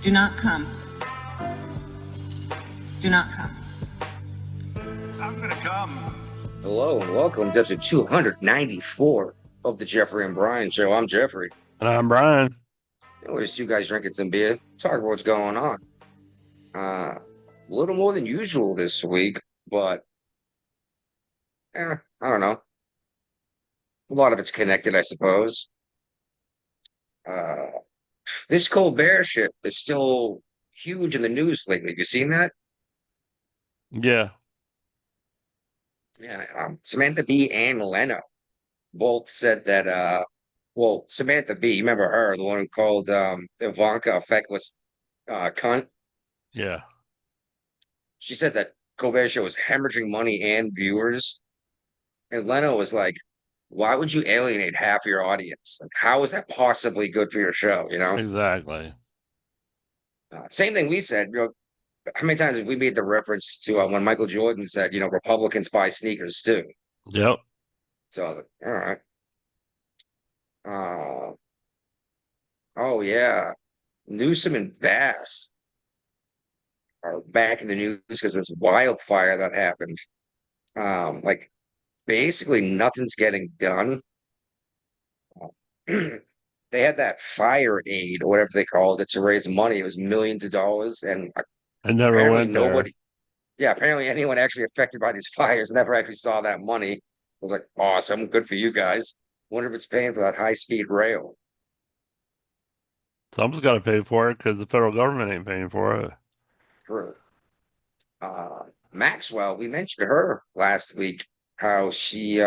Do not come. Do not come. I'm gonna come. Hello and welcome to episode 294 of the Jeffrey and Brian Show. I'm Jeffrey. And I'm Brian. We're just two guys drinking some beer, talk about what's going on. A little more than usual this week, but I don't know. A lot of it's connected, I suppose. This Colbert shit is still huge in the news lately. Have you seen that? Yeah. Yeah, Samantha Bee and Leno both said that well, Samantha Bee, you remember her, the one who called Ivanka a feckless cunt. Yeah. She said that Colbert Show was hemorrhaging money and viewers. And Leno was like, why would you alienate half your audience? Like, how is that possibly good for your show? You know? Exactly. Same thing we said. You know, how many times have we made the reference to when Michael Jordan said, you know, Republicans buy sneakers too? Yep. So I was like, all right. Oh yeah. Newsom and Bass are back in the news because this wildfire that happened. Like basically nothing's getting done. They had that fire aid or whatever they called it to raise money. It was millions of dollars, and I never apparently went there. nobody, yeah, apparently anyone actually affected by these fires never actually saw that money. I was like, awesome, good for you guys. Wonder if it's paying for that high-speed rail. Someone's got to pay for it because the federal government ain't paying for it. True. Maxwell, we mentioned her last week, how she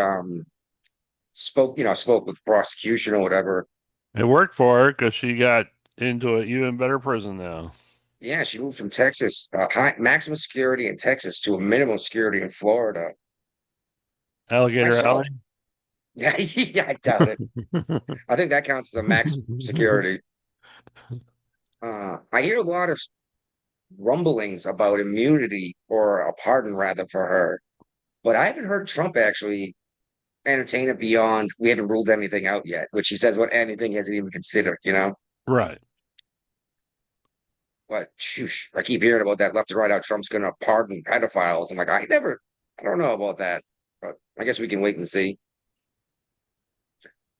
spoke with prosecution or whatever. It worked for her because she got into an even better prison now. Yeah, she moved from Texas, high maximum security in Texas to a minimum security in Florida. Alligator Alley? Yeah, yeah, I doubt it. I think that counts as a max security. I hear a lot of rumblings about immunity or a pardon rather for her, but I haven't heard Trump actually entertain it beyond we haven't ruled anything out yet, which he says what anything he hasn't even considered, you know? Right. But shoosh, I keep hearing about that left and right, how Trump's gonna pardon pedophiles. I'm like, I don't know about that, but I guess we can wait and see.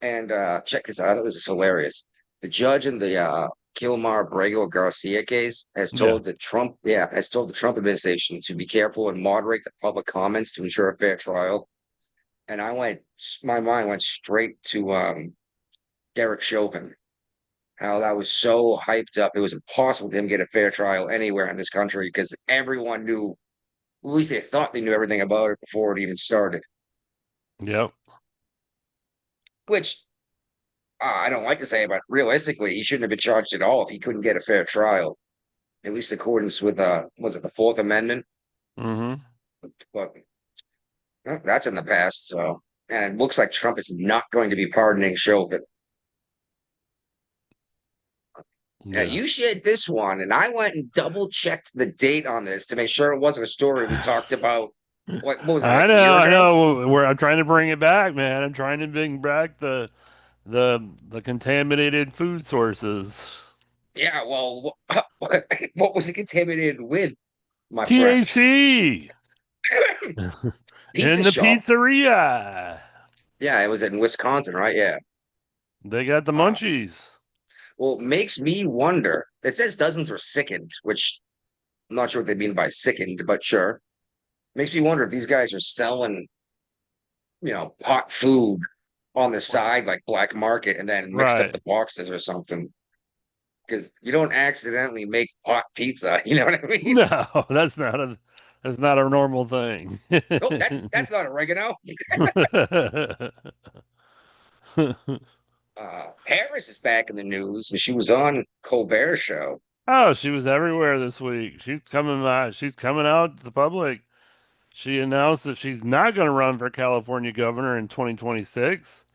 And check this out. I thought this is hilarious. The judge in the Kilmar Brago Garcia case has told the Trump administration to be careful and moderate the public comments to ensure a fair trial. And my mind went straight to Derek Chauvin, how that was so hyped up. It was impossible to him get a fair trial anywhere in this country because everyone knew, at least they thought they knew everything about it before it even started. Yep. Which I don't like to say, but realistically, he shouldn't have been charged at all if he couldn't get a fair trial, at least accordance with was it the Fourth Amendment? Mm-hmm. But that's in the past. So, and it looks like Trump is not going to be pardoning Chauvin. Yeah. You shared this one, and I went and double checked the date on this to make sure it wasn't a story we talked about. What was it? Like I know. I'm trying to bring it back, man. I'm trying to bring back the contaminated food sources. Yeah, well, what was it contaminated with, my friend? THC in Pizza the shop. pizzeria. Yeah, it was in Wisconsin, right? Yeah. They got the munchies. Well, it makes me wonder. It says dozens were sickened, which I'm not sure what they mean by sickened, but sure. Makes me wonder if these guys are selling, pot food on the side, like black market, and then mixed up Right. the boxes or something. Because you don't accidentally make pot pizza, you know what I mean? No, that's not a normal thing. Oh, that's not oregano. Harris is back in the news, and she was on Colbert Show. Oh, she was everywhere this week. She's coming out. She's coming out to the public. She announced that she's not going to run for California governor in 2026,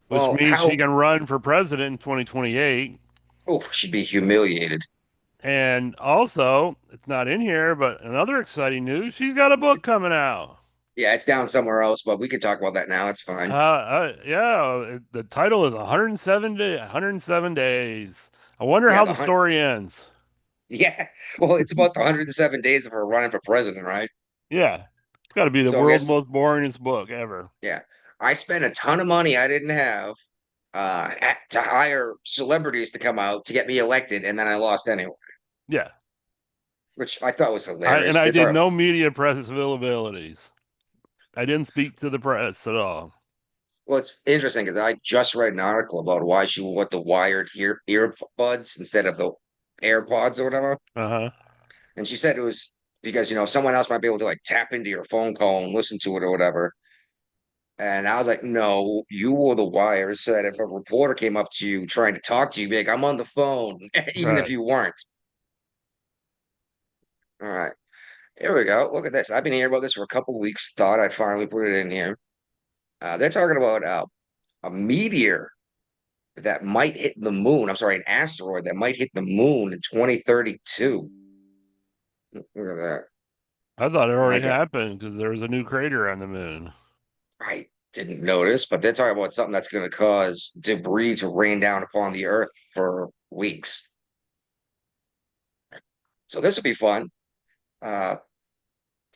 which Well, means she can run for president in 2028. Oh, she'd be humiliated. And also, it's not in here, but another exciting news, she's got a book coming out. Yeah, it's down somewhere else, but we can talk about that now. It's fine. Yeah, the title is 107 days. I wonder how the story ends. Yeah. Well, it's about the 107 days of her running for president, right? Yeah. It's got to be the So I world's guess, most boringest book ever. yeah, I spent a ton of money I didn't have to hire celebrities to come out to get me elected, and then I lost anyway, Yeah. which I thought was And hilarious. I It's did our, no media press availabilities. I didn't speak to the press at all. well, it's interesting because I just read an article about why she wore the wired earbuds instead of the AirPods or whatever. Uh-huh. And she said it was because, someone else might be able to like tap into your phone call and listen to it or whatever. And I was like, no, you wore the wires so that if a reporter came up to you trying to talk to you, be like, I'm on the phone, even if Right. you weren't. All right, here we go. Look at this. I've been hearing about this for a couple of weeks. Thought I'd finally put it in here. They're talking about a meteor that might hit the moon. I'm sorry, an asteroid that might hit the moon in 2032. Look at that. I thought it I already get, happened because there was a new crater on the moon. I didn't notice, but they're talking about something that's going to cause debris to rain down upon the Earth for weeks. So this will be fun. Uh,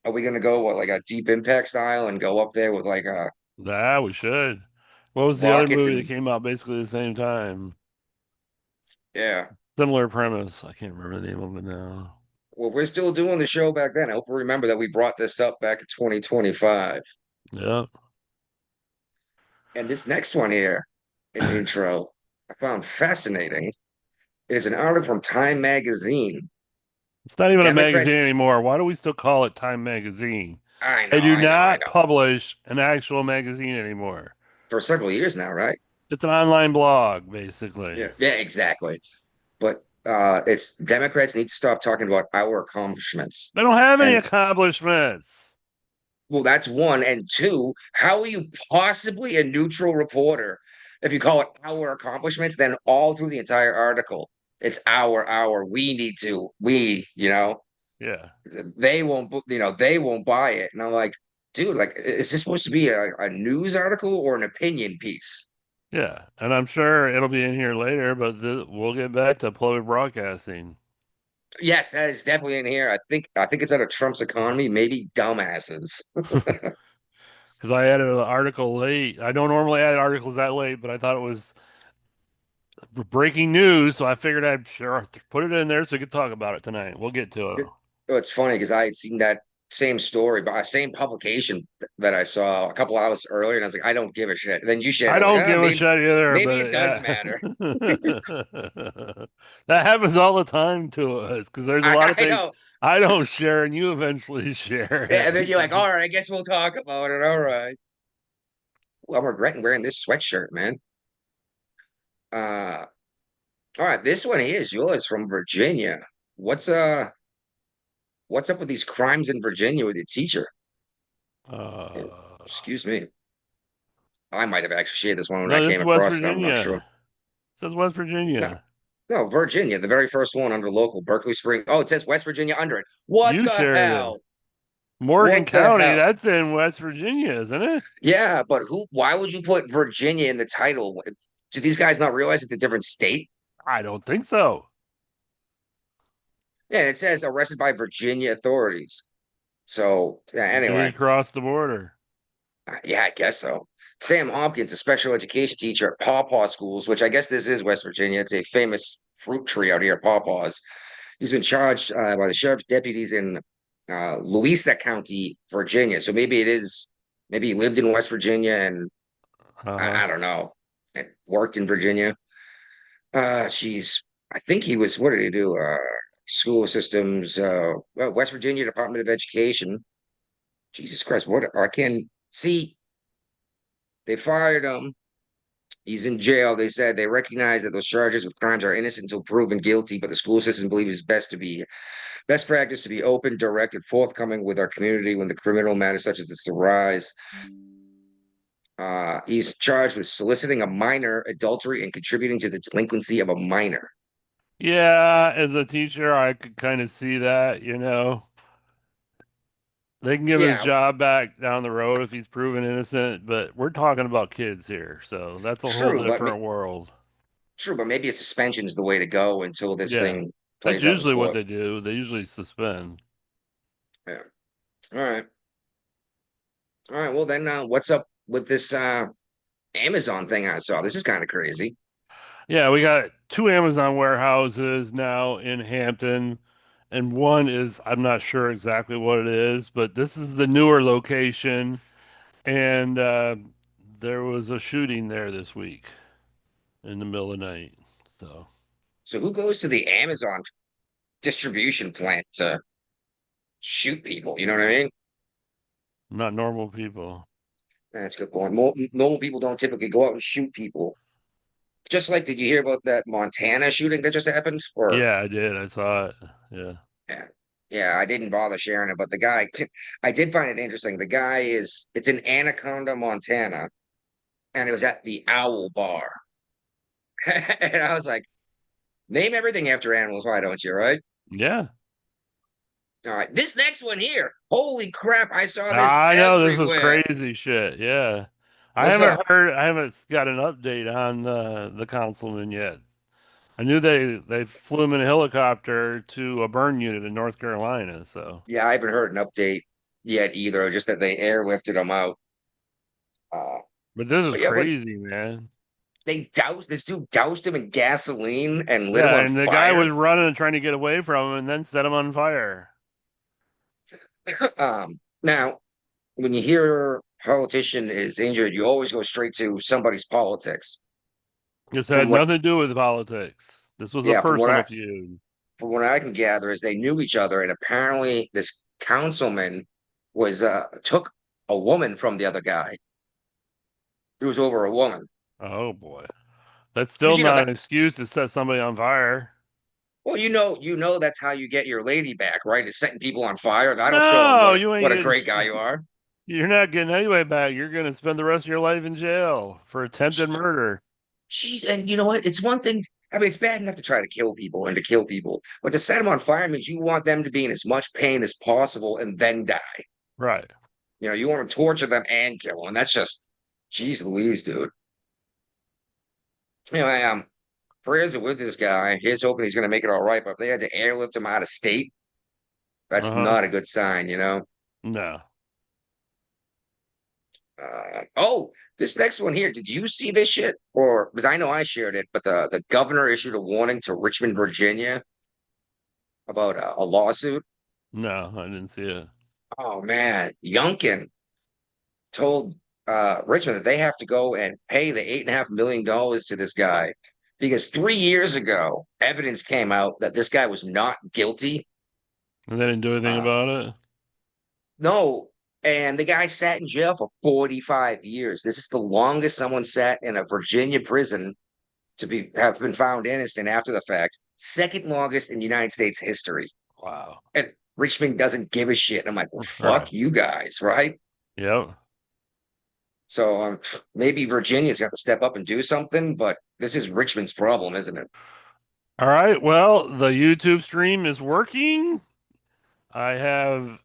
are we going to go what, like a Deep Impact style and go up there with like Yeah, we should. What was the other rockets movie that and came out basically the same time? yeah. Similar premise. I can't remember the name of it now. Well, we're still doing the show back then. I hope you remember that we brought this up back in 2025. Yeah. And this next one here, an intro, I found fascinating. It is an article from Time Magazine. It's not even a Democrats, magazine anymore. Why do we still call it Time Magazine? I know, They do I know, I not know. publish an actual magazine anymore. For several years now, right? It's an online blog, basically. Yeah, yeah, exactly. But it's Democrats need to stop talking about our accomplishments. They don't have any And accomplishments. well, that's one. And two, how are you possibly a neutral reporter if you call it our accomplishments? Then all through the entire article, it's our. We need to. Yeah. They won't. They won't buy it. And I'm like, dude, like, is this supposed to be a news article or an opinion piece? Yeah. And I'm sure it'll be in here later, but we'll get back to public broadcasting. Yes, that is definitely in here. I think it's out of Trump's economy. Maybe dumbasses. Because I added an article late. I don't normally add articles that late, but I thought it was breaking news, so I figured I'd sure put it in there so we could talk about it tonight. We'll get to it. It's funny because I had seen that same story, but same publication that I saw a couple hours earlier, and I was like, I don't give a shit. And then you shared, I it. I was like, don't oh, give a maybe shit either, maybe but it does yeah. matter. That happens all the time to us because there's a lot I, of I things know. I don't share and you eventually Yeah, and then share. you're like, all right, I guess we'll talk about it. All right. Well, I'm regretting wearing this sweatshirt, man. Uh, all right, this one here is yours from Virginia. What's uh, what's up with these crimes in Virginia with your teacher? Uh, Excuse me. I might have actually shared this one when I no, this came is West across it. I'm not Virginia. sure. It says West No, Virginia. no, Virginia, the very first one under local, Berkeley Spring. Oh, it says West Virginia under it. What You the shared it. hell? Morgan What the County, hell? that's in West Virginia, isn't it? Yeah, but why would you put Virginia in the title? Do these guys not realize it's a different state? I don't think so. Yeah, it says arrested by Virginia authorities. So, yeah, Maybe anyway, across the border. yeah, I guess so. Sam Hopkins, a special education teacher at Paw Paw Schools, which I guess this is West Virginia. It's a famous fruit tree out here, Paw Paws. He's been charged by the sheriff's deputies in Louisa County, Virginia. So maybe he lived in West Virginia and Uh-huh. I don't know, and worked in Virginia. She's, I think he was, what did he do? School systems, well, West Virginia Department of Education. Jesus Christ, what? I can't see. They fired him. He's in jail. They said they recognize that those charges with crimes are innocent until proven guilty, but the school system believes it's best practice to be open, direct, and forthcoming with our community when the criminal matters such as this arise. He's charged with soliciting a minor, adultery, and contributing to the delinquency of a minor. Yeah, as a teacher, I could kind of see that. They can give his Yeah, job back down the road if he's proven innocent, but we're talking about kids here, so that's a whole true, different world. true, but maybe a suspension is the way to go until this Yeah. thing. That's plays out in usually what court. they do. They usually suspend. Yeah. All right. All right. Well, then, what's up with this Amazon thing I saw? This is kind of crazy. Yeah, we got two Amazon warehouses now in Hampton, and one is, I'm not sure exactly what it is, but this is the newer location, and there was a shooting there this week in the middle of the night. So, So who goes to the Amazon distribution plant to shoot people? You know what I mean? not normal people. That's a good point. Normal people don't typically go out and shoot people. Just like, did you hear about that Montana shooting that just happened? Or Yeah, I did. I saw it. Yeah. yeah, yeah, I didn't bother sharing it, but the guy, I did find it interesting. The guy it's in Anaconda, Montana, and it was at the Owl Bar, and I was like, name everything after animals, why don't you? Right? Yeah. All right, this next one here. Holy crap! I saw this I know this was everywhere. crazy shit. Yeah. What's up? I haven't got an update on the councilman yet. I knew they flew him in a helicopter to a burn unit in North Carolina, so Yeah, I haven't heard an update yet either. Just that they airlifted him out. Uh, but this is but yeah, but crazy, man. they doused this dude doused him in gasoline and lit him Yeah, on and the guy fire. was running and trying to get away from him and then set him on fire. Now, when you hear a politician is injured, you always go straight to somebody's politics. This had From what, nothing to do with politics. This was a yeah, personal feud. from what I can gather is they knew each other, and apparently this councilman was took a woman from the other guy. It was over a woman. Oh boy. That's still Because not that. an excuse to set somebody on fire. Well, you know that's how you get your lady back, right? Is setting people on fire. That'll show them No, you ain't what a getting great guy you are. you're not getting anybody back. You're gonna spend the rest of your life in jail for attempted murder. Jeez, and you know what? It's one thing. I mean, it's bad enough to try to kill people and to kill people, but to set them on fire means you want them to be in as much pain as possible and then die. Right. You know, you want to torture them and kill them. And that's just, geez Louise, dude. Anyway, prayers are with this guy. Here's hoping he's going to make it all right. But if they had to airlift him out of state, that's Uh-huh. not a good sign, you know? No. Oh, this next one here. Did you see this shit? Or because I know I shared it, but the governor issued a warning to Richmond, Virginia about a lawsuit. No, I didn't see it. Oh man, Youngkin told Richmond that they have to go and pay the $8.5 million to this guy because 3 years ago, evidence came out that this guy was not guilty. And they didn't do anything Uh, about it? no, and the guy sat in jail for 45 years. This is the longest someone sat in a Virginia prison to be have been found innocent after the fact. Second longest in United States history. Wow. And Richmond doesn't give a shit. I'm like, well, Right. fuck you guys, right? Yep. So maybe Virginia's got to step up and do something, but this is Richmond's problem, isn't it? All right. Well, the YouTube stream is working. I have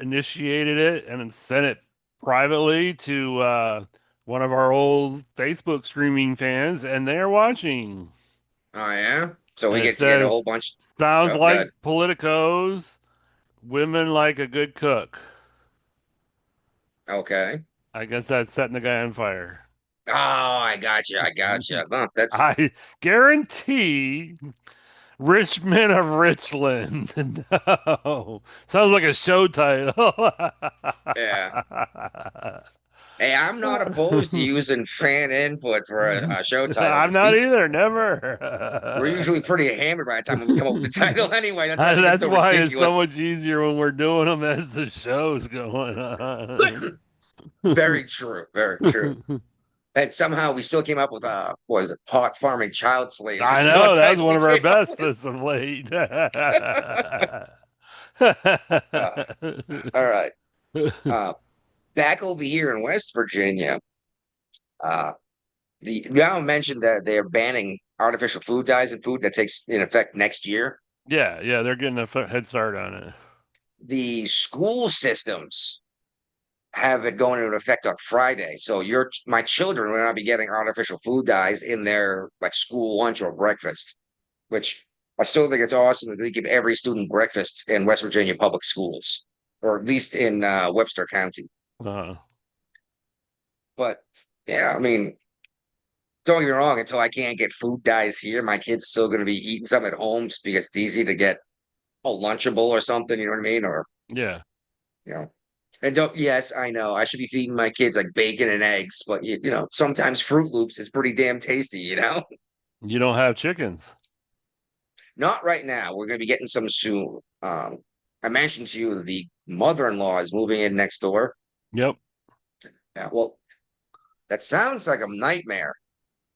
initiated it and sent it privately to one of our old Facebook streaming fans, and they're watching. Oh yeah. So we And it get to get a whole says, bunch. sounds Oh, like good. politicos, women like a good cook. Okay. I guess that's setting the guy on fire. Oh, I got you. I got you. Huh, that's I guarantee Richmond of Richland. No. Sounds like a show title. yeah. Hey, I'm not opposed to using fan input for a show title I'm because not we either. we're Never. usually pretty hammered by the time we come up with the title anyway. That's why we get That's so why it's so ridiculous. much easier when we're doing them as the show's going on. Very true. Very true. And somehow we still came up with what is it, pot farming child slaves. I This is what know that was title one we of our came up best with. as of late. All right. Uh, back over here in West Virginia, uh, the you mentioned that they're banning artificial food dyes and food that takes in effect next year. Yeah, they're getting a head start on it. The school systems have it going into effect on Friday. So my children will not be getting artificial food dyes in their like school lunch or breakfast, which I still think it's awesome that they give every student breakfast in West Virginia public schools, or at least in Webster County. Uh, But yeah, I mean, don't get me wrong, until I can't get food dyes here, my kids are still going to be eating some at home just because it's easy to get a Lunchable or something, you know what I mean? Or, yeah. you know, and don't, yes, I know I should be feeding my kids like bacon and eggs, but you know, sometimes Fruit Loops is pretty damn tasty, you know? You don't have chickens. Not right now. We're going to be getting some soon. I mentioned to you the mother-in-law is moving in next door. Yep. Yeah, well, that sounds like a nightmare,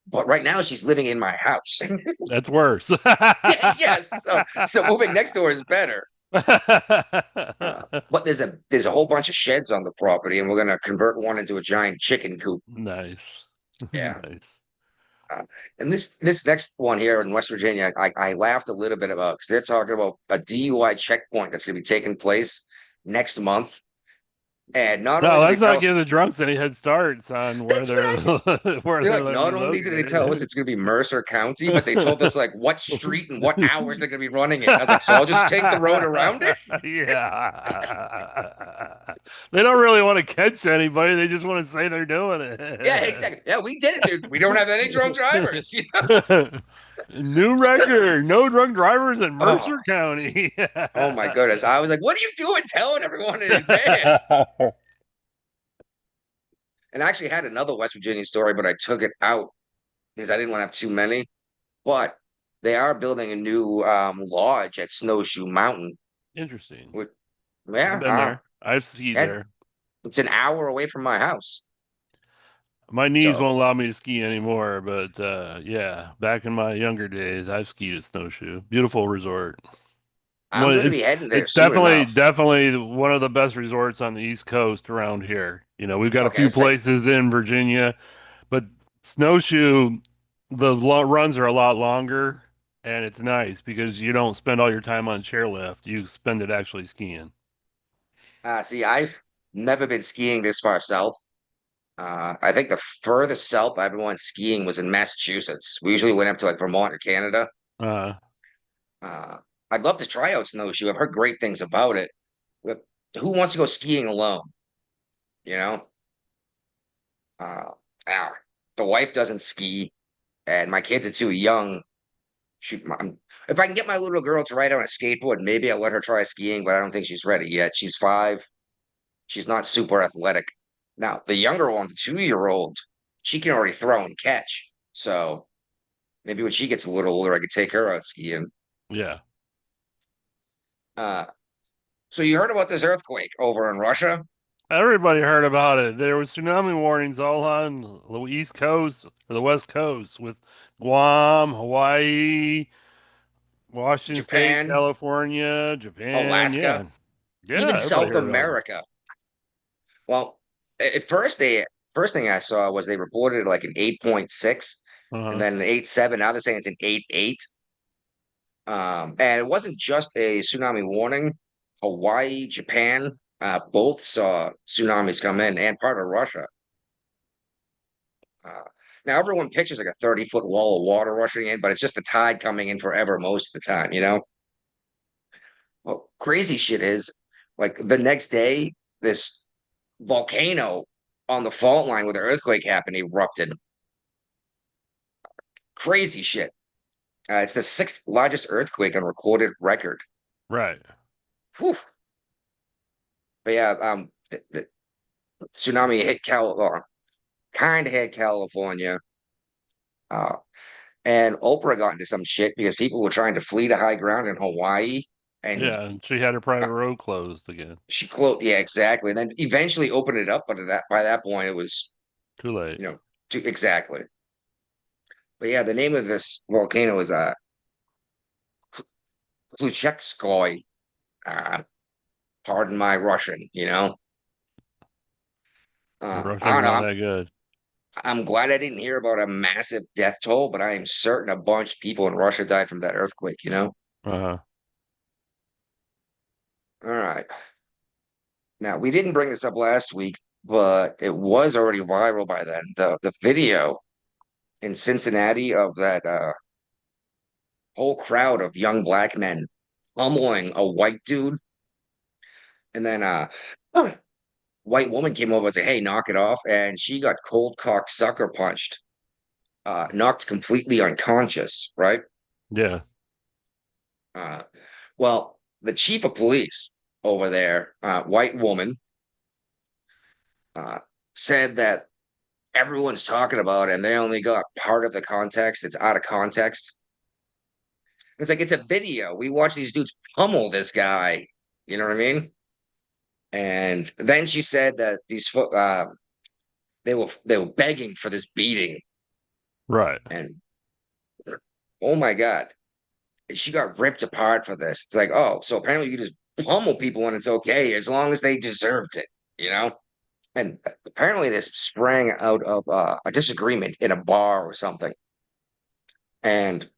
but right now she's living in my house. That's worse. Yes, so moving next door is better. But there's a whole bunch of sheds on the property, and we're gonna convert one into a giant chicken coop. Nice. Yeah. Nice. And this next one here in West Virginia, I laughed a little bit about because they're talking about a DUI checkpoint that's gonna be taking place next month. And not No, only did let's they tell not us, give the drunks any head starts on where that's what I said. where They're they're like, letting not these only vote did they tell us it's going to be Mercer County, but they told us like what street and what hours they're going to be running it. I was like, so I'll just take the road around it. Yeah. They don't really want to catch anybody. They just want to say they're doing it. Yeah, exactly. Yeah, we did it, dude. We don't have any drunk drivers. New record. No drunk drivers in Mercer Oh, County. oh my goodness. I was like, what are you doing telling everyone in advance? And I actually had another West Virginia story, but I took it out because I didn't want to have too many. But they are building a new lodge at Snowshoe Mountain. Interesting. With, I've been yeah, there. I've skied and there. it's an hour away from my house. My knees So won't allow me to ski anymore, but yeah, back in my younger days, I've skied at Snowshoe. Beautiful resort. I'm Well, going to be heading there it's soon definitely enough. definitely one of the best resorts on the East Coast around here. You know, we've got a Okay, few say places in Virginia, but Snowshoe, runs are a lot longer, and it's nice because you don't spend all your time on chairlift. You spend it actually skiing. see, I've never been skiing this far south. I think the furthest south I've ever went skiing was in Massachusetts. We usually went up to like Vermont or Canada. Uh, Uh, I'd love to try out snowshoe. I've heard great things about it. But who wants to go skiing alone? You know? Uh, ah, the wife doesn't ski, and my kids are too young. Shoot, if I can get my little girl to ride on a skateboard, maybe I'll let her try skiing, but I don't think she's ready yet. She's 5. She's not super athletic. Now, the younger one, the 2-year-old, she can already throw and catch. So maybe when she gets a little older, I could take her out skiing. yeah. Uh, so you heard about this earthquake over in Russia? Everybody heard about it. There was tsunami warnings all on the East Coast or the West Coast with Guam, Hawaii, Washington State, Japan, California, Japan. Alaska, Yeah. Yeah, even everybody South heard about it. America. Well, at first first thing I saw was they reported like an 8.6 and Uh-huh. then an 8.7. Now they're saying it's an 8.8. And it wasn't just a tsunami warning. Hawaii, Japan, both saw tsunamis come in, and part of Russia. Uh, Now everyone pictures like a 30-foot wall of water rushing in, but it's just the tide coming in forever most of the time, you know? Well, crazy shit is like the next day, this volcano on the fault line where the earthquake happened erupted. Crazy shit. It's the sixth largest earthquake on recorded record. Right. Whew. But yeah, the tsunami hit kind of hit California. Uh, and Oprah got into some shit because people were trying to flee to high ground in Hawaii, and Yeah, and she had her private road closed again. she closed. Yeah, exactly. And then eventually opened it up, but by that point, it was Too late. exactly. But yeah, the name of this volcano is Kluchevskoy. Uh, pardon my Russian. Your I Russian's don't know. not that good. I'm glad I didn't hear about a massive death toll, but I am certain a bunch of people in Russia died from that earthquake. Uh-huh. All right. Now we didn't bring this up last week, but it was already viral by then. The video in Cincinnati of that whole crowd of young black men pummeling a white dude. And then white woman came over and said, "Hey, knock it off." And she got cold cock sucker punched, knocked completely unconscious, right? Yeah. Uh, well, the chief of police over there, white woman, uh, said that everyone's talking about it and they only got part of the context. It's out of context. It's like it's a video. We watch these dudes pummel this guy. You know what I mean? And then she said that they were begging for this beating, Right. and oh my god, she got ripped apart for this. It's like, oh, so apparently you just pummel people and it's okay as long as they deserved it, you know? And apparently this sprang out of a disagreement in a bar or something. And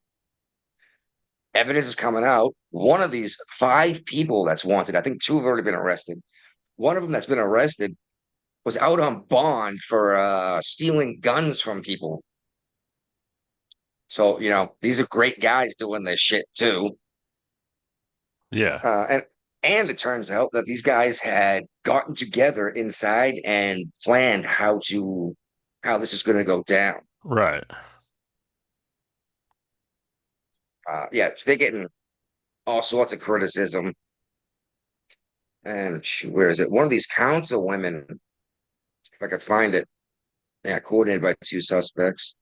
evidence is coming out. One of these 5 people that's wanted, I think 2 have already been arrested. One of them that's been arrested was out on bond for stealing guns from people. So, these are great guys doing this shit too. Yeah. And it turns out that these guys had gotten together inside and planned how this is going to go down. Right. Yeah, they're getting all sorts of criticism. And where is it? One of these council women, if I could find it, yeah, coordinated by 2 suspects.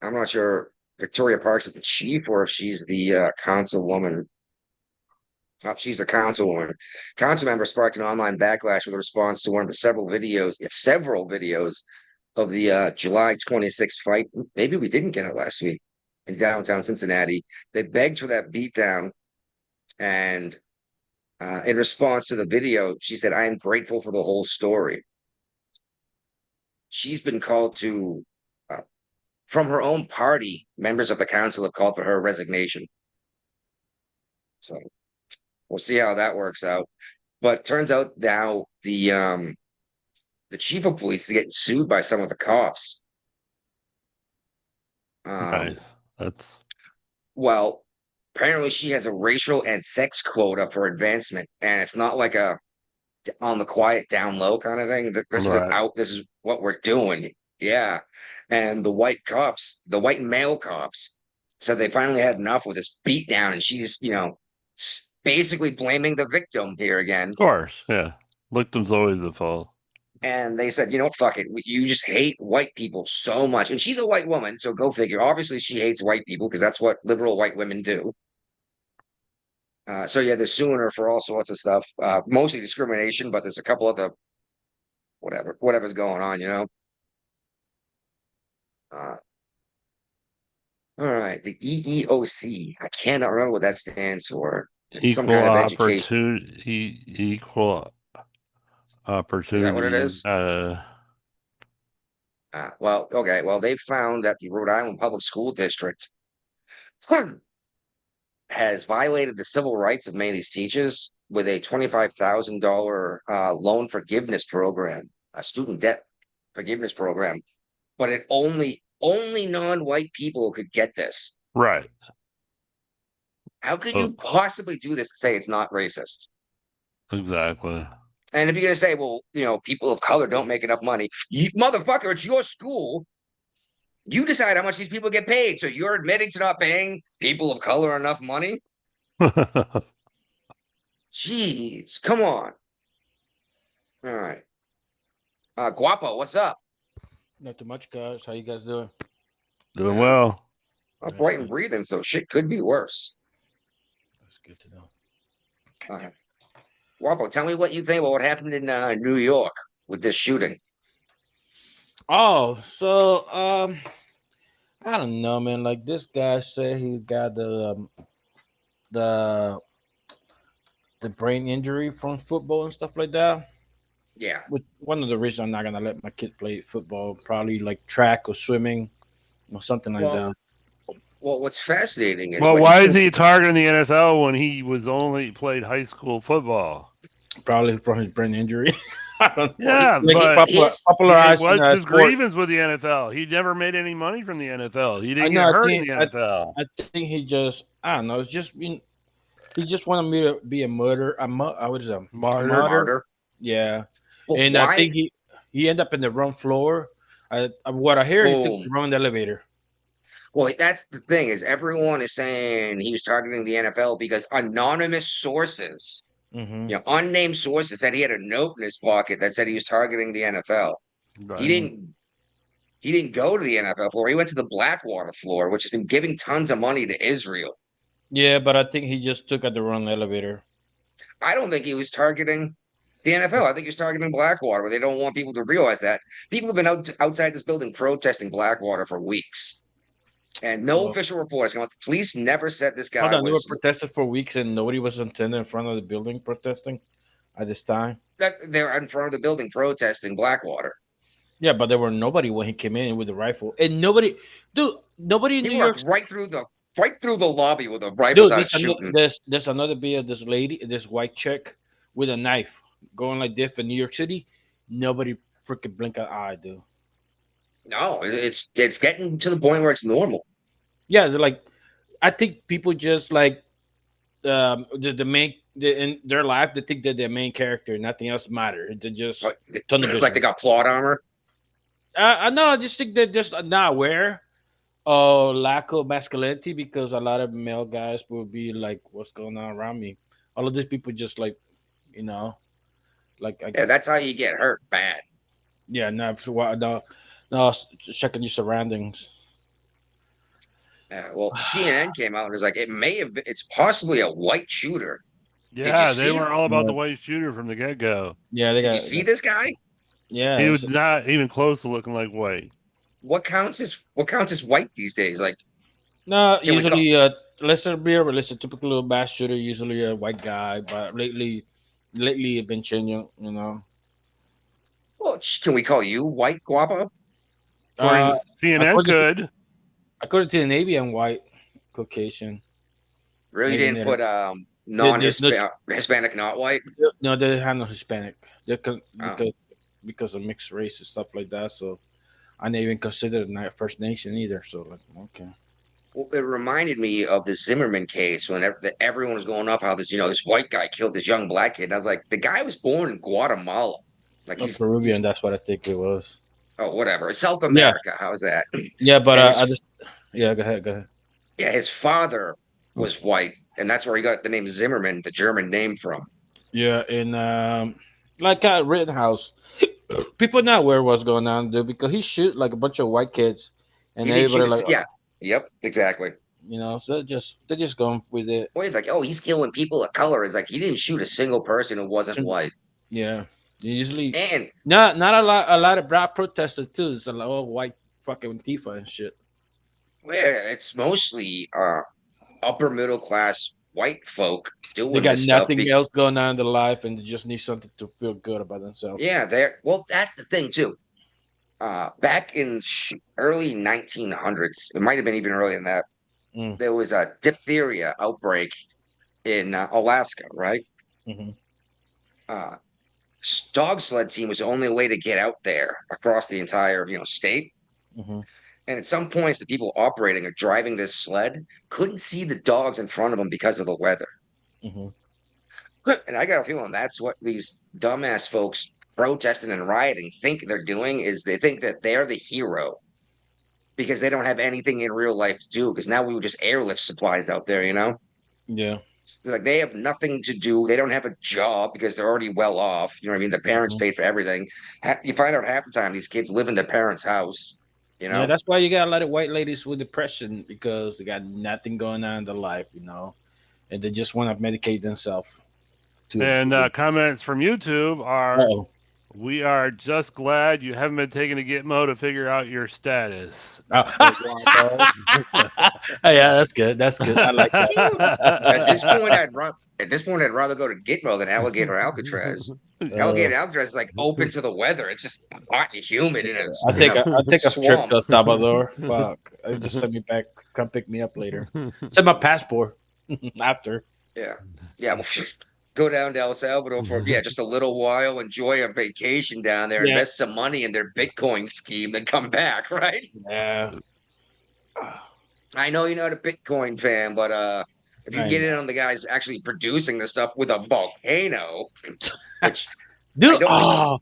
I'm not sure Victoria Parks is the chief or if she's the councilwoman. Oh, she's a councilwoman. Council member sparked an online backlash with a response to one of the several videos of the July 26th fight. Maybe we didn't get it last week in downtown Cincinnati. They begged for that beatdown, and in response to the video, she said, "I am grateful for the whole story." She's been called to, from her own party, members of the council have called for her resignation. So we'll see how that works out. But turns out now the chief of police is getting sued by some of the cops. Right. That's Well, apparently she has a racial and sex quota for advancement, and it's not like a on the quiet, down low kind of thing. This is right. out. This is what we're doing. Yeah. And the white male cops, said they finally had enough with this beatdown, and she's, basically blaming the victim here again. Of course. Yeah. Victim's always the fault. And they said, fuck it. You just hate white people so much. And she's a white woman, so go figure. Obviously, she hates white people because that's what liberal white women do. So yeah, they're suing her for all sorts of stuff, mostly discrimination, but there's a couple other whatever's going on, All right, the EEOC. I cannot remember what that stands for. It's some Equal kind of education. opportunity. Equal opportunity. Is that what it is? Well, okay. Well, they found that the Rhode Island Public School District has violated the civil rights of many of these teachers with a $25,000 loan forgiveness program, a student debt forgiveness program. But it only non-white people could get this. Right. How could you possibly do this and say it's not racist? Exactly. And if you're gonna say, well, people of color don't make enough money, motherfucker, it's your school. You decide how much these people get paid. So you're admitting to not paying people of color enough money? Jeez, come on. All right. Guapo, what's up? Not too much, guys. How you guys doing? Doing well. Upright and breathing, so shit could be worse. That's good to know. Guapo, tell me what you think about what happened in New York with this shooting. Oh, so I don't know, man. Like this guy said, he got the brain injury from football and stuff like that. Yeah. Which one of the reasons I'm not gonna let my kid play football, probably like track or swimming or something like that. Well, what's fascinating is why is he targeting the NFL when he was only played high school football? Probably from his brain injury. I don't know. Yeah, Like, but popularizing what's his sport. grievance with the NFL? He never made any money from the NFL. He I didn't know. get hurt in the NFL. I think he just. I don't know. It's just been. He just wanted me to be a murder. What is that? Martyr. Martyr. Yeah. Well, And I why? think he ended up in the wrong floor. What I hear, he took the Boom. wrong elevator. Well, that's the thing is everyone is saying he was targeting the NFL because anonymous sources, Mm-hmm. unnamed sources said he had a note in his pocket that said he was targeting the NFL. He Right. didn't. He didn't go to the NFL floor. He went to the Blackwater floor, which has been giving tons of money to Israel. Yeah, but I think he just took at the wrong elevator. I don't think he was targeting the NFL. I think he was targeting Blackwater, where they don't want people to realize that. People have been outside this building protesting Blackwater for weeks. And no Well, official report has come out. The police never said this guy hold on, they were was protesting for weeks and nobody was attending in front of the building protesting at this time. that they're in front of the building protesting Blackwater. Yeah, but there were nobody when he came in with the rifle, and nobody in He New York. walked right through the lobby with a rifle Dude, out shooting. there's another video of this lady, this white chick with a knife going like this in New York City. Nobody freaking blink an eye, dude. No, it's getting to the point where it's normal. Yeah, it's like I think people just like the main in their life they think they're the main character, nothing else matters. They just ton of Like business. they got plot armor. I know. I just think they're just not aware of lack of masculinity because a lot of male guys will be like, "What's going on around me?" All of these people just like, like Yeah, that's how you get hurt bad. yeah, no, checking your surroundings. Well, CNN came out and was like, it's possibly a white shooter. Yeah, they see were it? all about the Yeah. white shooter from the get go. Yeah, they Did got. you see this guy? Yeah, He was not even close to looking like white. What counts as white these days? Like, no. Can we Usually, let's be realistic. Typical mass shooter, usually a white guy, but lately, it's been changing. well, can we call you white guapo? According Uh, to CNN according to- could. according to the Navy, I'm white, Caucasian. Really Maybe didn't put there's no- Hispanic, not white. No, they have no Hispanic. They Oh. because of mixed race and stuff like that. So I didn't even consider the First Nation either. So like, okay. Well, it reminded me of the Zimmerman case when everyone was going off how this white guy killed this young black kid. And I was like, the guy was born in Guatemala. Like Oh, Peruvian. That's what I think it was. Oh, whatever. South America. How's that? Yeah, but And I just go ahead. Yeah, his father was white, and that's where he got the name Zimmerman, the German name from. Yeah, and like at Rittenhouse, people not aware what's going on, dude, because he shoot like a bunch of white kids, and He didn't everybody shoot like, yeah, yep, exactly. So they're just going with it. Well, he's like, oh, he's killing people of color. It's like he didn't shoot a single person who wasn't white. Yeah, usually And not a lot of black protesters too. It's a lot of white fucking Tifa and shit. well, it's mostly upper middle class white folk doing They got this stuff. nothing else going on in their life, and they just need something to feel good about themselves. Yeah, that's the thing too. Back in early 1900s, it might have been even earlier than that. Mm. There was a diphtheria outbreak in Alaska, right? Mm-hmm. Dog sled team was the only way to get out there across the entire state. Mm-hmm. And at some points, the people operating or driving this sled couldn't see the dogs in front of them because of the weather. Mm-hmm. And I got a feeling that's what these dumbass folks protesting and rioting think they're doing is they think that they're the hero because they don't have anything in real life to do because now we would just airlift supplies out there, Yeah. Like they have nothing to do. They don't have a job because they're already well off. You know what I mean? The parents paid for everything. You find out half the time these kids live in their parents' house. Yeah, that's why you got a lot of white ladies with depression because they got nothing going on in their life, and they just want to medicate themselves. And comments from YouTube are, Uh-oh. we are just glad you haven't been taking a Gitmo to figure out your status. Yeah, that's good. That's good. I like that. At this point, I'd rather go to Gitmo than Alligator Alcatraz. Alligator Alcatraz is like open to the weather. It's just hot and humid, and it's I'll take a trip swamp. to El Salvador. Fuck. Just send me back. Come pick me up later. Send my passport after. Yeah. Well, go down to El Salvador for just a little while, enjoy a vacation down there, Yeah, invest some money in their Bitcoin scheme, then come back, right? yeah. I know you're not a Bitcoin fan, but if you I get in know. on the guys actually producing the stuff with a volcano, which I Dude, don't know if oh,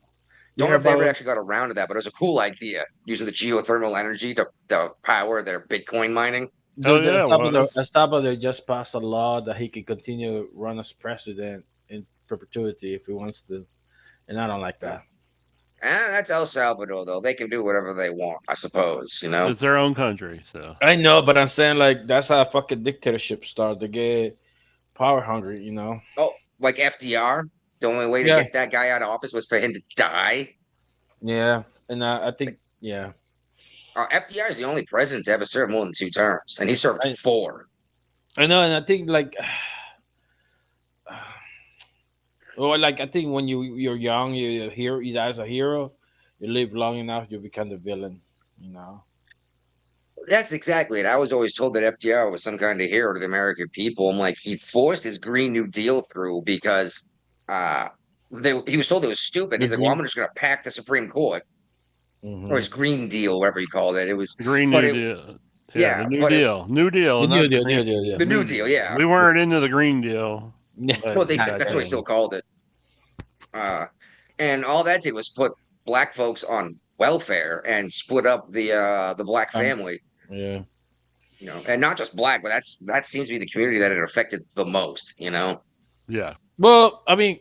you don't know heard if they ever about actually got around to that, but it was a cool idea using the geothermal energy to power their Bitcoin mining. Oh dude? yeah, what? El Salvador just passed a law that he can continue to run as president in perpetuity if he wants to, and I don't like Uh, that. that's El Salvador, though. They can do whatever they want, I suppose. You know. It's their own country, so I know, but I'm saying like that's how fucking dictatorship start. They get power hungry, you know. Oh, like FDR. The only way to Yeah, get that guy out of office was for him to die. yeah, and I Like, think yeah, FDR is the only president to ever serve more than 2 terms, and he served I 4. I know, and I think like. Or like I think when you're young, you're a hero. You die as a hero. You live long enough, you become the villain. You know. That's exactly it. I was always told that FDR was some kind of hero to the American people. I'm like, he forced his Green New Deal through because uh he was told it was stupid. The He's like, well, green. I'm just gonna pack the Supreme Court or Mm-hmm. his Green Deal, whatever you called it. It was, Green but New it, Deal. Yeah, the yeah, New but it, Deal. New Deal, The new not deal, green. new deal, yeah. the New New Deal, Deal. yeah. We weren't into the Green Deal, Well, but that's back what he then. still called it. Uh, and all that did was put black folks on welfare and split up the black Um, family. yeah. And not just black, but that seems to be the community that it affected the most. Yeah. Well, I mean,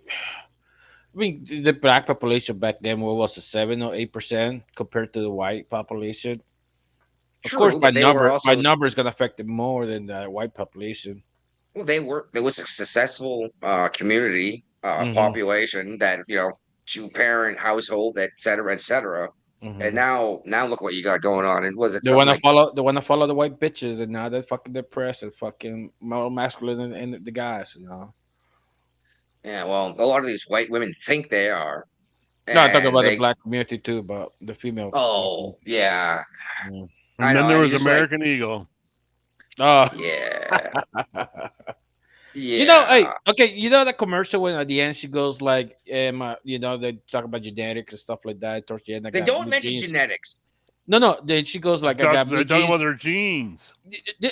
the black population back then what was it, 7 or 8% compared to the white population. Of course, True, but they were by also number is gonna affect it more than the white population. well, there was a successful community Mm-hmm. population that 2 parent household, et cetera, et cetera. And Mm-hmm. now look what you got going on. And was it They something wanna like follow. They wanna follow the white bitches, and now they're fucking depressed and fucking more masculine and the guys. You know. yeah, well, a lot of these white women think they are, No, I talk and about the they black community too, but the female. oh yeah, Mm. I And know, then there and was you're just like, American Eagle. Oh. yeah, Hey, yeah. okay, the commercial when at the end she goes like, they talk about genetics and stuff like that. Towards the end, I They got don't blue mention jeans. genetics. No. Then she goes like, I got blue They're talking jeans. about their genes.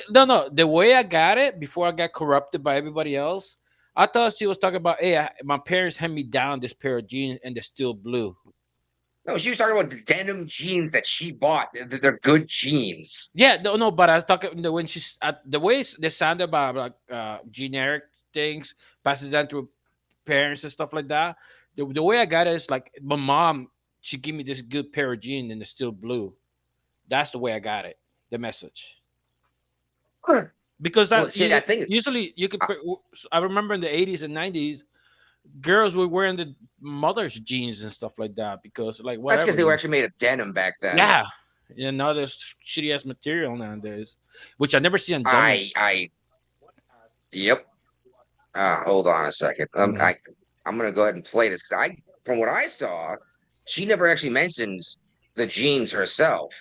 No. The way I got it before I got corrupted by everybody else, I thought she was talking about, hey, my parents hand me down this pair of jeans and they're still blue. No, she was talking about the denim jeans that she bought. They're good jeans. Yeah, no, but I was talking when she's the way they sound about like generic things, pass it down through parents and stuff like that. The way I got it is like my mom, she gave me this good pair of jeans and it's still blue. That's the way I got it. The message. Because Well, that see, I think usually you could. I remember in the 80s and 90s, girls were wearing the mother's jeans and stuff like that because like that's whatever. because they were actually made of denim back then. Yeah. Yeah, now there's shitty ass material nowadays, which I never see on denim. Yep. Hold on a second. Mhm. I'm gonna go ahead and play this because from what I saw, she never actually mentions the jeans herself.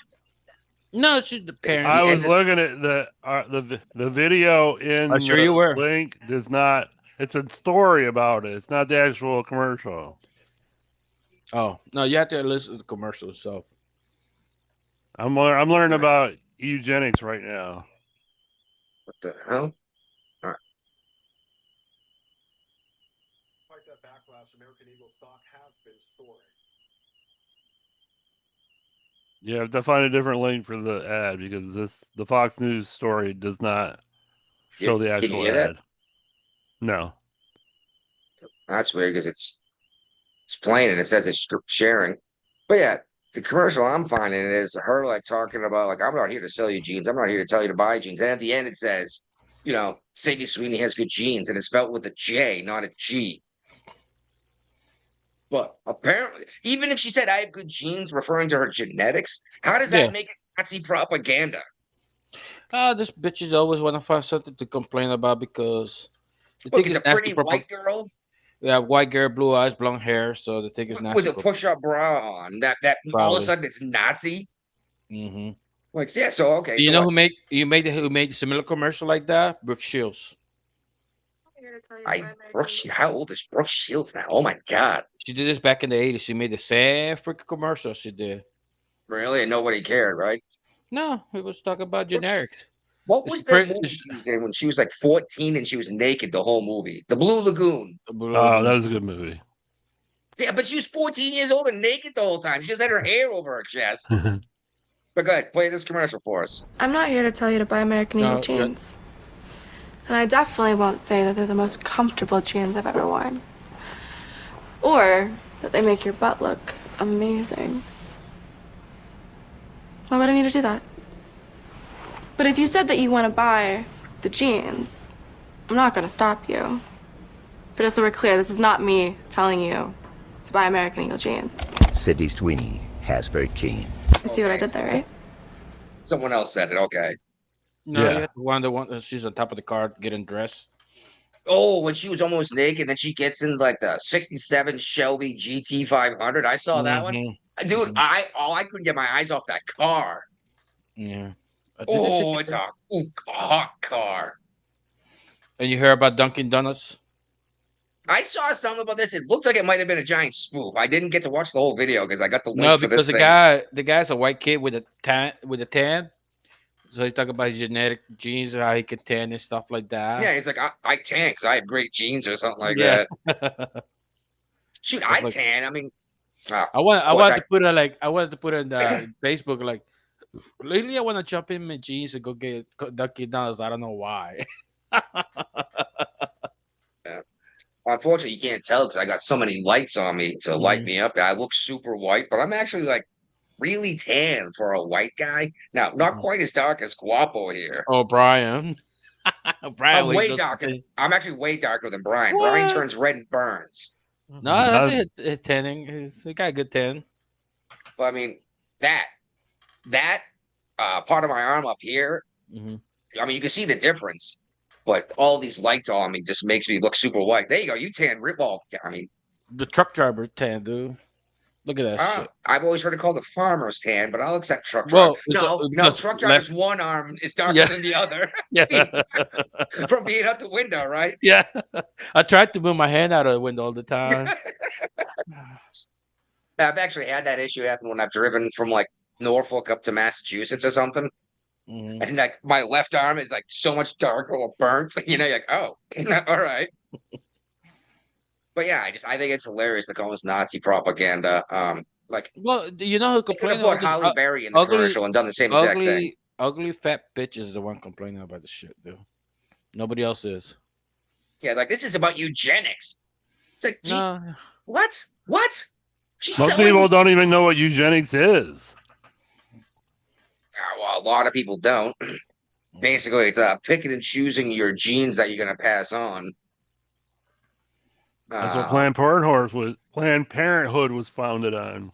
No, it's just the It's I the parents. was end of looking at the video I'm in sure you the were. link does not. It's a story about it. It's not the actual commercial. Oh no, you have to listen to the commercial. So I'm learning about eugenics right now. what the hell? All right. You have to find a different link for the ad because the Fox News story does not show the Can you actual hear that? ad. No. That's weird because it's playing and it says it's sharing. But yeah, the commercial I'm finding is her like talking about like I'm not here to sell you jeans. I'm not here to tell you to buy jeans. And at the end it says, Sadie Sweeney has good jeans, and it's spelled with a J, not a G. But apparently, even if she said I have good genes, referring to her genetics, how does yeah, that make it Nazi propaganda? this bitches always want to find something to complain about because they Look, think it's it's a nasty. pretty white girl Yeah, white girl, blue eyes, blonde hair, so they think it's with nasty. a push-up bra on. That all of a Probably. sudden it's Nazi. Mm-hmm. Like, yeah, so okay, You so know what? who made similar commercial like that? Brooke Shields. How old is Brooke Shields now? Oh my God. She did this back in the 80s. She made the same freaking commercial she did. Really? And nobody cared, right? No, it was talking about Brooke generics. What It's was the pretty- movie it's- she was in when she was like 14 and she was naked the whole movie? The Blue Lagoon. Oh, that was a good movie. Yeah, but she was 14 years old and naked the whole time. She just had her hair over her chest. But go ahead, play this commercial for us. I'm not here to tell you to buy American Eagle No, jeans. And I definitely won't say that they're the most comfortable jeans I've ever worn. Or that they make your butt look amazing. Why would I need to do that? But if you said that you want to buy the jeans, I'm not going to stop you. But just so we're clear, this is not me telling you to buy American Eagle jeans. Sydney Sweeney, Hasbro jeans. You see what I did there, right? Someone else said it. Okay. No, Yeah. you have the one that she's on top of the car getting dressed. Oh, when she was almost naked, then she gets in like the 67 Shelby GT 500. I saw that one. Mhm. Dude, Mhm. I couldn't get my eyes off that car. Yeah. Oh, it's a hot car. And you hear about Dunkin' Donuts? I saw something about this. It looked like it might have been a giant spoof. I didn't get to watch the whole video because I got the link No, for because this the guy's a white kid with a tan. So he talk about his genetic genes and how he can tan and stuff like that. Yeah, he's like, I tan because I have great genes or something like Yeah. that. Shoot, That's I like- tan. I mean, I wanted to put it in Facebook like lately I want to jump in my jeans and go get Dunkin' Donuts. I don't know why. unfortunately, you can't tell because I got so many lights on me to light me up. I look super white, but I'm actually like really tan for a white guy. Now, not quite as dark as Guapo here. Oh, Brian. Brian, I'm way darker. I'm actually way darker than Brian. What? Brian turns red and burns. No, that's it. Tanning. He got a good tan. But I mean, that part of my arm up here, Mm-hmm. I mean, you can see the difference. But all these lights on me just makes me look super white. There you go. You tan rip off. I mean, The truck driver tan, dude. Look at that shit. I've always heard it called the farmer's tan, but I'll accept truck Well, driver. it's No, because truck driver's left- one arm is darker Yeah. than the other Yeah. from being out the window, right? Yeah. I tried to move my hand out of the window all the time. I've actually had that issue happen when I've driven from like Norfolk up to Massachusetts or something. Mhm. And like my left arm is like so much darker or burnt. You know, you're like, oh, all right. But yeah, I think it's hilarious to call this Nazi propaganda. Like Well, you know who they could have complained put about this? Halle Berry in the ugly- commercial and done the same exact thing. Ugly fat bitch is the one complaining about the shit, dude. Nobody else is. Yeah, like this is about eugenics. It's like, gee, No. what? What? She's Most selling. people don't even know what eugenics is. Well, a lot of people don't. Basically, it's picking and choosing your genes that you're going to pass on. That's what Planned Parenthood was founded on.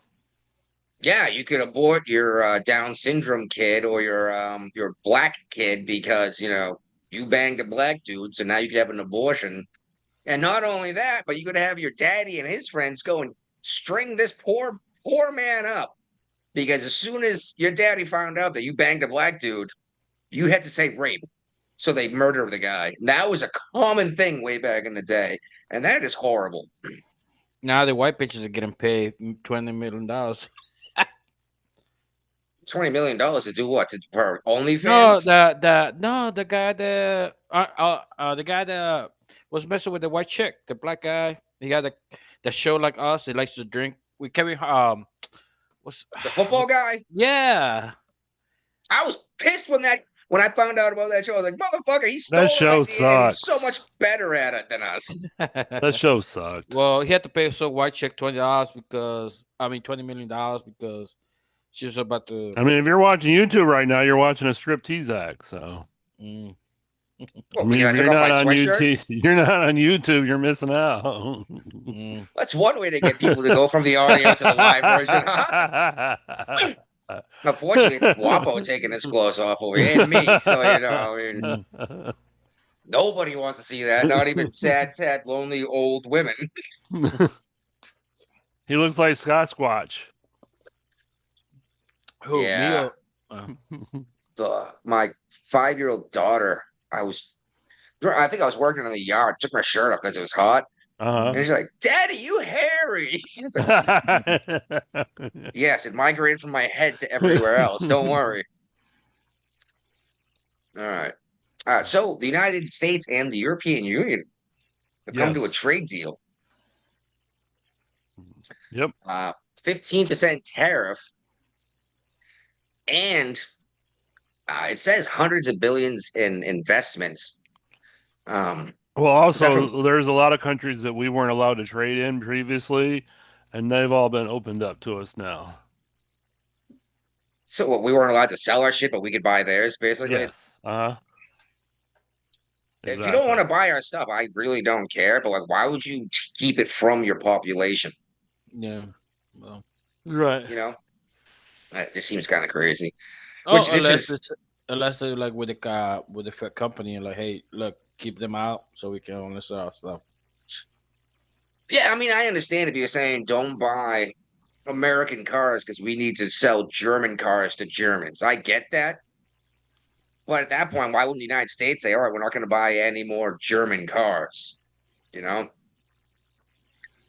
Yeah, you could abort your Down syndrome kid or your black kid because you banged a black dude, so now you could have an abortion. And not only that, but you could have your daddy and his friends go and string this poor man up because as soon as your daddy found out that you banged a black dude, you had to say rape. So they murder the guy. And that was a common thing way back in the day. And that is horrible. Now the white bitches are getting paid $20 million. $20 million to do what? For OnlyFans? The guy that was messing with the white chick, the black guy. He got the show like us. He likes to drink. We carry what's The football guy? Yeah. I was pissed when I found out about that show. I was like, motherfucker, he stole That show our idea and he's sucks. so much better at it than us. That show sucked. Well, he had to pay so white chick $20 $20 million because she was about to. I mean, if you're watching YouTube right now, you're watching a striptease act. So, Mm. Well, I mean, because if I you're took off not my on sweatshirt? YouTube, you're not on YouTube. You're missing out. Mm. That's one way to get people to go from the audio to the live version, huh? Unfortunately, it's Guapo taking his clothes off over here and me. So, I mean, nobody wants to see that. Not even sad, lonely old women. He looks like Sasquatch. Who? Me Yeah. or- My 5-year-old daughter, I think I was working in the yard, took my shirt off because it was hot. And Uh he's like, Daddy, you hairy. It's like, huh. yes, it migrated from my head to everywhere else. Don't worry. All right. So the United States and the European Union have come to a Yes. trade deal. Yep. 15% tariff, and it says hundreds of billions in investments. Well, Is that also, from- there's a lot of countries that we weren't allowed to trade in previously, and they've all been opened up to us now. So what, we weren't allowed to sell our shit, but we could buy theirs, basically. Yes. Uh-huh. If you don't want to buy our stuff, I really don't care. But like, why would you keep it from your population? Yeah. Well. Right. You know, it just seems kind of crazy. Oh, Which this is, unless they like with the company and like, hey, look, keep them out so we can only sell our stuff. yeah. I mean, I understand if you're saying don't buy American cars because we need to sell German cars to Germans. I get that. But at that point, why wouldn't the United States say, all right, we're not going to buy any more German cars? You know?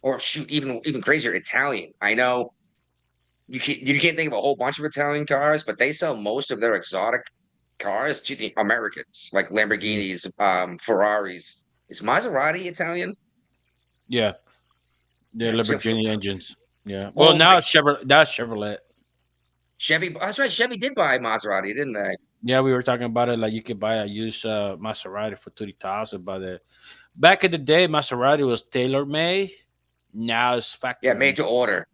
Or shoot, even crazier, Italian. I know you can't think of a whole bunch of Italian cars, but they sell most of their exotic cars to the Americans, like Lamborghinis, Ferraris. Is Maserati Italian? Yeah. They're Yeah, so- Lamborghini engines. Yeah. Oh Well, now my- it's Chevrolet. That's Chevrolet. Chevy. That's right. Chevy did buy Maserati, didn't they? Yeah, we were talking about it. Like you could buy a used Maserati for 30,000, but back in the day, Maserati was tailor made. Now it's factory. Yeah, made to order.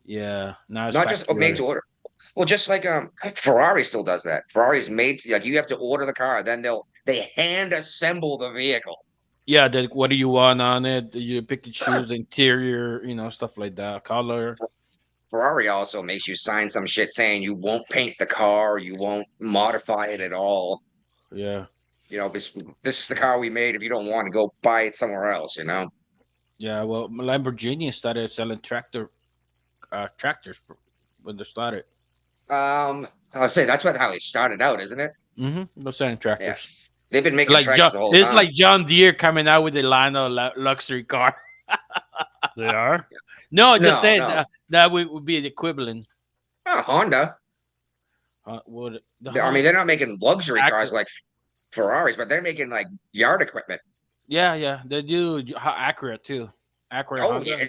Yeah, now it's Not just factory made to order. Well, just like Ferrari still does that. Ferrari's made like you have to order the car, then they hand assemble the vehicle. Yeah, what do you want on it? You pick and choose the interior, stuff like that, color. Ferrari also makes you sign some shit saying you won't paint the car, you won't modify it at all. Yeah, This is the car we made. If you don't want to go buy it somewhere else, yeah. Well, Lamborghini started selling tractors when they started. I'll say that's how they started out, isn't it? Mm-hmm. They're selling Yeah, tractors. they've been making Like tractors the whole it's time. like John Deere coming out with a line of luxury car. They are? No, just No, saying no. that would be the equivalent. Honda. Would I mean, they're not making luxury Acura. cars like Ferraris, but they're making like yard equipment. yeah, they do Acura too. Acura, Oh Honda. yeah.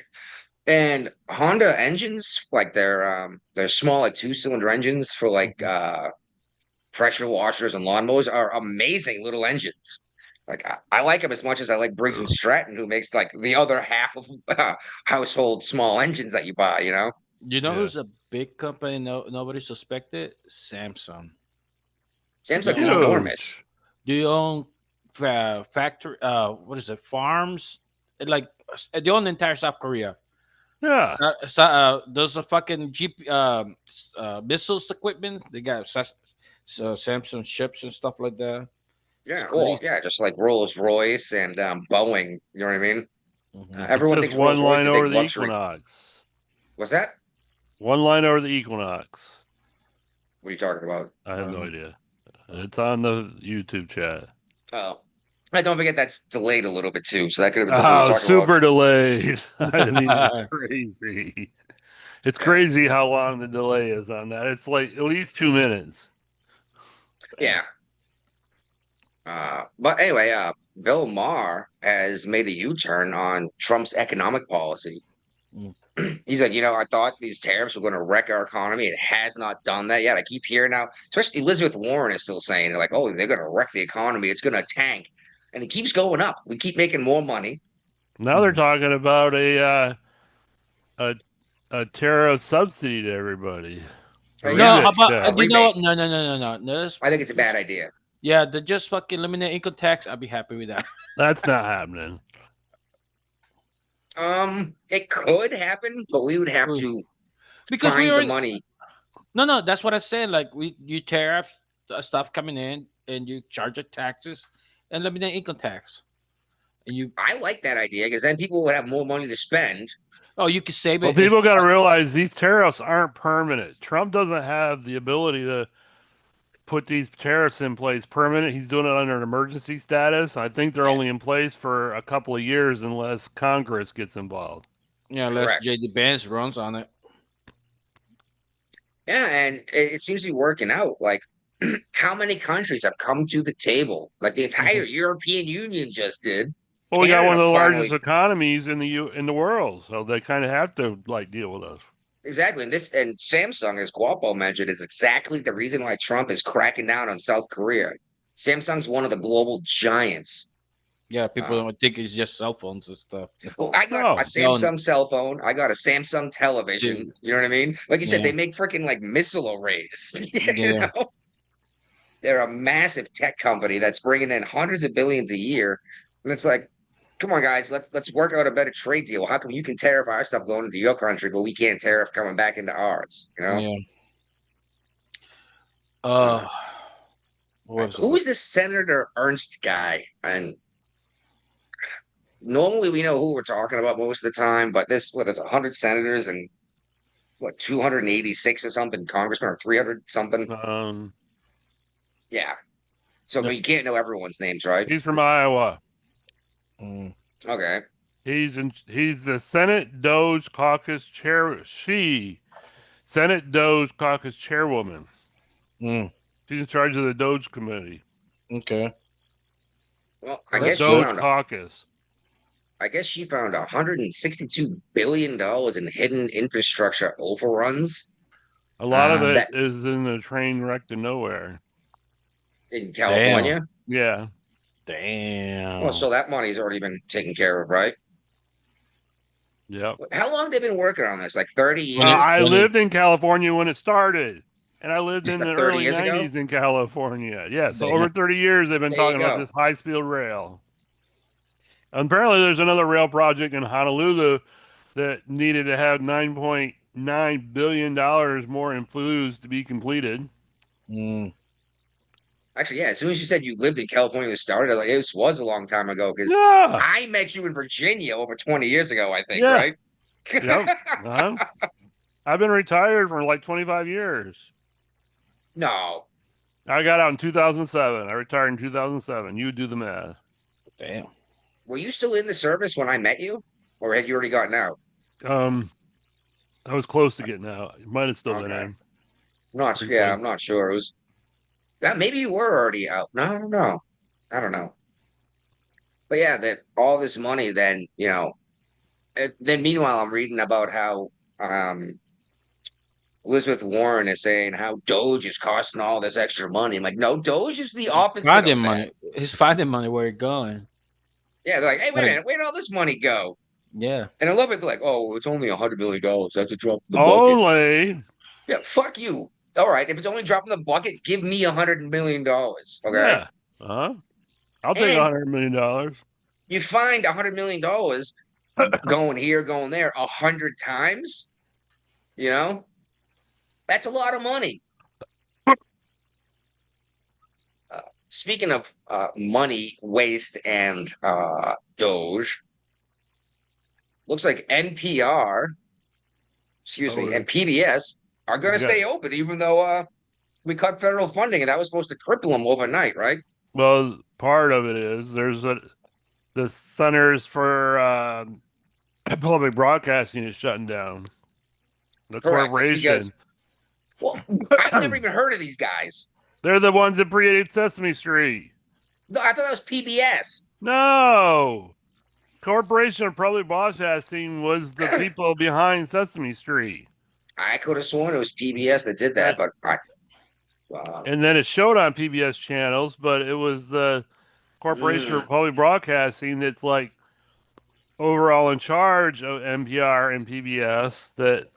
And Honda engines, like they're small, like 2-cylinder engines for like pressure washers and lawnmowers, are amazing little engines. Like I like them as much as I like Briggs and Stratton, who makes like the other half of household small engines that you buy. You know Yeah. who's a big company nobody suspected? Samsung. Samsung's Huge. enormous. Do you own factory? What is it? Farms? They own the entire South Korea. Yeah. Those are fucking missiles equipment. They got Samsung ships and stuff like that. Yeah, It's well, crazy. yeah, just like Rolls Royce and Boeing. You know what I mean? Mhm. Everyone Just thinks one Rolls Royce line is a over big the luxury. Equinox. What's that? One line over the Equinox. What are you talking about? I have no idea. It's on the YouTube chat. Oh, don't forget that's delayed a little bit too. So that could have been something we were Oh, talking super delayed. I mean, it's crazy. It's crazy how long the delay is on that. It's like at least 2 minutes. Yeah. But anyway, Bill Maher has made a U-turn on Trump's economic policy. Mm. He's like, I thought these tariffs were going to wreck our economy. It has not done that yet. I keep hearing now, especially Elizabeth Warren is still saying, like, oh, they're going to wreck the economy. It's going to tank. And it keeps going up. We keep making more money. Now they're talking about a tariff subsidy to everybody. Yeah. No, how Rebate, about yeah. you know what? No. Let's- I think it's a bad idea. Yeah, they just fucking eliminate income tax. I'd be happy with that. That's not happening. It could happen, but we would have to Because we find the already money. no, that's what I said. Like you tariff stuff coming in and you charge the taxes and eliminate income tax. And I like that idea because then people would have more money to spend. you can save it. Well, people got to realize these tariffs aren't permanent. Trump doesn't have the ability to put these tariffs in place permanent. He's doing it under an emergency status. I think they're only in place for a couple of years unless Congress gets involved. Yeah, unless Correct. JD Vance runs on it. Yeah, and it seems to be working out. Like, how many countries have come to the table? Like the entire European Union just did. Well, we got one of the Canada largest finally- economies in the world, so they kind of have to like deal with us. Exactly, and Samsung, as Guapo mentioned, is exactly the reason why Trump is cracking down on South Korea. Samsung's one of the global giants. Yeah, people don't think it's just cell phones and stuff. Well, I got Oh, a Samsung cell phone. I got a Samsung television. Dude. You know what I mean? Like you said, Yeah. they make freaking like missile arrays. You Yeah. know? They're a massive tech company that's bringing in hundreds of billions a year, and it's like, come on, guys, let's work out a better trade deal. How come you can tariff our stuff going into your country, but we can't tariff coming back into ours? You know? Yeah. What was Who is this Senator Ernst guy? And normally we know who we're talking about most of the time, but there's 100 senators and 286 or something congressmen or 300 something. Yeah. So Yes. you can't know everyone's names, right? He's from Iowa. Mm. Okay. He's the Senate Doge Caucus chair. Senate Doge Caucus chairwoman. Mm. She's in charge of the Doge Committee. Okay. Well, I Well, guess she Doge found Caucus. $162 billion in hidden infrastructure overruns A lot of it that- is in the train wreck to nowhere. in California. Yeah. Damn. Well, so that money's already been taken care of, right? Yep. How long they been working on this? Like 30 years? I funny. lived in California when it started, and I lived in the 30 early years ago? 90s in California. Yeah, so Damn. over 30 years they've been There you talking about go. this high-speed rail. And apparently there's another rail project in Honolulu that needed to have $9.9 billion more in flues to be completed. Mm. Actually, yeah. As soon as you said you lived in California when it started, like it was a long time ago because Yeah. I met you in Virginia over 20 years ago, I think, Yeah. right? Yep. Uh-huh. I've been retired for like 25 years. No. I got out in 2007. I retired in 2007. You do the math. Damn. Were you still in the service when I met you? Or had you already gotten out? I was close to getting out. It might have still been Okay. in. Yeah, I'm not sure. It was that maybe you were already out. No, I don't know. I don't know. But yeah, that all this money then, then meanwhile I'm reading about how Elizabeth Warren is saying how Doge is costing all this extra money. I'm like, no, Doge is the opposite of Finding that. money. He's finding money where it's going. Yeah, they're like, hey, wait a Like- minute, where did all this money go? Yeah. And I love it. They're like, oh, it's only $100 million. That's a drop in the Oh. bucket. Only. Yeah, fuck you. All right, if it's only dropping the bucket, give me $100 million. Okay. Yeah. Uh-huh. I'll take And- $100 million. You find $100 million going here, going there 100 times. That's a lot of money. Speaking of money waste and Doge, looks like NPR, and PBS are going to Yeah. stay open, even though we cut federal funding, and that was supposed to cripple them overnight, right? Well, part of it is there's the Centers for Public Broadcasting is shutting down. The Correct, it's corporation. because- Well, I've never even heard of these guys. They're the ones that created Sesame Street. No, I thought that was PBS. No. Corporation of Public Broadcasting was the people behind Sesame Street. I could have sworn it was PBS that did that, but And then it showed on PBS channels, but it was the Corporation of Public Broadcasting that's like overall in charge of NPR and PBS that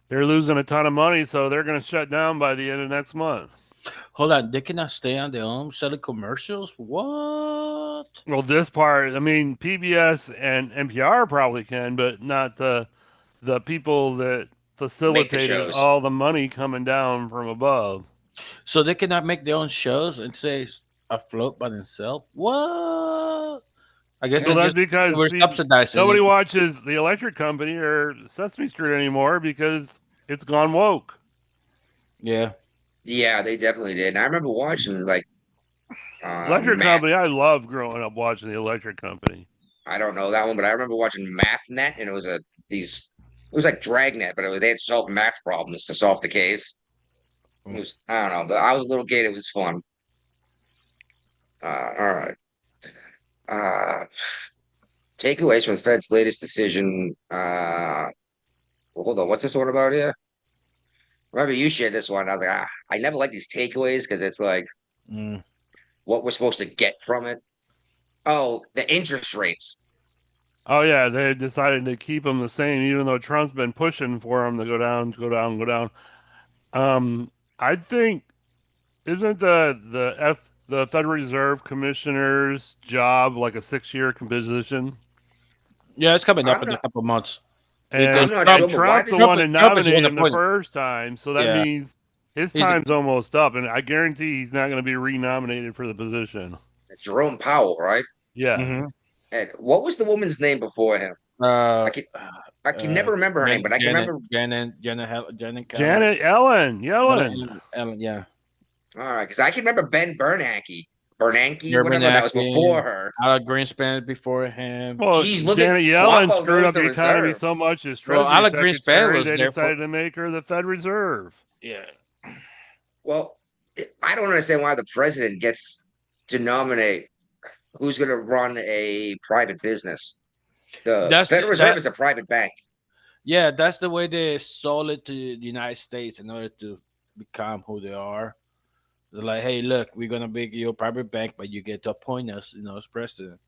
they're losing a ton of money, so they're going to shut down by the end of next month. Hold on. They cannot stay on their own selling commercials? What? Well, this part, I mean, PBS and NPR probably can, but not the people that facilitated shows. all the money coming down from above. So they cannot make their own shows and say afloat by themselves? What? I guess So they're that's because we're see, subsidizing. nobody it. watches the Electric Company or Sesame Street anymore because it's gone woke. Yeah. Yeah, they definitely did. And I remember watching like Electric Math. Company. I loved growing up watching the Electric Company. I don't know that one, but I remember watching MathNet, and it was these. It was like Dragnet, but they had to solve math problems to solve the case. It was I don't know. But I was a little kid. It was fun. All right. Uh, takeaways from the Fed's latest decision. Well, hold on. What's this one about here? Remember you shared this one. I was like, I never like these takeaways because it's like Mm. what we're supposed to get from it. Oh, the interest rates. Oh yeah, they decided to keep them the same, even though Trump's been pushing for them to go down, go down, go down. Um, I think isn't the Federal Reserve Commissioner's job like a 6-year position? Yeah, it's coming up I'm in a not. couple months And because I'm not Trump, sure, but why Trump's the does one it? that Trump is the one nominated him the appointed. first time, so that Yeah, means his he's time's almost up, and I guarantee he's not going to be renominated for the position. Jerome Powell, right? Yeah, hmm And what was the woman's name before him? I uh, can I can never remember her name, but I can remember. Janet Keller, Janet Yellen. Ellen, yeah, All right, because I can remember Ben Bernanke, Urban whatever. That was before Acting, her. Alex Greenspan before him. Well, Geez, look at Janet Yellen Guapo screwed knows up the the economy reserve. so much as Well, Treasury Alex Greenspan Secretary, was they there for decided to make her the Fed Reserve. yeah. Well, I don't understand why the president gets to nominate who's going to run a private business. The That's Federal Reserve that. is a private bank. Yeah, that's the way they sold it to the United States in order to become who they are. They're like, hey, look, we're gonna make you a private bank, but you get to appoint us, as president.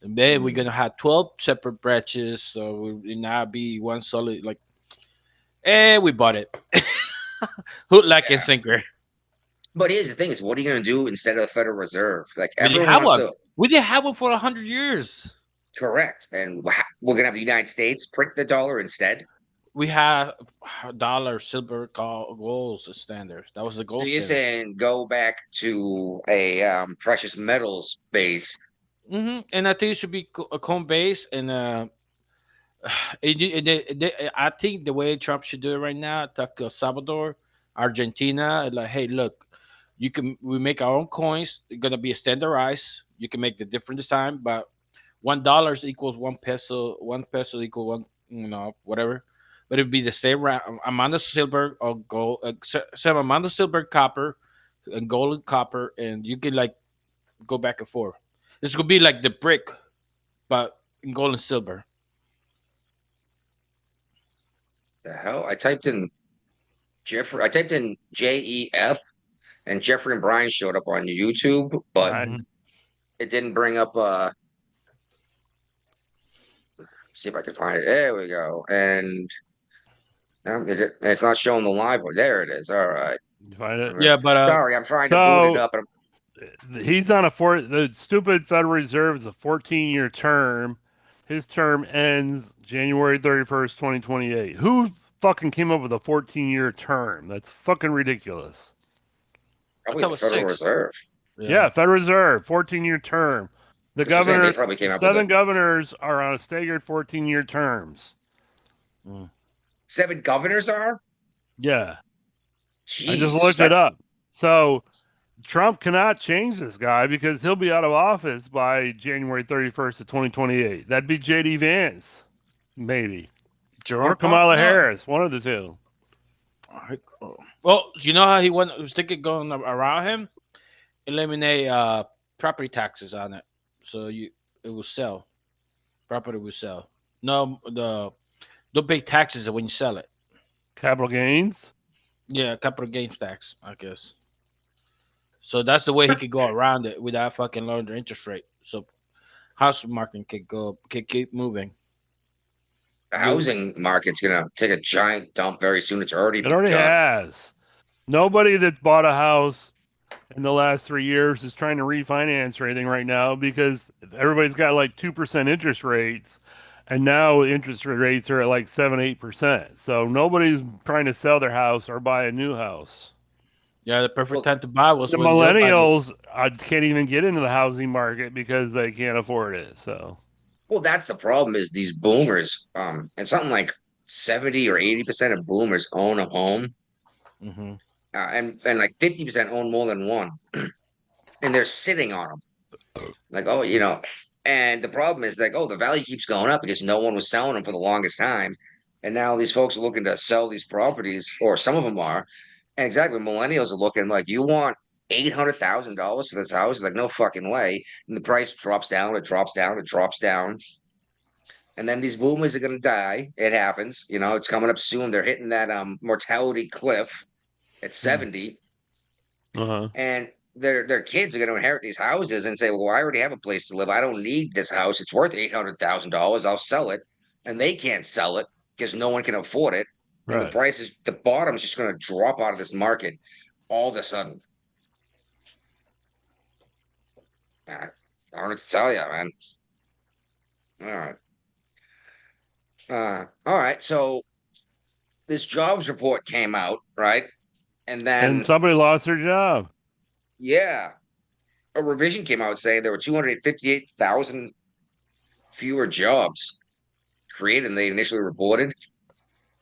And then we're Mm. gonna have 12 separate branches, so we now be one solid. Like, eh, we bought it. Hook, like, and Yeah. sinker. But here's the thing: is what are you going to do instead of the Federal Reserve? Like We didn't everyone have wants one. to We didn't have one for 100 years. correct, and we're going to have the United States print the dollar instead. We have dollar, silver, gold standards. That was the So gold you're standard. saying go back to a precious metals base. And I think it should be a cone base and I think the way Trump should do it right now, talk to El Salvador, Argentina, and like, hey, look, we make our own coins. They're gonna be standardized. You can make the different design, but $1 equals 1 peso. 1 peso equal one, whatever. But it'd be the same amount of silver or gold, same amount of silver, copper, and gold and copper, and you can like go back and forth. This could be like the brick, but in gold and silver. The hell? I typed in Jeffrey. I typed in JEF, and Jeffrey and Brian showed up on YouTube, but I, it didn't bring up. See if I can find it. There we go. And it's not showing the live one. There it is. All right. you find it. Yeah, but Sorry, I'm trying to boot it So up. And he's on the stupid Federal Reserve is a 14-year term. His term ends January 31st, 2028. Who fucking came up with a 14-year term? That's fucking ridiculous. probably thought it the was Federal 6. Reserve. Yeah, Federal Reserve, 14-year term. The That's what I'm saying, governor, they probably came up with 7 it. governors are on a staggered 14-year terms. 7 governors are. Yeah, Jeez, I just looked it up. So Trump cannot change this guy because he'll be out of office by January 31st of 2028. That'd be J.D. Vance, maybe. Or Kamala Harris, one of the two. Well, you know how he was thinking going around him? Eliminate property taxes on it. So it will sell. Property will sell. No, don't pay taxes when you sell it. Capital gains? Yeah, capital gains tax, I guess. So that's the way he could go around it without fucking lowering the interest rate. So house market could keep moving. The housing market's gonna take a giant dump very soon. It's already It already begun. has. Nobody that's bought a house in the last 3 years is trying to refinance or anything right now because everybody's got like 2% interest rates. And now interest rates are at like 7-8%. So nobody's trying to sell their house or buy a new house. Yeah, the perfect time to buy was The when Joe Biden- millennials can't even get into the housing market because they can't afford it. So Well, that's the problem is these boomers, and something like 70 or 80% of boomers own a home. Mhm. and like 50% own more than one, and they're sitting on them. Like, oh, and the problem is like, oh, the value keeps going up because no one was selling them for the longest time, and now these folks are looking to sell these properties, or some of them are, and exactly, millennials are looking like, you want $800,000 for this house? It's like, no fucking way. And the price drops down, it drops down, it drops down. And then these boomers are gonna die. It happens, it's coming up soon. They're hitting that mortality cliff at 70. Uh-huh. And their kids are gonna inherit these houses and say, well, I already have a place to live. I don't need this house. It's worth $800,000. I'll sell it. And they can't sell it because no one can afford it. And the Right. price is the bottom is just gonna drop out of this market all of a sudden. I don't know what to tell you, man. All right. All right. So this jobs report came out, right? And then, And somebody lost their job. yeah, a revision came out saying there were 258,000 fewer jobs created than they initially reported.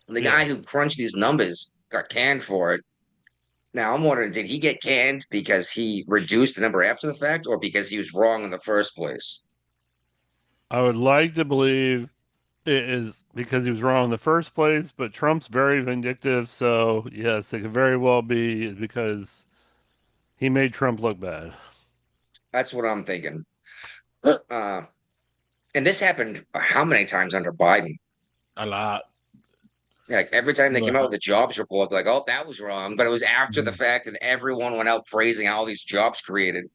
And the guy who crunched these numbers got canned for it. Now I'm wondering, did he get canned because he reduced the number after the fact, or because he was wrong in the first place? I would like to believe it is because he was wrong in the first place, but Trump's very vindictive, so yes, it could very well be because he made Trump look bad. That's what I'm thinking. And this happened how many times under Biden? A lot. Like every time they came out Yeah. with a jobs report, like, oh, that was wrong. But it was after the Mhm. fact, and everyone went out praising all these jobs created.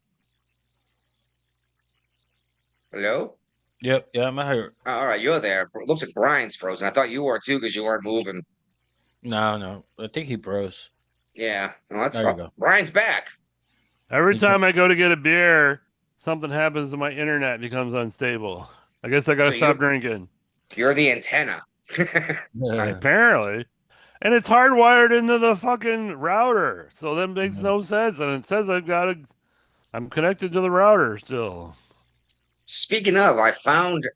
Hello? Yep. Yeah, I'm here. All right, you're there. It looks like Brian's frozen. I thought you were too because you weren't moving. No. I think he froze. Yeah, well, that's There you fine. go. Brian's back. Every He's time I go to get a beer, something happens and my internet becomes unstable. I guess I gotta So stop you- drinking. You're the antenna. Apparently. And it's hardwired into the fucking router. So that makes no sense. And it says I'm connected to the router still. Speaking of, I found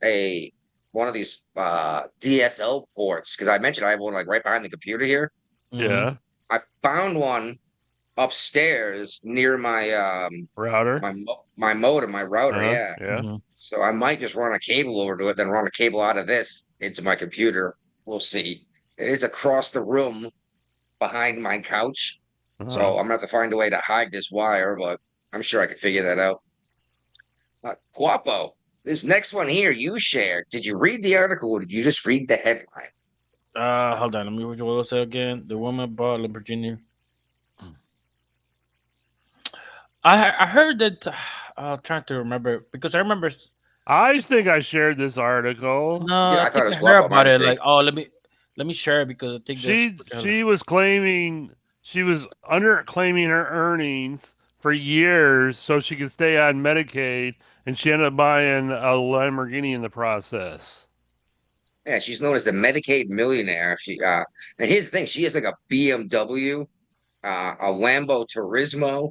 one of these DSL ports because I mentioned I have one like right behind the computer here. Yeah. I found one upstairs near my Router. my modem, my router. Uh-huh. Yeah. Yeah. Mm-hmm. So I might just run a cable over to it, then run a cable out of this into my computer. We'll see. It is across the room behind my couch. Uh-huh. So I'm gonna have to find a way to hide this wire, but I'm sure I can figure that out. Guapo, this next one here you shared. Did you read the article or did you just read the headline? Hold on. Let me. What was it again? The woman bought Lamborghini. I heard that. I'm trying to remember because I remember. I think I shared this article. No, Yeah, I I thought think it was I heard Guapo, my about it. mistake. Like, oh, let me share it because I think She was claiming she was claiming her earnings for years so she could stay on Medicaid, and she ended up buying a Lamborghini in the process. Yeah, she's known as the Medicaid millionaire. And here's the thing, she has like a BMW, a Lambo Turismo.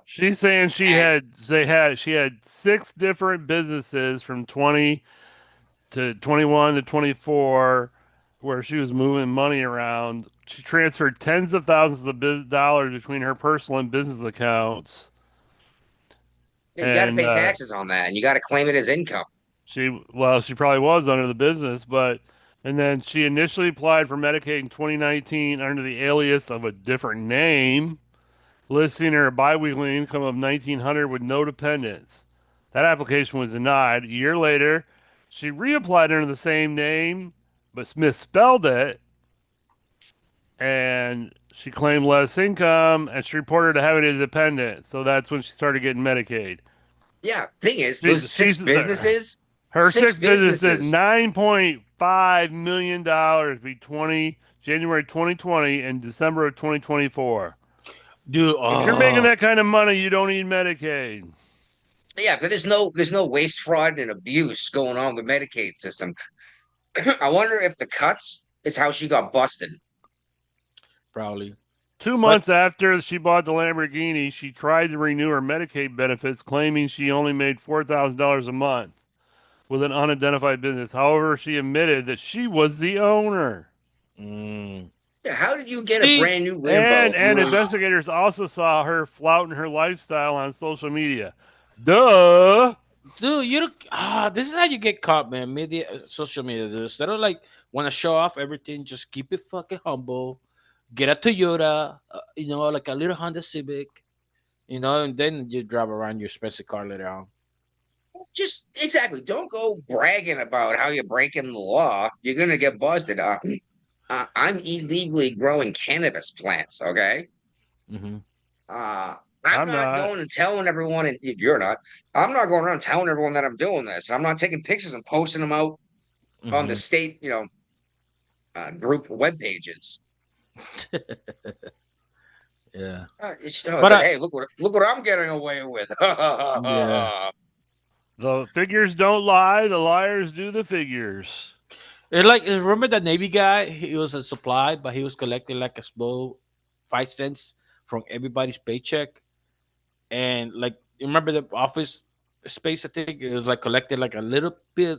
She's saying she And- had 6 different businesses from 20 to 21 to 24 where she was moving money around. She transferred tens of thousands of dollars between her personal and business accounts. you got to And pay taxes on that, and you got to claim it as income. she probably was under the business, and then she initially applied for Medicaid in 2019 under the alias of a different name, listing her biweekly income of $1,900 with no dependents. That application was denied. A year later, she reapplied under the same name, but misspelled it, and she claimed less income, and she reported to having a dependent. So that's when she started getting Medicaid. Yeah, thing is, She- those six she's- businesses, Her Six six businesses did businesses. $9.5 million between January 2020 and December of 2024. dude. If you're making that kind of money, you don't need Medicaid. yeah, but there's no waste, fraud, and abuse going on with the Medicaid system. I wonder if the cuts is how she got busted. Probably. 2 months after she bought the Lamborghini, she tried to renew her Medicaid benefits, claiming she only made $4,000 a month with an unidentified business. However, she admitted that she was the owner. Mm. Yeah, how did you get a See, brand new Lambo? And investigators also saw her flouting her lifestyle on social media. Duh. dude, you don't. This is how you get caught, man. Media, social media. Dude. Instead of like want to show off everything, just keep it fucking humble. Get a Toyota, like a little Honda Civic, and then you drive around your expensive car later on. Just exactly. Don't go bragging about how you're breaking the law. You're gonna get busted. I'm illegally growing cannabis plants. Okay. Mm-hmm. I'm I'm not not. going and telling everyone, and you're not. I'm not going around telling everyone that I'm doing this. I'm not taking pictures and posting them out on the state, group web pages. Yeah. It's But like, hey, look what I'm getting away with. yeah. The figures don't lie. The liars do the figures. Remember that Navy guy? He was a supply, but he was collecting like a small 5 cents from everybody's paycheck. And like, you remember the office space? I think it was like collected like a little bit,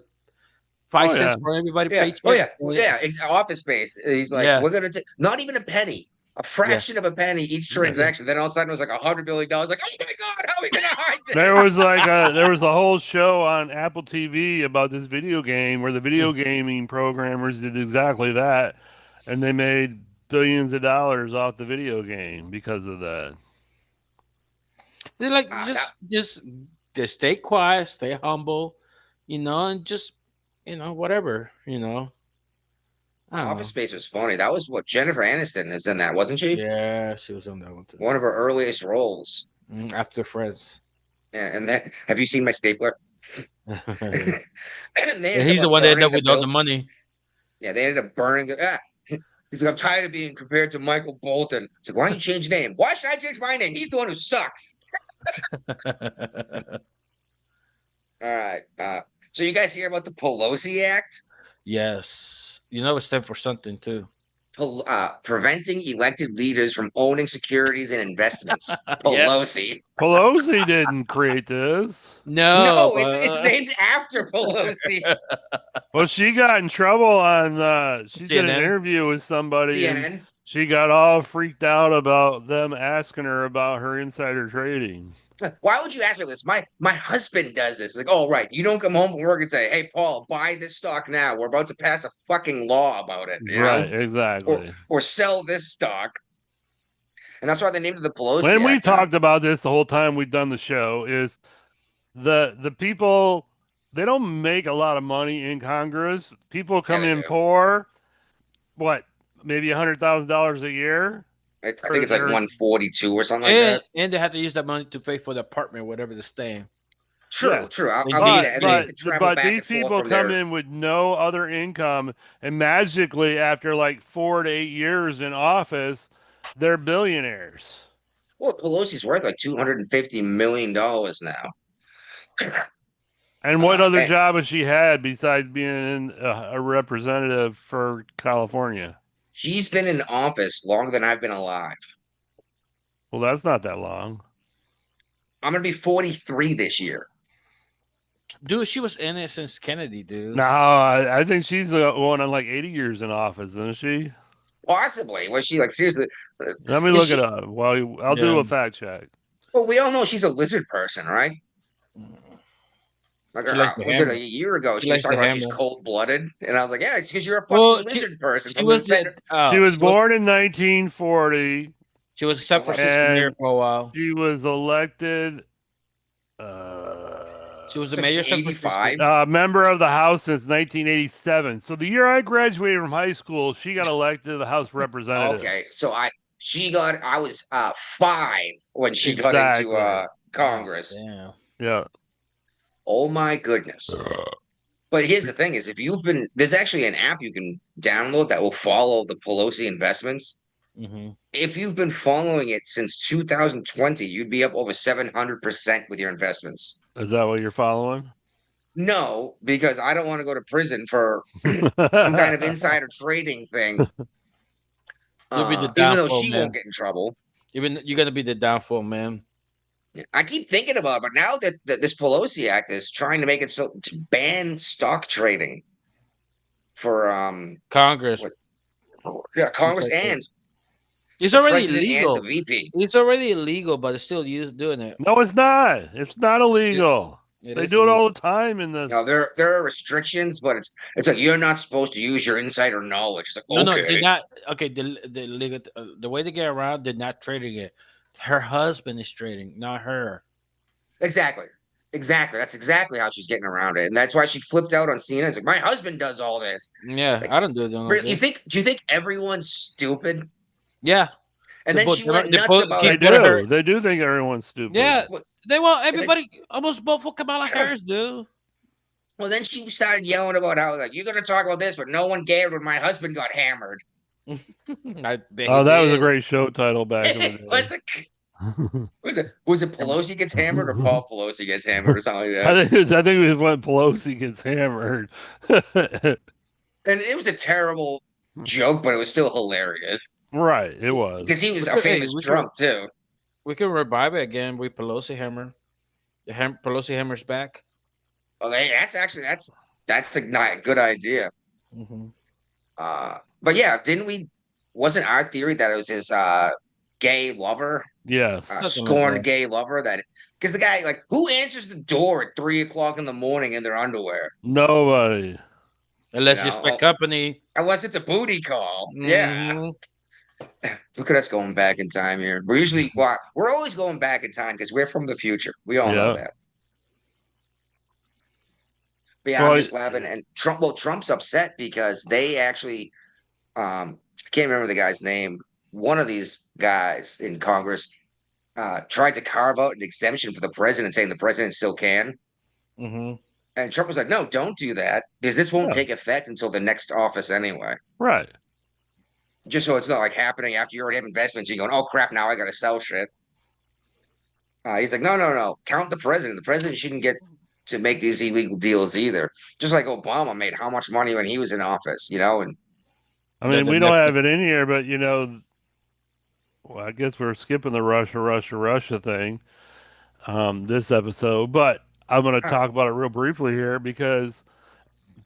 5 cents yeah. for everybody Yeah. paycheck. Oh yeah. Yeah. Office Space. He's like, Yeah. we're gonna take not even a penny, a fraction of a penny each transaction. Then all of a sudden it was like $100 billion. Like, oh my god, how are we gonna hide this? There was a whole show on Apple TV about this video game where the video gaming programmers did exactly that, and they made billions of dollars off the video game because of that. They're like, just stay quiet, stay humble, and just, whatever, I don't Office know. Space was funny. That was what Jennifer Aniston is in that, wasn't she? Yeah, she was on that one too. One of her earliest roles. After Friends. Yeah, and that have you seen my stapler? Yeah, And they ended he's the up one that ended burning up the with all the bill. money. Yeah, they ended up burning the. He's like, I'm tired of being compared to Michael Bolton. It's like, why don't you change your name? Why should I change my name? He's the one who sucks. All right. So you guys hear about the Pelosi Act? Yes, it stands for something too. Preventing elected leaders from owning securities and investments. Pelosi. Pelosi didn't create this. No, No, it's named after Pelosi. Well, she got in trouble on. She did an CNN? interview with somebody, and CNN. she got all freaked out about them asking her about her insider trading. Why would you ask me this? My husband does this. Like, oh right, you don't come home from work and say, "Hey, Paul, buy this stock now. We're about to pass a fucking law about it." You Right, know? exactly. Or sell this stock. And that's why they named it the Pelosi When we've Act. talked about this the whole time we've done the show, is the people, they don't make a lot of money in Congress. People come they in do. poor, what, maybe $100,000 a year? I think it's like 142 or something like and that. and they have to use that money to pay for the apartment, whatever they're staying. True, Yeah. true. I'll But- give you that. And they have to travel But back these and forth people from come there. in with no other income, and magically, after like 4 to 8 years in office, they're billionaires. Well, Pelosi's worth like $250 million now. And what other and- job has she had besides being a representative for California? She's been in office longer than I've been alive. Well, that's not that long. I'm gonna be 43 this year. Dude, she was in it since Kennedy, dude. No, I think she's the one on like 80 years in office, isn't she? Possibly. Was she like seriously? Let me Is look she- it up. Well, I'll do Yeah. a fact check. Well, we all know she's a lizard person, right? Like, She likes the was it hammer. a year ago? She She was likes talking the about she's hammer. cold blooded, and I was like, yeah, it's because you're a fucking Well, lizard person. She from was the center. She was born in 1940. She was a San Francisco And- mayor for a while. She was elected She was the So mayor of she's San Francisco. 85. member of the House since 1987. So the year I graduated from high school, she got elected to the House of Representatives. Okay, so I was 5 when she got into Exactly. Congress. Yeah. Yeah. Oh my goodness. But here's the thing: is there's actually an app you can download that will follow the Pelosi investments. Mm-hmm. If you've been following it since 2020, you'd be up over 700% with your investments. Is that what you're following? No, because I don't want to go to prison for some kind of insider trading thing. You'll be the Even though downfall, she man. won't get in trouble. Even you're gonna be the downfall, man. I keep thinking about it, but now that this Pelosi Act is trying to make it so to ban stock trading for Congress. What? Yeah, Congress It's like, and it's the already president and illegal. the VP. It's already illegal, but it's still doing it. No, it's not. It's not illegal. It They is do it illegal. all the time in this. Now there are restrictions, but it's like you're not supposed to use your insider knowledge. It's like, No, okay. they're not. Okay, the legal the way they get around, they're not trading it. Her husband is trading, not her. Exactly. Exactly. That's exactly how she's getting around it. And that's why she flipped out on Cena. It's like, my husband does all this. Yeah, It's like, I don't do it. You think, do you think everyone's stupid? Yeah, And then she went they nuts both about keep They it. putting do. her. They do think everyone's stupid. Yeah, Well, they want then- everybody almost vote for Kamala Harris, dude. Well, then she started yelling about how, like, you're going to talk about this, but no one cared when my husband got hammered. I bet Oh, he that was a did. great show title back in the day. Was it Pelosi gets hammered or Paul Pelosi gets hammered or something like I that? think it was when Pelosi gets hammered. And it was a terrible joke, but it was still hilarious Right, it was. because he was a Hey, famous we drunk too. We can revive it again with Pelosi hammer. Pelosi hammer's back. Well, that's a not good idea. Mm-hmm. But yeah, didn't we? Wasn't our theory that it was his gay lover, Yes. Something like scorned that. gay lover? That because the guy, like, who answers the door at 3 o'clock in the morning in their underwear? Nobody. Unless You it's know, for company. Unless it's a booty call. Yeah. Mhm. Look at us going back in time here. We're always going back in time because we're from the future. We all know Yeah. that. But yeah, Well, I'm just laughing. And Trump's upset because they actually, I can't remember the guy's name. One of these guys in Congress tried to carve out an exemption for the president, saying the president still can. Mhm. And Trump was like, no, don't do that because this won't Yeah. take effect until the next office anyway. Right. Just so it's not like happening after you already have investments. You're going, oh crap, now I got to sell shit. He's like, no. Count the president. The president shouldn't get to make these illegal deals either. Just like Obama made how much money when he was in office, you know? And I mean, the we don't next- have it in here, but well, I guess we're skipping the Russia thing, this episode. But I'm going to talk about it real briefly here because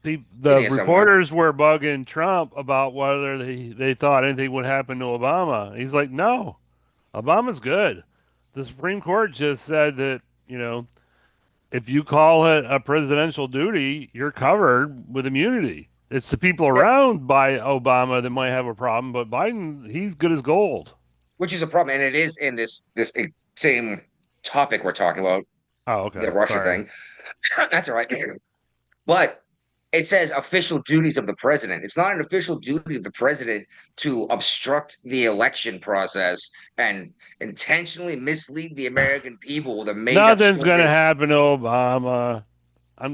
the here somewhere. reporters were bugging Trump about whether they thought anything would happen to Obama. He's like, no, Obama's good. The Supreme Court just said that, if you call it a presidential duty, you're covered with immunity. It's the people around by Obama that might have a problem, but Biden, he's good as gold. which is a problem. And it is in this same topic we're talking about, Oh, okay. the Russia Sorry. thing. That's all right. But it says official duties of the president. It's not an official duty of the president to obstruct the election process and intentionally mislead the American people with a made Nothing's up going to story. happen to Obama.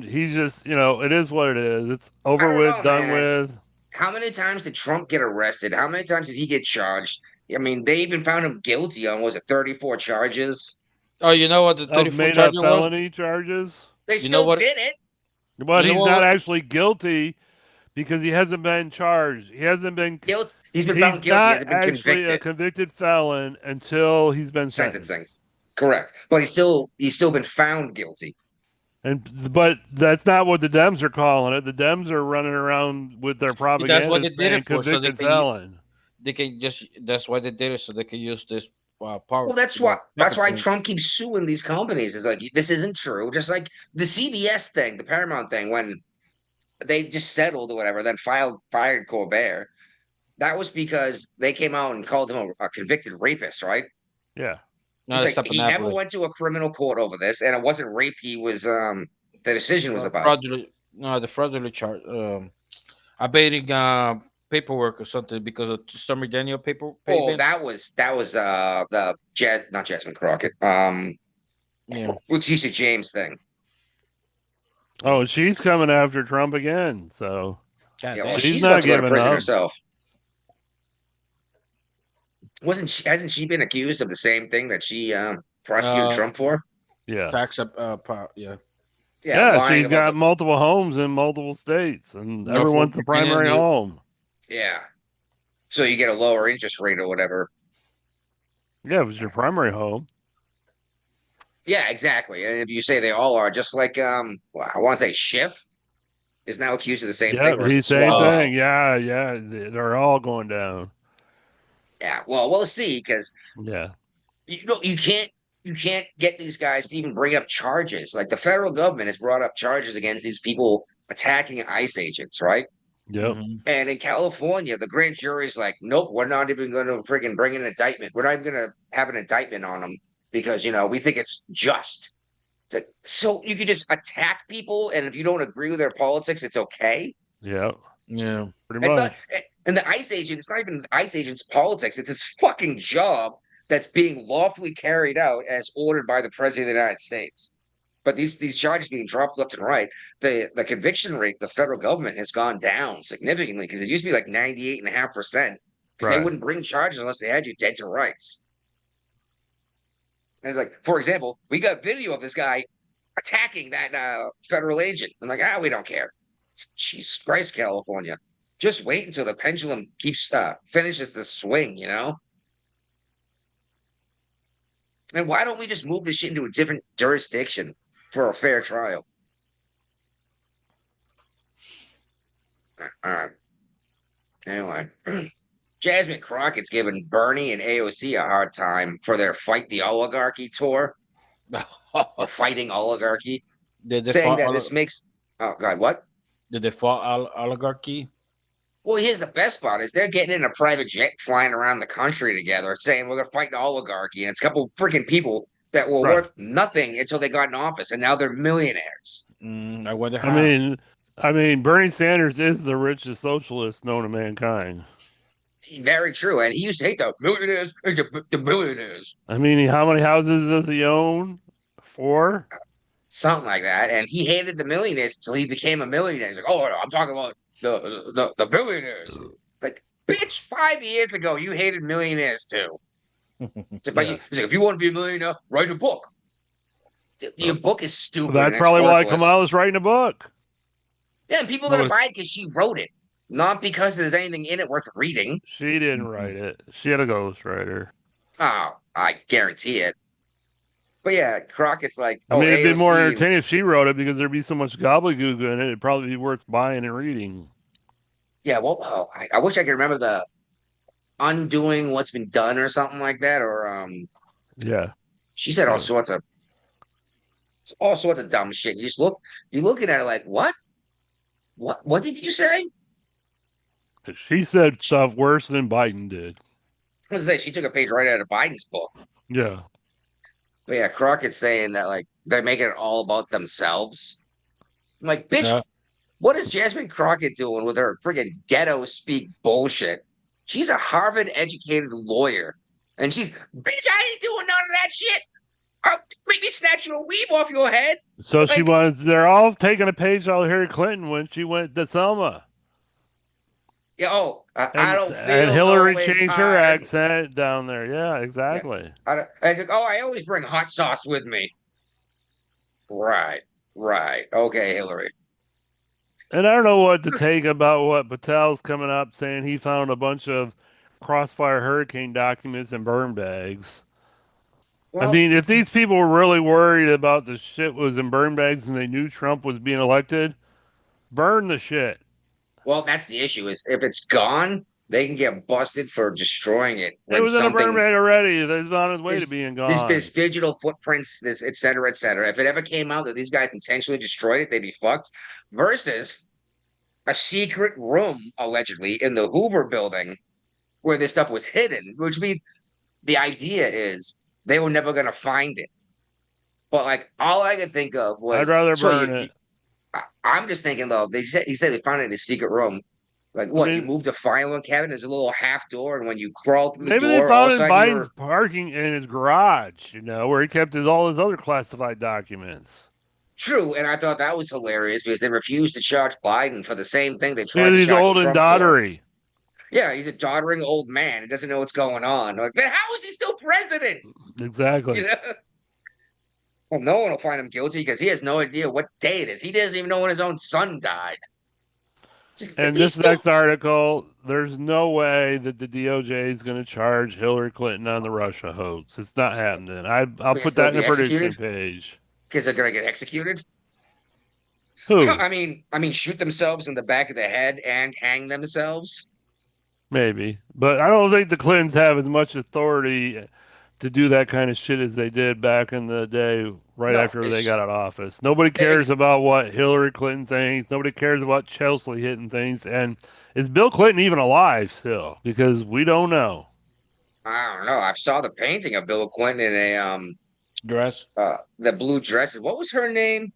He's just, it is what it is. It's over don't with, know, done man. with. How many times did Trump get arrested? How many times did he get charged? I mean, they even found him guilty on, was it 34 charges? Oh, you know what the Of 34 made up charger was? felony charges. They You know still what- did it. But You know he's what? not actually guilty because he hasn't been charged. He hasn't been. He's been He's found guilty. He not hasn't been actually a convicted. convicted felon until he's been Sentencing. sentenced. Correct. But he's still been found guilty. But that's not what the Dems are calling it. The Dems are running around with their propaganda That's what they did saying it for, so they convicted can felon. They can just. That's why they did it, so they can use this power. Well, that's you know, why. That's why thing. Trump keeps suing these companies. Is like, this isn't true. Just like the CBS thing, the Paramount thing, when they just settled or whatever, then fired Colbert. That was because they came out and called him a convicted rapist, right? Yeah. No, It's it's like, he never Stephanopoulos. went to a criminal court over this, and it wasn't rape. He was the decision was about. fraudulent. No, the fraudulent charge. Abating paperwork or something because of Stormy Daniel paper. Oh, payment. that was not Jasmine Crockett. Yeah. Letitia James thing. Oh, she's coming after Trump again. So God Yeah, damn. well, She's she's not about to go to giving prison up. herself. Hasn't she been accused of the same thing that she prosecuted Trump for? yeah. Tax up. Yeah. Yeah, lying she's about got the- multiple homes in multiple states, and No, everyone's for the primary Virginia, home. yeah. So you get a lower interest rate or whatever. Yeah, it was your primary home. Yeah, exactly. And if you say they all are, just like I want to say Schiff. is now accused of the same Yeah, thing. Or is the it same Swalwell? thing. Yeah, yeah. They're all going down. Yeah, well, we'll see because Yeah. you can't get these guys to even bring up charges. Like the federal government has brought up charges against these people attacking ICE agents, right? Yep. Mhm. And in California, the grand jury's like, nope, we're not even going to freaking bring an indictment. We're not even going to have an indictment on them because we think it's just. So you could just attack people, and if you don't agree with their politics, it's okay. Yep. Yeah. Pretty It's much. not, and the ICE agent, it's not even the ICE agent's politics. It's his fucking job that's being lawfully carried out as ordered by the president of the United States. But these charges being dropped left and right, the conviction rate, the federal government has gone down significantly because it used to be like 98.5% because they Right. wouldn't bring charges unless they had you dead to rights. And like, for example, we got video of this guy attacking that federal agent. I'm like, we don't care. Jesus Christ, California. Just wait until the pendulum finishes the swing. And why don't we just move this shit into a different jurisdiction for a fair trial? All right. Anyway, Jasmine Crockett's giving Bernie and AOC a hard time for their Fight the Oligarchy tour or fighting oligarchy, Did they saying fought? that this makes. Oh God, what? Did they fought oligarchy? Well, here's the best part: is they're getting in a private jet, flying around the country together, saying we're gonna fight the oligarchy, and it's a couple freaking people that were Right. worth nothing until they got in office, and now they're millionaires. I wonder how. I mean, Bernie Sanders is the richest socialist known to mankind. Very true, and he used to hate the millionaires and the billionaires, I mean, how many houses does he own? 4? something like that. And he hated the millionaires until he became a millionaire. He's like, "Oh, no, I'm talking about the billionaires." Like, bitch, 5 years ago, you hated millionaires too. But Yeah. he's like, if you want to be a millionaire, write a book. Your book is stupid. That's and it's probably why worthless. Kamala's writing a book. Yeah, and people are No, gonna buy it because she wrote it, not because there's anything in it worth reading. She didn't write it. She had a ghostwriter. Oh, I guarantee it. But yeah, Crockett's like, I mean, it'd be more AOC. entertaining if she wrote it because there'd be so much gobbledygook in it. It'd probably be worth buying and reading. Yeah, well, I wish I could remember the undoing what's been done or something like that. Or Yeah. she said Yeah. all sorts of dumb shit. You're looking at it like, what? What did you say? She said stuff worse than Biden did. I was gonna say she took a page right out of Biden's book. Yeah. But yeah, Crockett's saying that like they're making it all about themselves. I'm like, bitch, Yeah. what is Jasmine Crockett doing with her freaking ghetto speak bullshit? She's a Harvard educated lawyer. And bitch, I ain't doing none of that shit. Make me snatch your weave off your head. So she Like- was. They're all taking a page out of Hillary Clinton when she went to Selma. Yeah, I And, don't feel and Hillary always changed her hard. accent down there. Yeah, exactly. I always bring hot sauce with me. Right. Okay, Hillary. And I don't know what to take about what Patel's coming up saying he found a bunch of Crossfire Hurricane documents in burn bags. Well, I mean, if these people were really worried about the shit was in burn bags and they knew Trump was being elected, burn the shit. well, that's the issue is if it's gone, they can get busted for destroying it. It was in a burn bag already. It's on its way to being gone. This digital footprints, this et cetera, et cetera. If it ever came out that these guys intentionally destroyed it, they'd be fucked. Versus a secret room, allegedly, in the Hoover building where this stuff was hidden, which means the idea is they were never going to find it. But like all I could think of was I'd rather burn it. I'm just thinking though, he said they found it in a secret room. Like what? I mean, you moved a filing cabinet, there's a little half door, and when you crawl through the maybe door, they all found of it a in sudden Biden's parking in his garage, where he kept all his other classified documents. True, and I thought that was hilarious because they refused to charge Biden for the same thing they tried Because to he's charge old and Trump for. doddery. Yeah, he's a doddering old man. He doesn't know what's going on. Like, then how is he still president? Exactly. You know? Well, no one will find him guilty because he has no idea what day it is. He doesn't even know when his own son died. And this next article, there's no way that the DOJ is going to charge Hillary Clinton on the Russia hoax. It's not happening. I'll Wait, put so that in the they'll be prediction executed? page. Because they're going to get executed? Who? I mean, shoot themselves in the back of the head and hang themselves. Maybe, but I don't think the Clintons have as much authority to do that kind of shit as they did back in the day, right No, after they it's got out of office. Nobody cares ex- about what Hillary Clinton thinks. Nobody cares about Chelsea hitting things. And is Bill Clinton even alive still? Because we don't know. I don't know. I saw the painting of Bill Clinton in a Dress. the blue dresses. What was her name?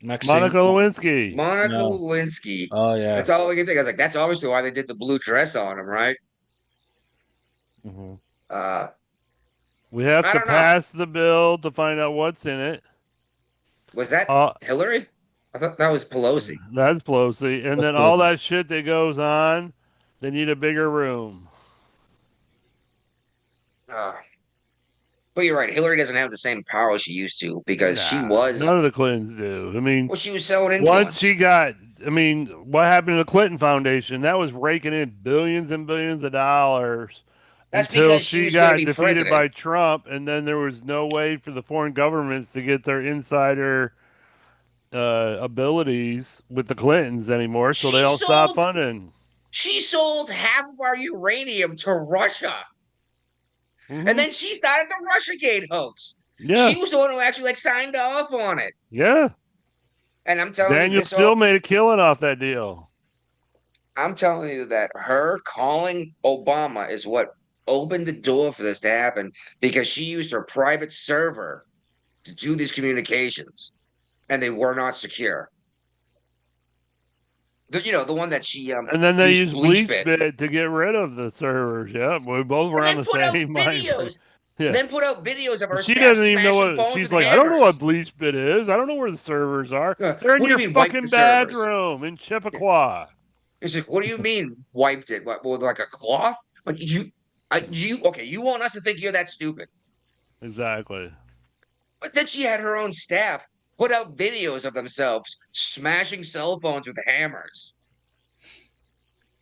Maxine. Monica Lewinsky. Monica No. Lewinsky. Oh yeah. That's all we can think. I was like, that's obviously why they did the blue dress on him, right? hmm Uh, We have I to don't know. pass the bill to find out what's in it. Was that Uh, Hillary? I thought that was Pelosi. that's Pelosi. And That's then all Pelosi. that shit that goes on, they need a bigger room. Uh, but you're right. Hillary doesn't have the same power she used to because she was, None of the Clintons do. I mean, well, she was selling once she influence. got, I mean, what happened to the Clinton Foundation? That was raking in billions and billions of dollars That's until because she she was going to got be defeated president. by Trump, and then there was no way for the foreign governments to get their insider abilities with the Clintons anymore, so they She all stopped sold, funding. she sold half of our uranium to Russia. Mhm. And then she started the Russiagate hoax. Yeah, She was the one who actually signed off on it. yeah. And I'm telling you Daniel this still all, made a killing off that deal. I'm telling you that her calling Obama is what opened the door for this to happen because she used her private server to do these communications and they were not secure. The one that she And then they used bleach bleach bit bit to get rid of the servers. Yeah, we both were and on then the put out same mind frame. videos. Yeah. Then put out videos of her She staff doesn't even know smashing what phones she's with like. I don't know what hammers. bleach bit is. I don't know where the servers are. They're in What do your you mean wipe the fucking servers? bedroom in Chappaqua. It's like, what do you mean wiped it? What, with like a cloth? Like okay, you want us to think you're that stupid. Exactly. But then she had her own staff put out videos of themselves smashing cell phones with hammers.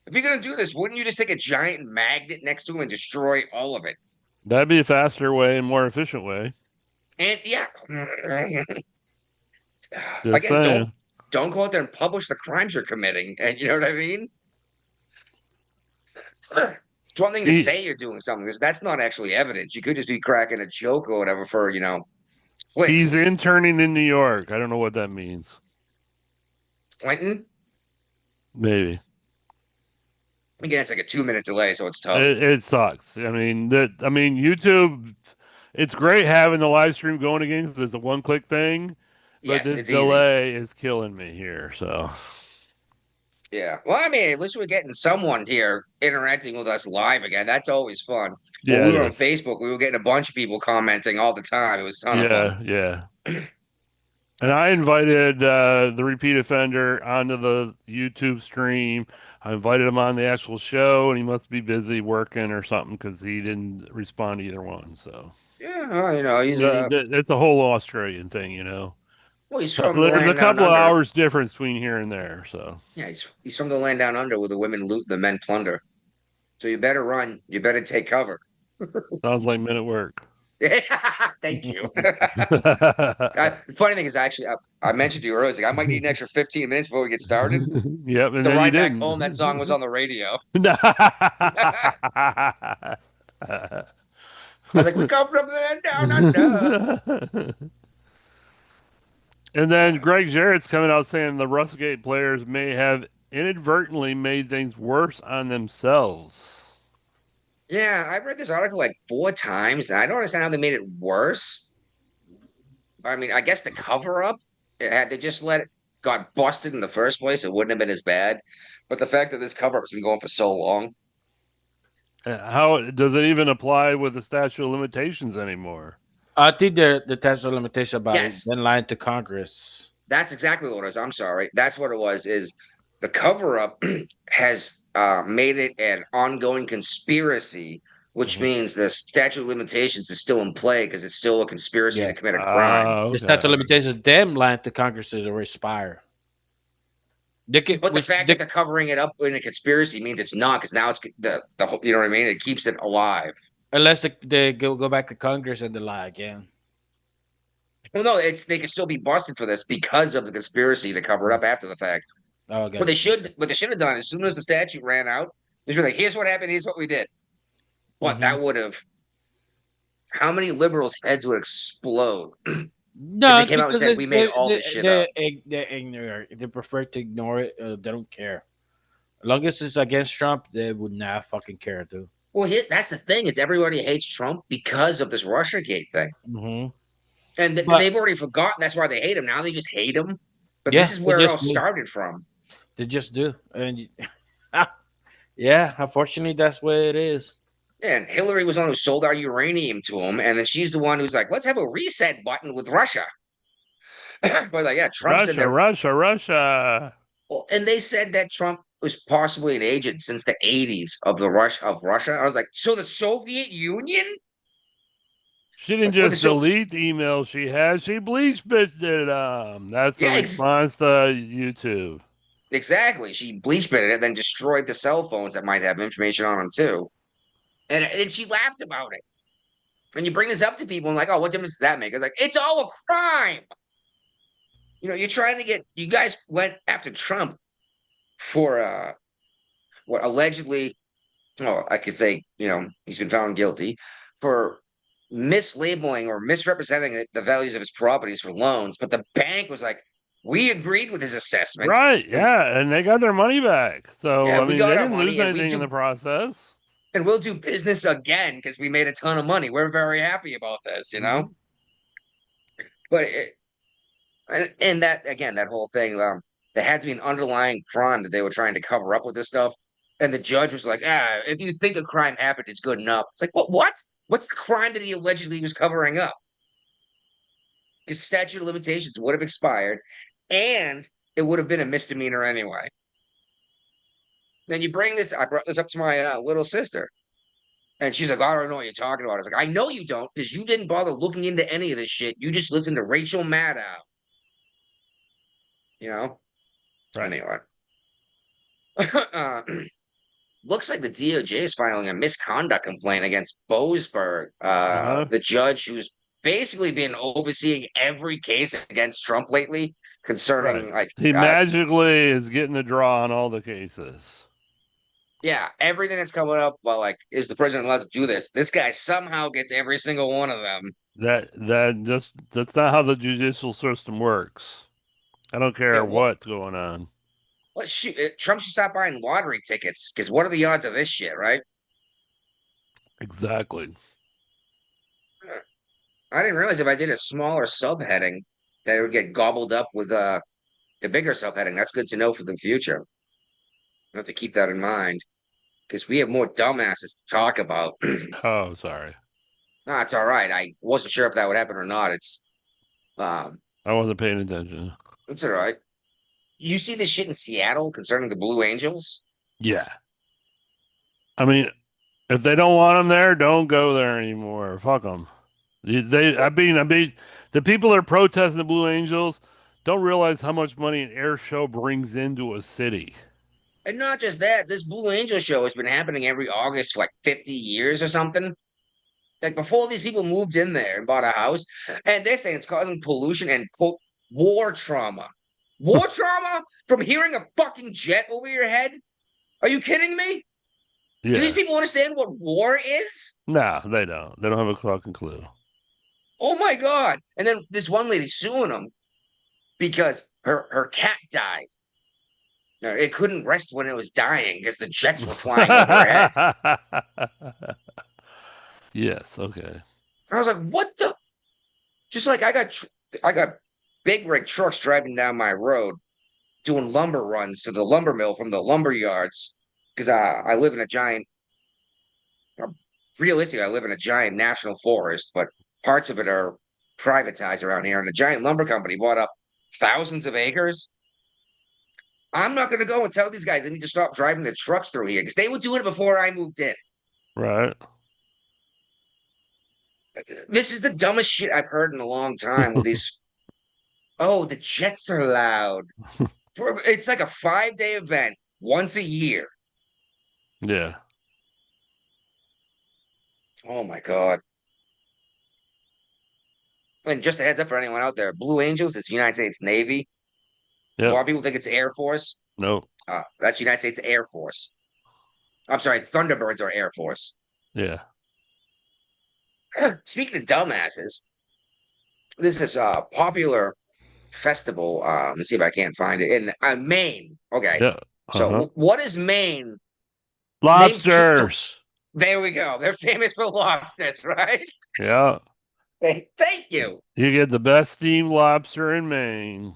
If you're gonna do this, wouldn't you just take a giant magnet next to him and destroy all of it? That'd be a faster way and more efficient way. And yeah, Just again, saying. don't go out there and publish the crimes you're committing. And you know what I mean? It's one thing to He- say you're doing something. That's not actually evidence. You could just be cracking a joke or whatever for clicks. He's interning in New York. I don't know what that means. Clinton. Maybe. Again, it's like a 2-minute delay, so it's tough. It sucks. I mean, YouTube. It's great having the live stream going again because it's a one-click thing, but Yes, this it's easy. delay is killing me here. So Yeah. Well, I mean, at least we're getting someone here interacting with us live again. That's always fun. When yeah, we were it on is. Facebook, we were getting a bunch of people commenting all the time. It was a ton of fun. Yeah. And I invited the repeat offender onto the YouTube stream. I invited him on the actual show, and he must be busy working or something because he didn't respond to either one. So Yeah, well, he's it's a whole Australian thing, well, he's So from the there's a land down couple of under. hours difference between here and there. So Yeah, he's from the land down under where the women loot, the men plunder. So you better run. You better take cover. sounds like men at work. Thank you. The funny thing is, actually, I mentioned to you earlier, like, I might need an extra 15 minutes before we get started. Yep, and The then you ride back didn't. home, that song was on the radio. I I was like, we come from the land down under. And then Greg Jarrett's coming out saying the Russgate players may have inadvertently made things worse on themselves. Yeah, I've read this article like 4 times, and I don't understand how they made it worse. I mean, I guess the cover up, had they just got busted in the first place, it wouldn't have been as bad. But the fact that this cover up's been going for so long, How does it even apply with the statute of limitations anymore? I think the statute of limitation about Yes. then lying to Congress. that's exactly what it was. I'm sorry. That's what it was, is the cover up has made it an ongoing conspiracy, which Mhm. means the statute of limitations is still in play because it's still a conspiracy Yeah. to commit a crime. Ah, The statute of limitations, them lying to Congress is already expired. They can, But the which fact they- that they're covering it up in a conspiracy means it's not, because now it's the whole, you know what I mean? It keeps it alive. unless they go back to Congress and they lie again. Well, no, they can still be busted for this because of the conspiracy to cover it up after the fact. Oh, What they gotcha. should have done as soon as the statute ran out, they should be like, "Here's what happened. Here's what we did." But Mm-hmm. that would have how many liberals' heads would explode if No, they it's came out and because said, "We made all this shit up." they ignore. They prefer to ignore it. They don't care. As long as it's against Trump, they would not fucking care, dude. Well, that's the thing is everybody hates Trump because of this RussiaGate thing, Mm-hmm. and But they've already forgotten that's why they hate him. Now they just hate him. But this yeah, is they where it all just do. started from. They just do, and yeah, unfortunately, that's where it is. And Hillary was the one who sold our uranium to him, and then she's the one who's like, "Let's have a reset button with Russia." But like, yeah, Trump said that. Russia. Well, and they said that Trump was possibly an agent since the 80s of Russia. I was like, so the Soviet Union? She didn't Like, what just the delete the emails she had. She bleach bitched it. That's a Yeah, response to YouTube. exactly. She bleach bitted it, then destroyed the cell phones that might have information on them too. And she laughed about it. And you bring this up to people and like, oh, what difference does that make? It's like, it's all a crime. You're trying to you guys went after Trump for what allegedly, well, I could say, he's been found guilty for mislabeling or misrepresenting the values of his properties for loans. But the bank was like, we agreed with his assessment. Right. Yeah. And they got their money back. So, Yeah, I we mean, got they our didn't money lose and we anything in do the process. and we'll do business again because we made a ton of money. We're very happy about this, Mm-hmm. But and that again, that whole thing, there had to be an underlying crime that they were trying to cover up with this stuff. And the judge was like, if you think a crime happened, it's good enough. It's like, what? What's the crime that he allegedly was covering up? Because statute of limitations would have expired and it would have been a misdemeanor anyway. Then I brought this up to my little sister. And she's like, I don't know what you're talking about. I was like, I know you don't, because you didn't bother looking into any of this shit. You just listened to Rachel Maddow. Right. Anyway. Looks like the DOJ is filing a misconduct complaint against Boasberg, the judge who's basically been overseeing every case against Trump lately concerning He magically is getting the draw on all the cases. Yeah, everything that's coming up. Well, like, is the president allowed to do this? This guy somehow gets every single one of them. That's not how the judicial system works. I don't care what's going on. Well, shoot, Trump should stop buying lottery tickets because what are the odds of this shit, right? Exactly. I didn't realize if I did a smaller subheading that it would get gobbled up with the bigger subheading. That's good to know for the future. I have to keep that in mind because we have more dumbasses to talk about. Oh, sorry. No, it's all right. I wasn't sure if that would happen or not. I wasn't paying attention. It's all right. You see this shit in Seattle concerning the Blue Angels? Yeah. I mean, if they don't want them there, don't go there anymore. Fuck them. I mean, the people that are protesting the Blue Angels don't realize how much money an air show brings into a city. And not just that, this Blue Angel show has been happening every August for like 50 years or something. Like before these people moved in there and bought a house, and they're saying it's causing pollution and quote war trauma. War trauma from hearing a fucking jet over your head? Are you kidding me? Yeah. Do these people understand what war is? No, they don't. They don't have a fucking clue. Oh my God. And then this one lady suing them because her cat died. No, it couldn't rest when it was dying because the jets were flying over her head. Yes, okay. I was like, what the? Just like I got big rig trucks driving down my road doing lumber runs to the lumber mill from the lumber yards because I live in a giant, realistically, I live in a giant national forest, but parts of it are privatized around here. And the giant lumber company bought up thousands of acres. I'm not going to go and tell these guys they need to stop driving the trucks through here because they were doing it before I moved in. Right. This is the dumbest shit I've heard in a long time with these. Oh, the jets are loud. It's like a 5-day event once a year. Yeah. Oh my God. And just a heads up for anyone out there, Blue Angels is United States Navy. A lot Yep. of people think it's Air Force. No. That's United States Air Force. I'm sorry, Thunderbirds are Air Force. Yeah. Speaking of dumbasses, this is a popular festival. Let's see if I can't find it in Maine. Okay, Yeah. so what is Maine? Lobsters. There we go. They're famous for lobsters, right? Yeah. Thank you. You get the best steamed lobster in Maine.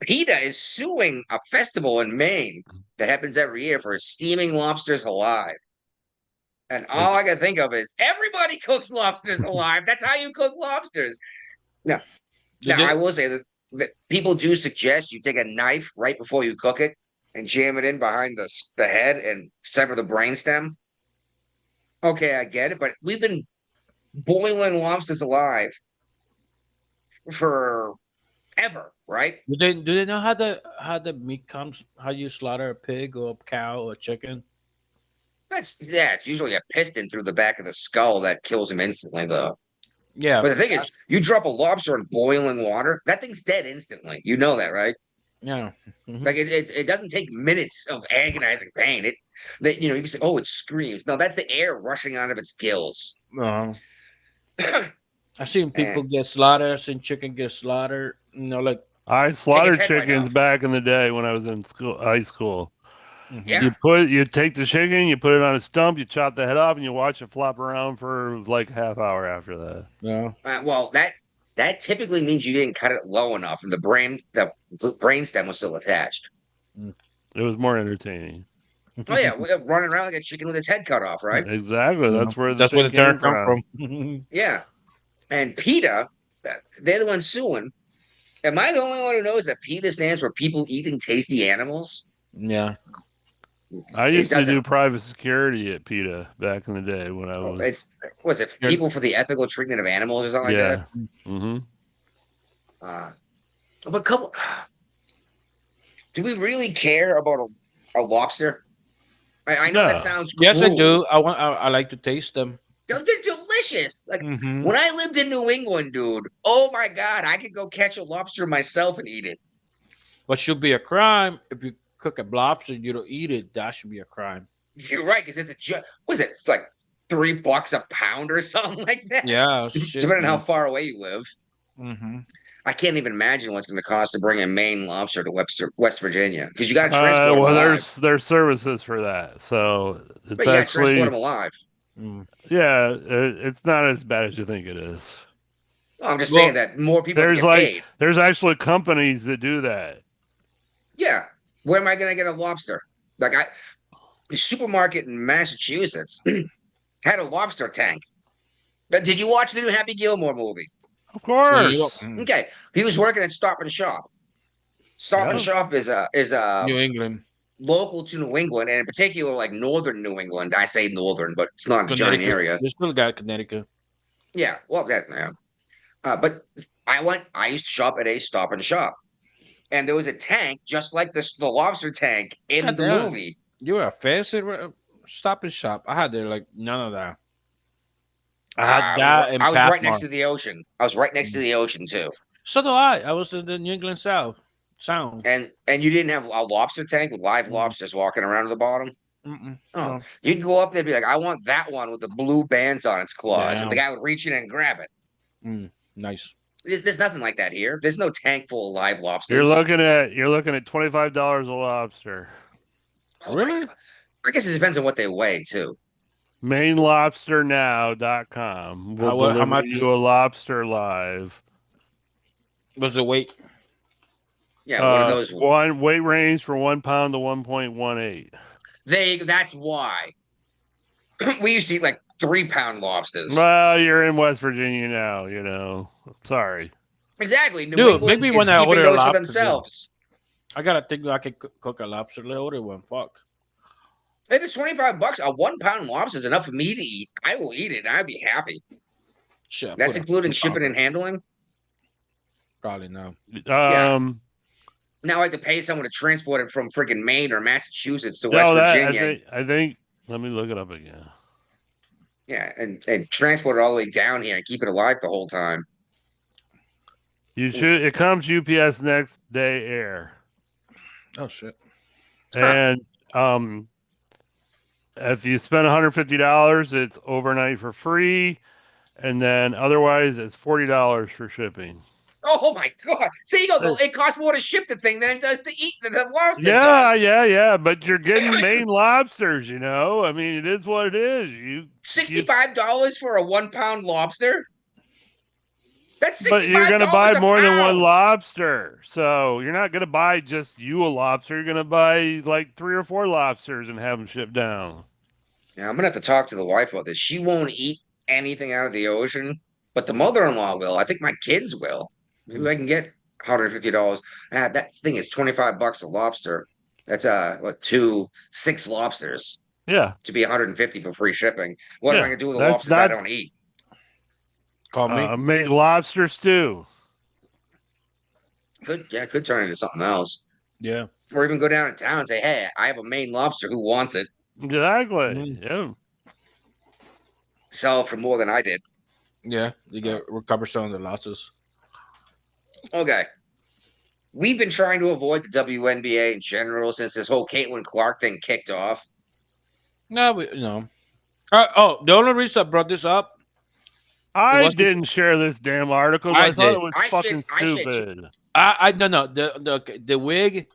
PETA is suing a festival in Maine that happens every year for steaming lobsters alive. And all I can think of is everybody cooks lobsters alive. That's how you cook lobsters. Now, I will say that people do suggest you take a knife right before you cook it and jam it in behind the head and sever the brainstem. Okay, I get it, but we've been boiling lobsters alive for ever, right? Do they know how the meat comes? How you slaughter a pig or a cow or a chicken? It's usually a piston through the back of the skull that kills him instantly, though. Yeah, But the thing is, you drop a lobster in boiling water, that thing's dead instantly. You know that, right? yeah. Mhm. Like it doesn't take minutes of agonizing pain. You can say, oh, it screams. No, that's the air rushing out of its gills. I seen people get slaughtered. I seen chicken get slaughtered. Like I slaughtered head right chickens off. back in the day when I was in high school. Yeah. You take the chicken, you put it on a stump, you chop the head off, and you watch it flop around for like a half hour after that. yeah. Well, that typically means you didn't cut it low enough, and the brainstem was still attached. It was more entertaining. Oh yeah, running around like a chicken with its head cut off, right? Exactly. That's where the thing term came come from. Yeah. And PETA, they're the ones suing. Am I the only one who knows that PETA stands for People Eating Tasty Animals? Yeah. I used to do private security at PETA back in the day when I was. Was it People for the Ethical Treatment of Animals or something like that? Mm-hmm. But do we really care about a lobster? I know that sounds cruel. Yes, I do. I like to taste them. They're delicious. Like when I lived in New England, dude. Oh my God, I could go catch a lobster myself and eat it. What should be a crime if you cook a lobster and you don't eat it? That should be a crime. You're right, because it's was it like $3 a pound or something like that? Yeah, depending on how far away you live. Mm-hmm. I can't even imagine what's going to cost to bring a Maine lobster to West Virginia because you got to transport them alive. There's services for that, so it's but you got to transport them alive. Yeah, it's not as bad as you think it is. I'm just saying that more people get paid. There's actually companies that do that. Yeah, where am I going to get a lobster? Like the supermarket in Massachusetts had a lobster tank. But did you watch the new Happy Gilmore movie? Of course. Okay, he was working at Stop and Shop. Stop and Shop is a New England, local to New England, and in particular, like northern New England. I say northern, but it's not a giant area. They still got Connecticut. Yeah, well, but I used to shop at a Stop and Shop, and there was a tank just like the lobster tank in the movie. You were a fancy Stop and Shop. I had there like none of that. I had that. I was right next to the ocean. I was right next to the ocean too. So do I. I was in the New England Sound. And you didn't have a lobster tank with live lobsters walking around at the bottom? No. You'd go up there and be like, I want that one with the blue bands on its claws. And the guy would reach in and grab it. Nice. There's nothing like that here. There's no tank full of live lobsters. You're looking at $25 a lobster. Oh, really? I guess it depends on what they weigh too. MaineLobsterNow.com will deliver you a lobster live. What's the weight? Yeah, what are those? One weight range from 1 pound to 1.18. That's why. We used to eat like 3-pound lobsters. Well, you're in West Virginia now, you know. Sorry. Exactly. New England maybe when I order those lobster for themselves. I gotta think I could cook a lobster. Let's order one. Fuck. If it's $25, a 1-pound lobster is enough for me to eat. I will eat it and I'd be happy. Shit, that's including shipping and handling? Probably no. Now I have to pay someone to transport it from freaking Maine or Massachusetts to West Virginia. I think. Let me look it up again. Yeah, and transport it all the way down here and keep it alive the whole time. You should. It comes UPS next day air, Oh shit. and if you spend $150, it's overnight for free, and then otherwise it's $40 for shipping. Oh my god! So you go. It costs more to ship the thing than it does to eat the lobster. Yeah, does. yeah. But you're getting Maine lobsters, you know. I mean, it is what it is. You $65 for a 1 pound lobster. That's $65 but you're gonna buy more than one pound. lobster, so you're not gonna buy just you a lobster. You're gonna buy like 3 or 4 lobsters and have them shipped down. Yeah, I'm gonna have to talk to the wife about this. She won't eat anything out of the ocean, but the mother-in-law will. I think my kids will. Maybe I can get $150. That thing is $25 a lobster. That's what 6 lobsters Yeah, to be 150 for free shipping. What am I Yeah, gonna do with the that's lobsters I not- don't eat? Call me. make lobster stew. Could turn into something else. Yeah. Or even go down to town and say, hey, I have a Maine lobster. Who wants it? Exactly. Yeah. Sell it for more than I did. Yeah. You get recover some of the losses. Okay. We've been trying to avoid the WNBA in general since this whole Caitlin Clark thing kicked off. No, no. The only reason I brought this up, I wasn't- didn't share this damn article. I I thought did. it was I fucking should- stupid. I no the wig,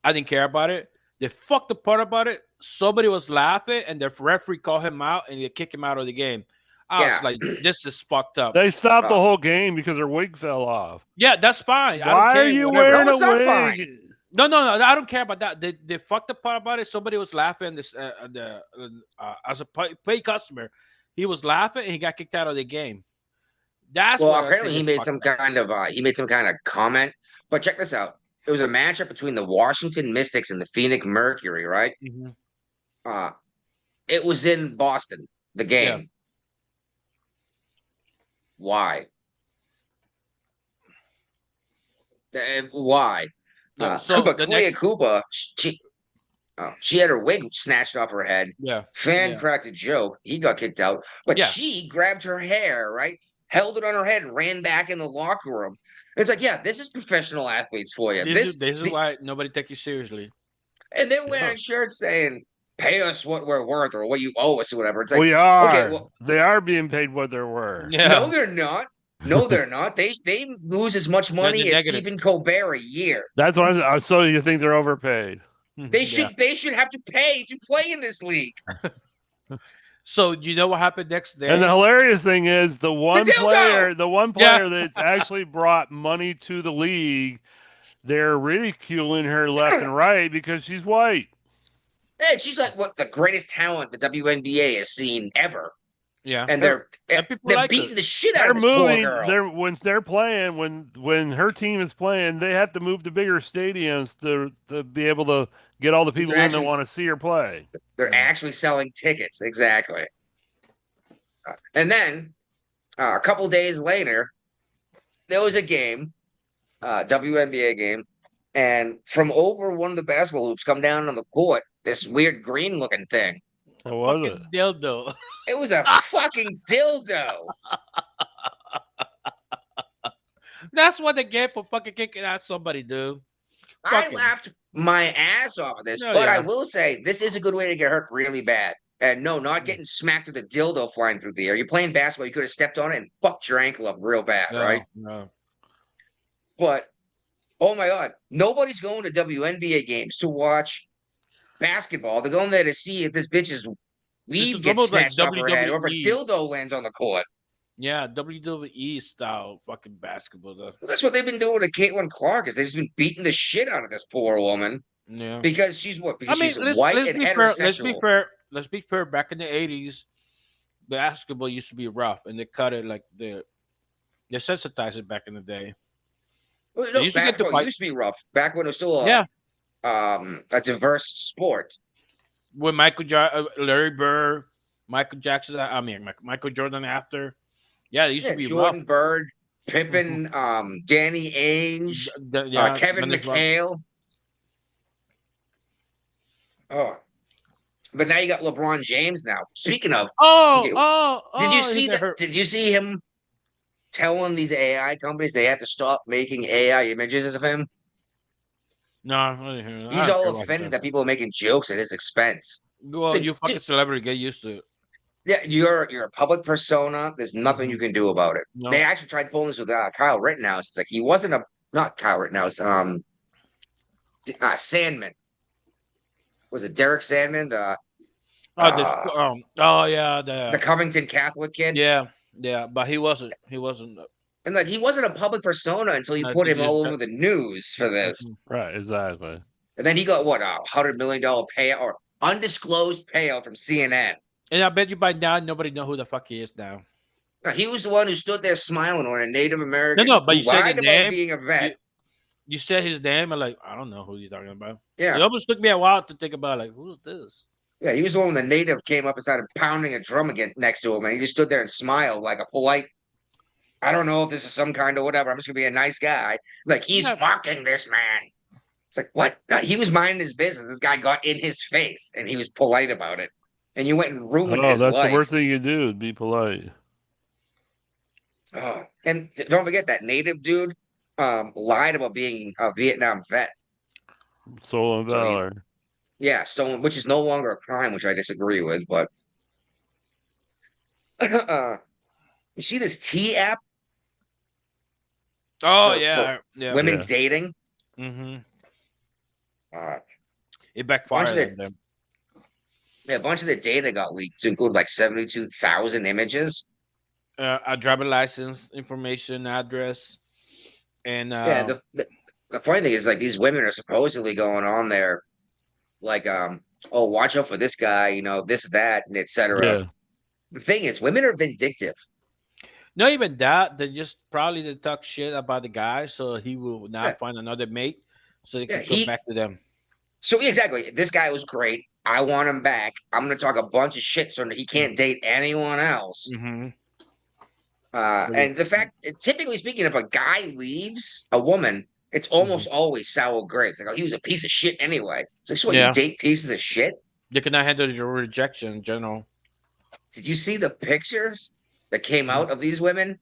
I didn't care about it. The fucked up part about it, somebody was laughing and the referee called him out and they kicked him out of the game. I Yeah. was like, this is fucked up. They stopped the Oh. whole game because her wig fell off. Yeah, that's fine. I don't Why care. are you whatever. wearing No, it's a not wig? fine. No, I don't care about that. The fucked up part about it, somebody was laughing. This as a pay customer, he was laughing and he got kicked out of the game. That's Well, what I apparently think he is made fucked some up. kind of comment. But check this out. It was a matchup between the Washington Mystics and the Phoenix Mercury, right? Mhm. It was in Boston, the game. Why? Why? Yeah, so But the Clea next, Kuba, she had her wig snatched off her head. yeah, Fan yeah. cracked a joke. He got kicked out. But Yeah. she grabbed her hair, right? Held it on her head and ran back in the locker room. It's like, yeah, this is professional athletes for you. This is why nobody take you seriously. And they're wearing shirts saying, pay us what we're worth or what you owe us or whatever. It's like, We are. okay, well, They are being paid what they're worth. Yeah, no, they're not. No, they're not. They lose as much money as negative. Stephen Colbert a year. That's what I'm. So you think they're overpaid? They should have to pay to play in this league. So you know what happened next day? And the hilarious thing is the one dildo! player that's actually brought money to the league, they're ridiculing her left and right because she's white. And she's like what the greatest talent the WNBA has seen ever. yeah, And they're people like beating her. the shit out They're of this poor moving. girl. When they're playing, when her team is playing, they have to move to bigger stadiums to be able to get all the people They're in that actually- want to see her play. They're actually selling tickets. Exactly. And then a couple days later, there was a game, WNBA game, and from over one of the basketball hoops come down on the court, this weird green looking thing. What was it? Fucking dildo. It was a fucking dildo. That's what they get for fucking kicking out somebody, dude. I Fucking- laughed my ass off of this, Oh, but I yeah. will say this is a good way to get hurt really bad. And no, not getting smacked with a dildo flying through the air. You're playing basketball, you could have stepped on it and fucked your ankle up real bad, No, right? no. But oh my god, nobody's going to WNBA games to watch basketball. They're going there to see if this bitch's weave is gets almost like snatched off her head or if a WWE. dildo lands on the court. Yeah, WWE style fucking basketball. That's what they've been doing to Caitlin Clark. Is they've just been beating the shit out of this poor woman Yeah. because she's what? Because she's let's white and be fair. heterosexual. Let's be fair. Back in the 80s, basketball used to be rough, and they cut it like they sensitized it back in the day. Well, They no, used to get to basketball fight- used to be rough back when it was still a diverse sport. With Larry Bird, Michael Jackson. I mean, Michael Jordan after. Yeah, it used to be Jordan rough. Bird, Pippen, Danny Ainge, Kevin Dennis McHale. Oh, But now you got LeBron James now. Speaking of, Oh, okay, oh, did you oh! see He's a that? hurt. Did you see him telling these AI companies they have to stop making AI images of him? No, I didn't hear that. I He's don't care all about offended that. that people are making jokes at his expense. Well, Dude, you fucking celebrity, get used to it. yeah, you're a public persona. There's nothing you can do about it. No. They actually tried pulling this with Kyle Rittenhouse. It's like he wasn't a not Kyle Rittenhouse. Sandman. Was it Derek Sandman? Oh yeah, The Covington Catholic kid. yeah, but he wasn't. He wasn't. And like he wasn't a public persona until you No, put he him all just- over the news for this. Right, exactly. And then he got what $100 million payout or undisclosed payout from CNN. And I bet you by now nobody know who the fuck he is now. Now, he was the one who stood there smiling when a Native American No, but who you said lied the about name. being a vet. You said his name, and like I don't know who you're talking about. Yeah. It almost took me a while to think about like who's this. Yeah, he was the one when the native came up and started pounding a drum again next to him, and he just stood there and smiled like a polite. I don't know if this is some kind of whatever. I'm just gonna be a nice guy. Like he's Yeah. fucking this man. It's like what? No, he was minding his business. This guy got in his face, and he was polite about it. And you went and ruined Oh, his that's life. the worst thing you do is be polite. Oh, and don't forget that native dude lied about being a Vietnam vet. Soul and So you- valor. Yeah, stolen, which is no longer a crime, which I disagree with. But you see this T app, Oh For- yeah, yeah. women Yeah. dating. Mm-hmm. Uh, It backfired. Bunch of on them. yeah, a bunch of the data got leaked to include like 72,000 images. A driver license information, address, and Yeah, the funny thing is like these women are supposedly going on there, like oh, watch out for this guy, this, that, and etc. Yeah. The thing is, women are vindictive. not even that. They just probably they talk shit about the guy, so he will now Yeah. find another mate, so they Yeah, can go back to them. So yeah, exactly, this guy was great. I want him back. I'm gonna talk a bunch of shit so that he can't date anyone else. Mm-hmm. And the fact, typically speaking, if a guy leaves a woman, it's almost always sour grapes. Like, oh, he was a piece of shit anyway. It's like, so what, Yeah. you date pieces of shit? They cannot handle your rejection in general. Did you see the pictures that came out of these women?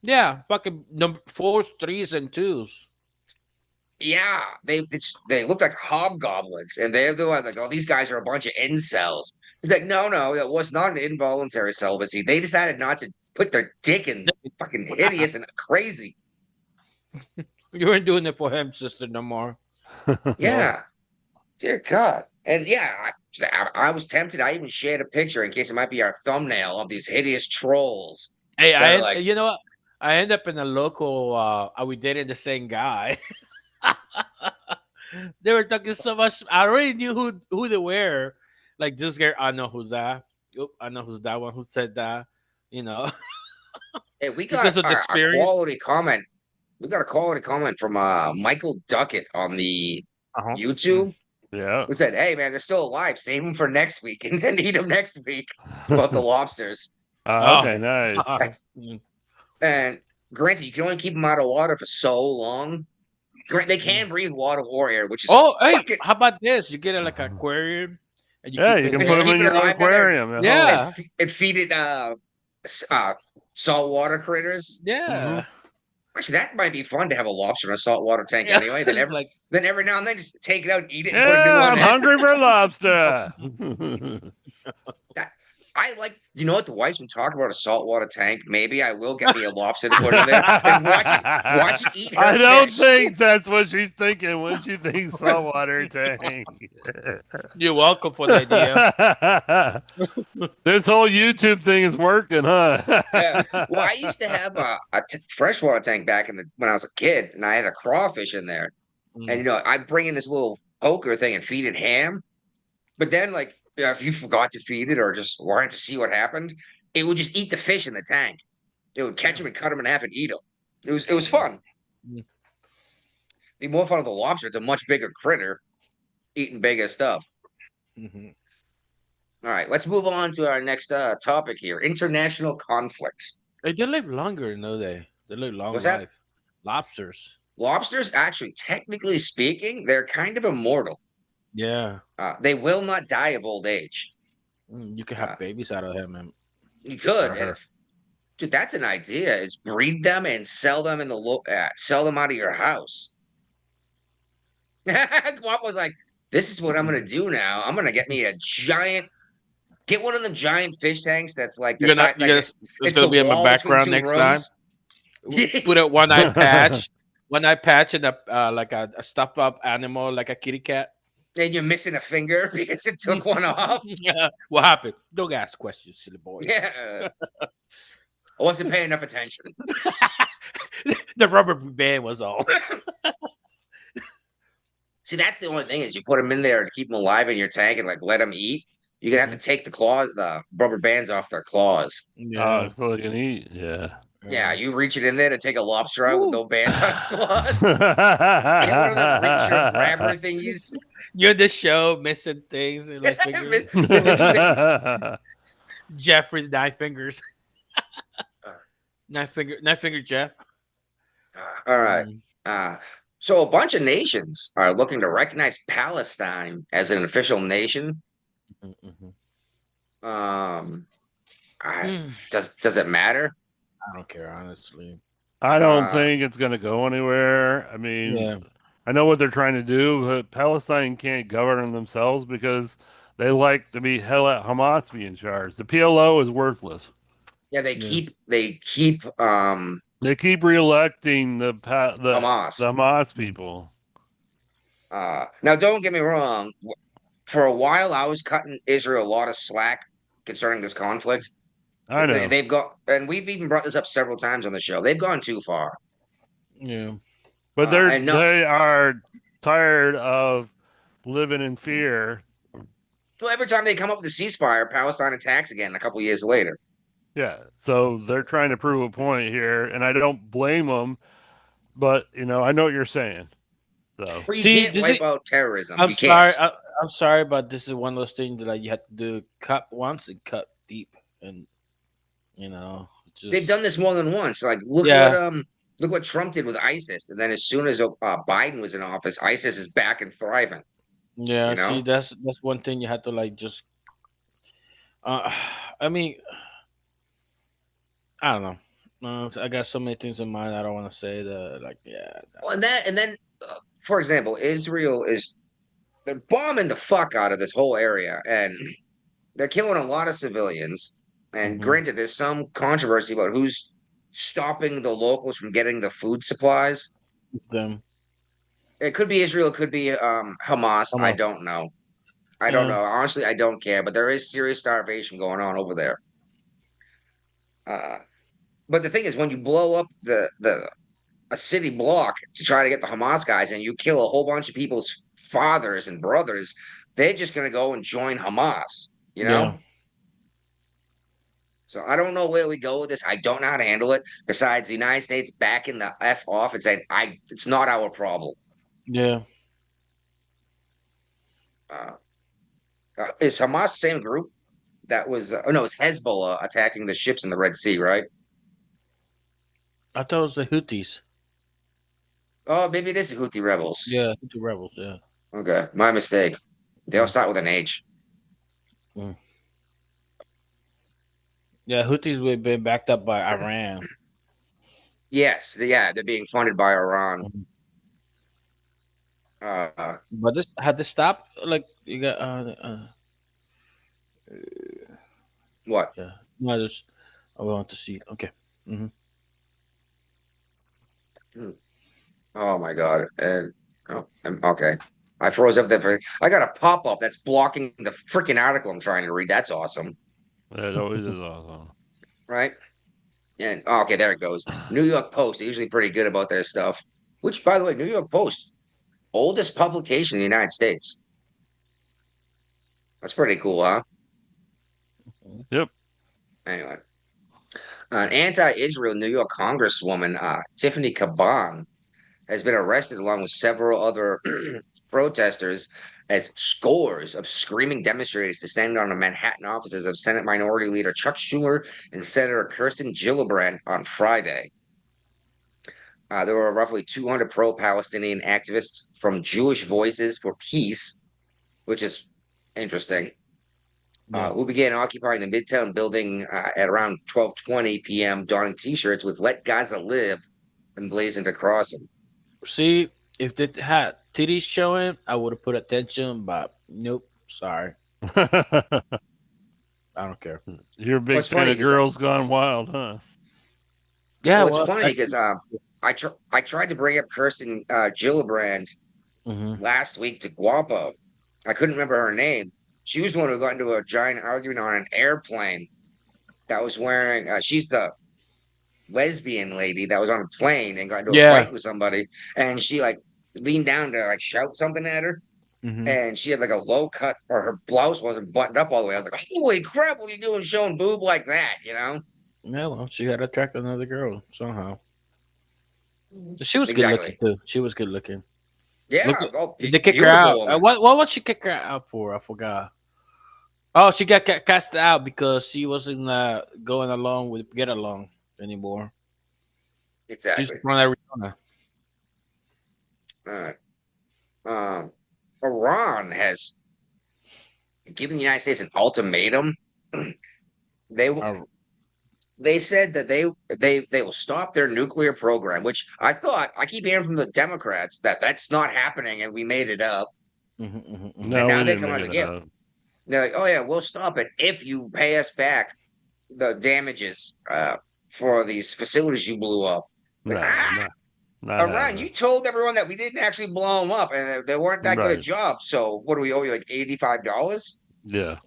Yeah, fucking number 4s, 3s, and 2s. Yeah, they look like hobgoblins, and they're the one like, oh, these guys are a bunch of incels. It's like, no, it was not an involuntary celibacy. They decided not to put their dick in. Fucking hideous and crazy. You weren't doing it for him, sister, no more. Yeah, dear God, and yeah, I was tempted. I even shared a picture in case it might be our thumbnail of these hideous trolls. Hey, They're like- you know what? I end up in a local. Are we dating the same guy? They were talking so much. I already knew who they were. Like this guy, I know who's that. Oop, I know who's that one who said that. You know. Hey, we got Because of the a experience? quality comment. We got a quality comment from Michael Duckett on the Uh-huh. YouTube. Yeah. Who said, "Hey man, they're still alive. Save them for next week, and then eat them next week." About the lobsters. Okay, nice. And granted, you can only keep them out of water for so long. They can breathe water warrior, which is Oh, hey, fucking- how about this? You get it like an aquarium, and Yeah, keep you it can And put just them keep in it your alive in there. aquarium. Yeah. and feed it saltwater critters. Yeah. Actually, that might be fun to have a lobster in a saltwater tank Yeah, anyway. Then it's every like then every now and then just take it out and eat it and put a new Yeah, one I'm in. hungry for lobster. I like, you know what? The wife's been talking about a saltwater tank. Maybe I will get me a lobster to put in there and watch it eat her I don't fish. think that's what she's thinking when she thinks saltwater tank. you're welcome for the idea. This whole YouTube thing is working, huh? Yeah. Well, I used to have a freshwater tank back when I was a kid, and I had a crawfish in there. And I'd bring in this little poker thing and feed it ham. But then, like, if you forgot to feed it or just wanted to see what happened, it would just eat the fish in the tank. It would catch them and cut them in half and eat them. It was fun. Be more fun with a lobster. It's a much bigger critter eating bigger stuff. Mhm. All right, let's move on to our next topic here: international conflict. Hey, they live longer, no they? They live long What's that? life. Lobsters. Lobsters, actually, technically speaking, they're kind of immortal. Yeah. They will not die of old age. You can Uh, have babies out of him, and You could, or and her. dude, that's an idea. Is breed them and sell them in the sell them out of your house. Guap was like, "This is what I'm gonna do now. I'm gonna get me a giant, get one of them giant fish tanks that's like the side, You're gonna. It's it's the gonna be in my wall between background two next time. rooms." Put a one eye patch, and a like a stuffed up animal like a kitty cat. And you're missing a finger because it took one off. Yeah. What happened? Don't ask questions, silly boy. Yeah, I wasn't paying enough attention. The rubber band was all. See, that's the only thing is you put them in there to keep them alive in your tank and like let them eat. You're gonna have to take the rubber bands off their claws. Yeah. so they can eat. Yeah. Yeah, you reach it in there to take a lobster out with no bands on its claws. Get one of them reacher grabber thingies. You're the show missing things and like fingers. Jeffrey Nine Fingers. Nine finger Jeff. All right. Mm. So a bunch of nations are looking to recognize Palestine as an official nation. Mhm. Does it matter? I don't care, honestly. I don't think it's going to go anywhere. I mean, Yeah. I know what they're trying to do, but Palestine can't govern themselves because they like to be hell at Hamas be in charge. The PLO is worthless. Yeah, they keep They keep reelecting the Hamas. Hamas people. Now don't get me wrong. For a while, I was cutting Israel a lot of slack concerning this conflict. I know. They've got, and we've even brought this up several times on the show. They've gone too far. Yeah. But and no- they are tired of living in fear. So every time they come up with a ceasefire, Palestine attacks again a couple years later. Yeah. So they're trying to prove a point here, and I don't blame them. But I know what you're saying. So But you See, can't this wipe is- out terrorism. I'm You sorry. can't. I'm sorry, but this is one of those things that you have to do cut once and cut deep, and just They've done this more than once. Like look what Trump did with ISIS, and then as soon as Biden was in office, ISIS is back and thriving. Yeah, you know? see, that's one thing you have to like just. I mean, I don't know. I got so many things in mind. I don't want to say that. Like, yeah. Well, and then, for example, they're bombing the fuck out of this whole area, and they're killing a lot of civilians. And Mhm. granted, there's some controversy about who's stopping the locals from getting the food supplies. Them. It could be Israel, it could be Hamas. I Hamas. don't know. I don't Yeah. know. Honestly, I don't care. But there is serious starvation going on over there. But the thing is, when you blow up a city block to try to get the Hamas guys, and you kill a whole bunch of people's fathers and brothers, they're just going to go and join Hamas. Yeah. So I don't know where we go with this. I don't know how to handle it. Besides, the United States backing the F off and saying, it's not our problem. Yeah. Is Hamas the same group that was? No, it's Hezbollah attacking the ships in the Red Sea, right? I thought it was the Houthis. Oh, maybe it is the Houthi rebels. Yeah, Houthi rebels. Yeah. Okay, my mistake. They all start with an H. Yeah, Houthis would have been backed up by Iran. Yes, they're being funded by Iran. But had this stopped? Like you got What? yeah. No, I want to see. Okay. Mm-hmm. Oh my god! Okay. I froze up there. I got a pop up that's blocking the freaking article I'm trying to read. That's awesome, it always is awesome. right? And okay, there it goes. New York Post. They're usually pretty good about their stuff. Which, by the way, New York Post, oldest publication in the United States. That's pretty cool, huh? Yep. Anyway, an anti-Israel New York Congresswoman, Tiffany Caban, has been arrested along with several other protesters as scores of screaming demonstrators descended on the Manhattan offices of Senate Minority Leader Chuck Schumer and Senator Kirsten Gillibrand on Friday. There were roughly 200 pro-Palestinian activists from Jewish Voices for Peace which is interesting. Yeah. Who began occupying the Midtown building at around 12:20 p.m., donning T-shirts with "Let Gaza Live" emblazoned across them. See, if they had titties showing, I would have put attention, but nope. Sorry. I don't care. You're a big What's fan funny of is, Girls Gone Wild, huh? Yeah, well, it's well, funny because I tried to bring up Kirsten Gillibrand mhm. last week to Guapo. I couldn't remember her name. She was the one who got into a giant argument on an airplane that was wearing. She's the lesbian lady that was on a plane and got into a Yeah. fight with somebody, and she like leaned down to like shout something at her, Mhm. and she had like a low cut, or her blouse wasn't buttoned up all the way. I was like, "Holy crap! What are you doing showing boob like that?" You know? Yeah, well, she had to attract another girl somehow. She was good looking Exactly. too. She was good looking. Look, Yeah. Oh, did they kick her beautiful out? woman. What was she kick her out for? I forgot. Oh, she got cast out because she wasn't going along with Get Along anymore. She's Exactly. from Arizona. All right. Iran has given the United States an ultimatum. They Uh, they said that they will stop their nuclear program, which I keep hearing from the Democrats that that's not happening and we made it up. mhm. And No, now we they didn't come out make like, it yeah, up. they're like, oh yeah, we'll stop it if you pay us back the damages for these facilities you blew up. Like, No, not Iran, you happening. told everyone that we didn't actually blow them up and they weren't that good at Right. jobs. So what do we owe you, like $85? Yeah.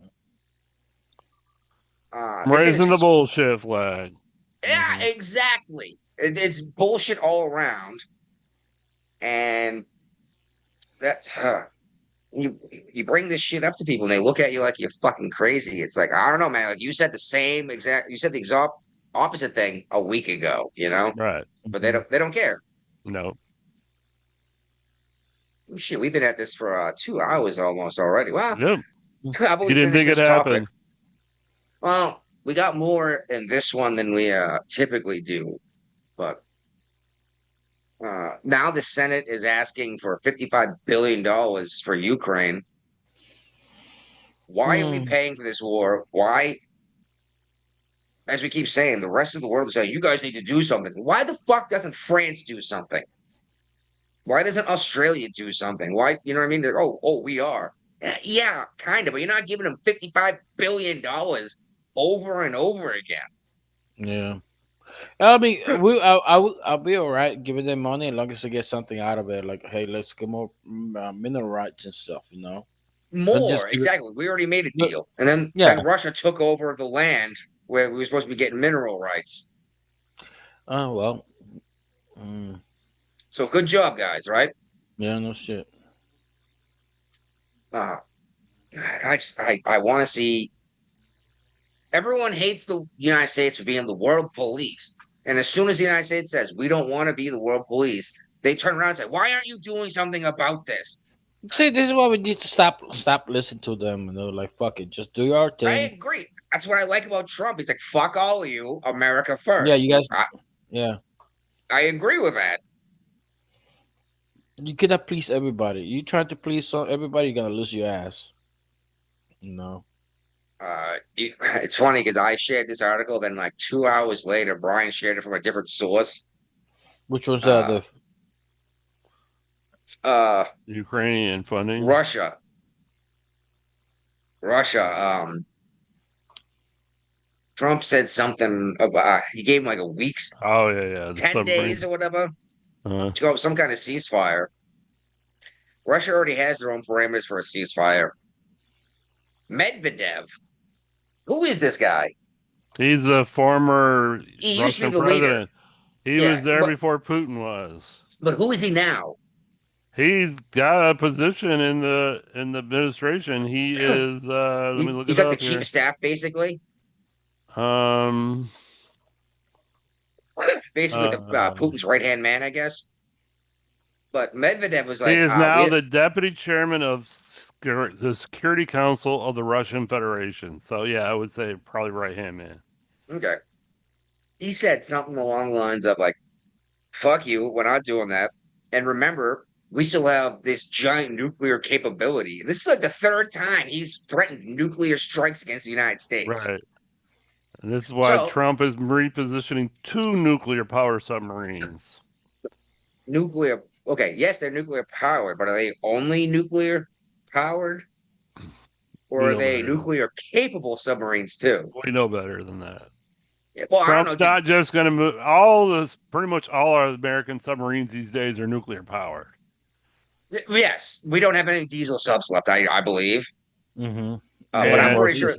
I'm They said it's raising the bullshit flag. yeah, Mhm. exactly. It's bullshit all around, and that's you bring this shit up to people and they look at you like you're fucking crazy. It's like I don't know, man. Like you said the exact opposite thing a week ago, you know, Right. but Mhm. they don't care. No. Oh, shit, we've been at this for 2 hours almost already. Well, Yep. I've You only didn't finished think it this topic. happened. Well, we got more in this one than we typically do, but now the Senate is asking for $55 billion for Ukraine. Why are we Hmm. paying for this war? Why, as we keep saying, the rest of the world is saying, you guys need to do something. Why the fuck doesn't France do something? Why doesn't Australia do something? Why, you know what I mean? They're, we are. Yeah, kind of, but you're not giving them $55 billion over and over again. Yeah. I mean, I'll be all right giving them money as long as they get something out of it. Like, hey, let's get more mineral rights and stuff. Don't More, just give it. exactly. We already made a Look, deal. And then yeah. Russia took over the land where we were supposed to be getting mineral rights. Oh well. Mm, So good job, guys, right? yeah. No shit. Uh, I want to see everyone hates the United States for being the world police. And as soon as the United States says we don't want to be the world police, they turn around and say, why aren't you doing something about this? See, this is why we need to stop listening to them. Like, fuck it, just do your I thing. agree. That's what I like about Trump. He's like, fuck all of you, America Yeah, first. you guys. Yeah, I agree with that. you cannot please everybody. You try to please everybody, you're gonna lose your ass. No. It's funny because I shared this article, then like 2 hours later, Brian shared it from a different source. Which one's Uh, the? uh, Ukrainian funding. Russia. Trump said something about he gave him like a week's Oh yeah. The 10 submarine. days or whatever Uh, to go some kind of ceasefire. Russia already has their own parameters for a ceasefire. Medvedev, who is this guy? he's a former He used to be Russian the leader. president. He Yeah, was there before Putin was. but who is he now? He's got a position in the administration. He is. Let me look He's it like the up chief here. of staff, basically. Basically, the Putin's right hand man, I guess. But Medvedev was He like, is now the deputy chairman of the Security Council of the Russian Federation. So yeah, I would say probably right hand man. okay. He said something along the lines of like, "Fuck you, we're not doing that." And remember, we still have this giant nuclear capability. And this is like the third time he's threatened nuclear strikes against the United States. Right. And this is why So- Trump is repositioning 2 nuclear power submarines. Nuclear, okay, yes, they're nuclear powered, but are they only nuclear powered? Or We are know they better. nuclear capable submarines too? We know better than that. Yeah, well, I don't know. Trump's not just going to move. Pretty much all our American submarines these days are nuclear powered. Yes, we don't have any diesel subs left, I believe. Mm-hmm. But I'm And- pretty sure.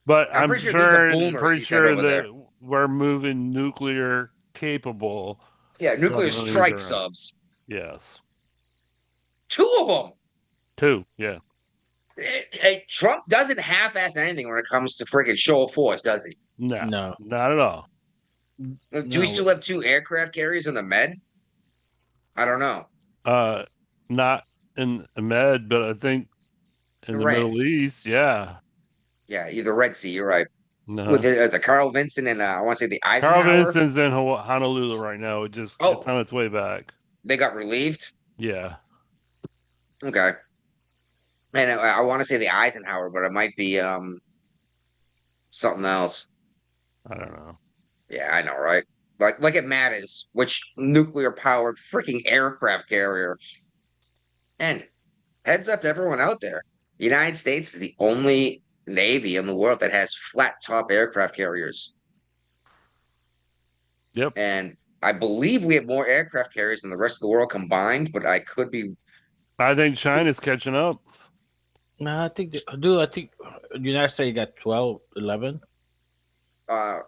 But I'm I'm pretty sure these are boomers pretty he said sure over there. that we're moving nuclear capable. Yeah, nuclear submarines strike around. subs. Yes. 2 of them. 2. Yeah. Hey, Trump doesn't half-ass anything when it comes to freaking show of force, does he? No. No. Not at all. Do No. we still have 2 aircraft carriers in the Med? I don't know. Not in the Med, but I think in the Right. Middle East. Yeah. Yeah, the Red Sea. You're right. No. With the Carl Vinson and I want to say the Carl Eisenhower. Vinson's in Honolulu right now. It's on its way back. They got relieved. Yeah. Okay. And I want to say the Eisenhower, but it might be something else. I don't know. Yeah, I know, right? Like it matters which nuclear powered freaking aircraft carrier. And heads up to everyone out there. The United States is the only Navy in the world that has flat top aircraft carriers. Yep. And I believe we have more aircraft carriers than the rest of the world combined, but I could be. I think China's catching up. No, I think I think the United States got 12, 11. I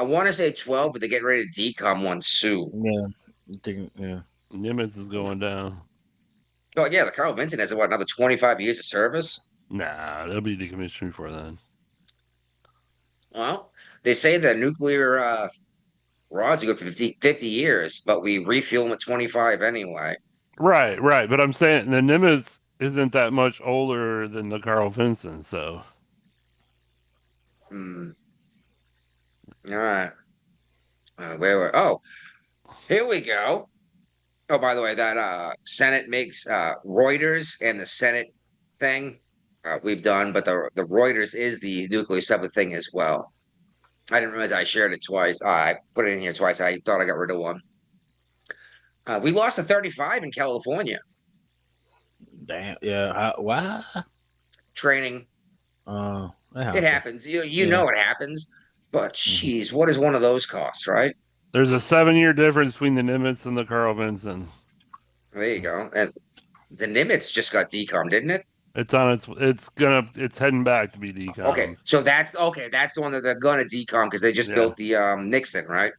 want to say 12, but they're getting ready to decom one soon. Yeah. I think, yeah. Nimitz is going down. Oh yeah, the Carl Vinson has another 25 years of service. Nah, they'll be decommissioned before then. Well, they say the nuclear rods are good for 50 years, but we refuel them at 25 anyway. Right. But I'm saying the Nimitz isn't that much older than the Carl Vinson, so. Hmm. All right. Oh, here we go. Oh, by the way, that Senate makes Reuters and the Senate thing we've done, but the Reuters is the nuclear subject thing as well. I didn't realize I shared it twice. I put it in here twice. I thought I got rid of one. We lost a 35 in California. Damn. Yeah. What? Training. It It happens. You know it happens. But geez, what does one of those cost, right? There's a 7-year difference between the Nimitz and the Carl Vinson. There you go. And the Nimitz just got decommed, didn't it? It's heading back to be decom. Okay, so that's the one that they're gonna decom because they just Yeah. built the Nixon, right?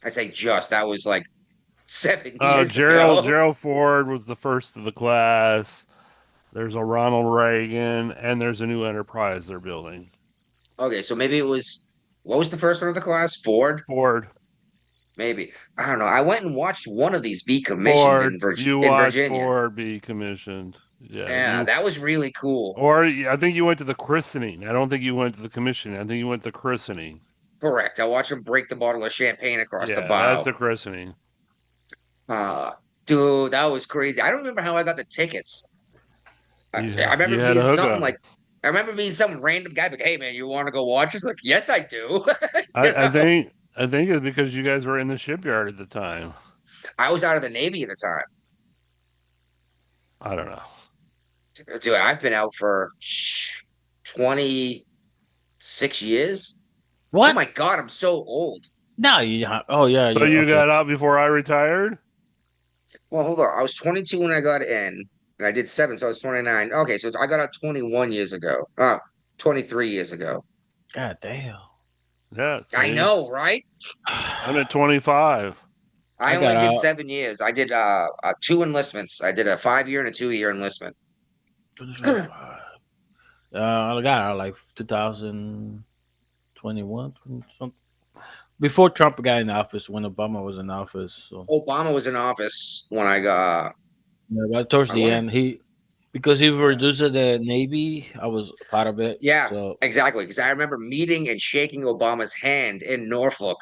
I say just that was like 7 years ago. Gerald Ford was the first of the class. There's a Ronald Reagan, and there's a new Enterprise they're building. Okay, so maybe it was what was the first one of the class? Ford? Ford. Maybe. I don't know. I went and watched one of these be commissioned in You watched Virginia. Ford be commissioned. Yeah, that was really cool. I think you went to the christening. I don't think you went to the commissioning. I think you went to the christening. Correct. I watched him break the bottle of champagne across the Yeah, bow. that's the christening. Dude, that was crazy. I don't remember how I got the tickets. I remember you had being a something hookup. like I remember being some random guy like, "Hey man, you want to go watch?" It's like, "Yes, I do." I think it's because you guys were in the shipyard at the time. I was out of the Navy at the time. I don't know. Dude, I've been out for 26 years. What? Oh my god, I'm so old. No, you. Oh yeah. So you okay. got out before I retired? Well, hold on. I was 22 when I got in, and I did 7, so I was 29. Okay, so I got out 21 years ago. 23 years ago. God damn. Yeah. I see? know, right? I'm at 25. I I only got did out. 7 years. I did 2 enlistments. I did a 5-year and a 2-year enlistment. I got out like 2021, something. Before Trump got in office, when Obama was in office. So Obama was in office when I got. yeah, but towards I the wanna- end, because he reduced the Navy, I was part of it. Yeah, So exactly. Because I remember meeting and shaking Obama's hand in Norfolk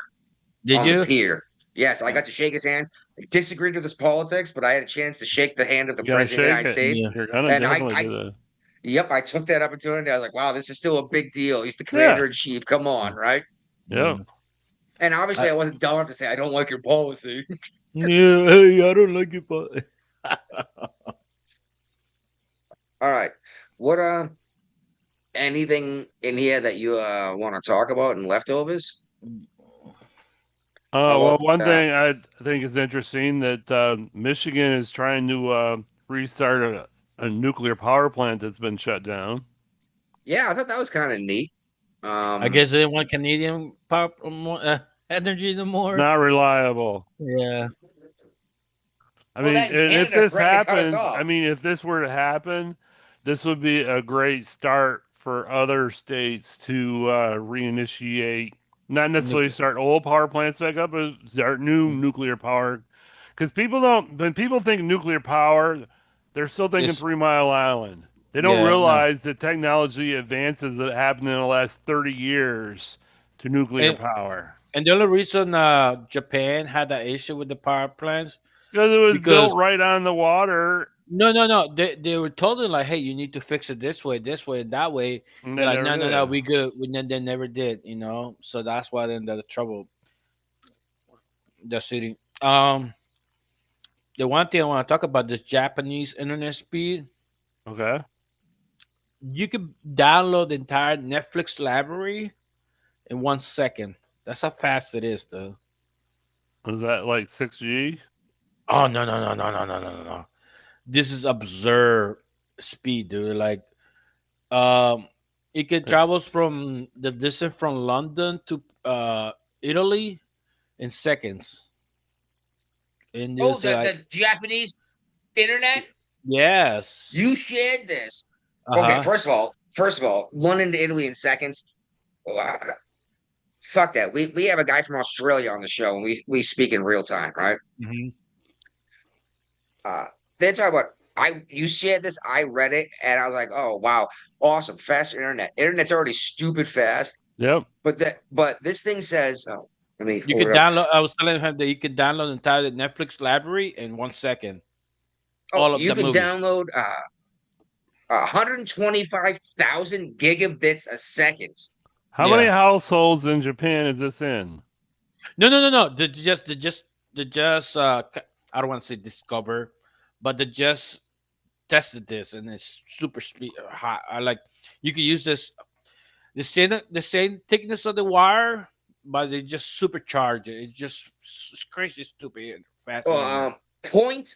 did on you? the pier. Yes, I got to shake his hand. disagreed with his politics, but I had a chance to shake the hand of the You gotta president of the shake United it. States. You're gonna And definitely do that. Yep, I took that opportunity. I was like, wow, this is still a big deal. He's the Yeah. commander in chief. Come on, right? Yep. And obviously, I wasn't dumb enough to say I don't like your policy. Yeah, hey, I don't like it, but All right, what anything in here that you want to talk about in leftovers? How Well, about, one thing I think is interesting that Michigan is trying to restart a nuclear power plant that's been shut down. Yeah, I thought that was kind of neat. I guess they didn't want Canadian power more, energy no more. Not reliable. Yeah, I Well, mean, then and if Canada this threatened to cut us happens, off. I mean, if this were to happen, this would be a great start for other states to reinitiate, not necessarily start old power plants back up, but start new nuclear power. Because people don't, when people think nuclear power, they're still thinking Yes. 3 Mile Island. They don't Yeah, no. realize the technology advances that happened in the last 30 years to nuclear And- power. And the only reason Japan had that issue with the power plants, Because it was Because- built right on the water. no, they were told them like, hey, you need to fix it this way, and that way. And They're they like, never no, did. we good. They never did, So that's why then the trouble. The city. The one thing I want to talk about this Japanese internet speed. Okay. You can download the entire Netflix library in 1 second. That's how fast it is, though. Is that like 6G? Oh no. This is absurd speed, dude. Like, it can travels from the distance from London to Italy in seconds. And Oh, it's like, the Japanese internet? yes. You shared this. Uh-huh. Okay, first of all, London to Italy in seconds. Wow. Fuck that. We have a guy from Australia on the show, and we speak in real time, right? Mhm. They talk about you shared this, I read it, and I was like, oh wow, awesome, fast internet. Internet's already stupid fast, Yep. but this thing says, oh, let me You pull could it up. download. I was telling him that you could download the entire Netflix library in 1 second. all Oh, of you the can movies. download 125,000 gigabits a second. How Yeah. many households in Japan is this in? No. They just I don't want to say discover, but they just tested this and it's super speed hot. I like you could use this the same thickness of the wire, but they just supercharge it. It's just it's crazy stupid and fast. Point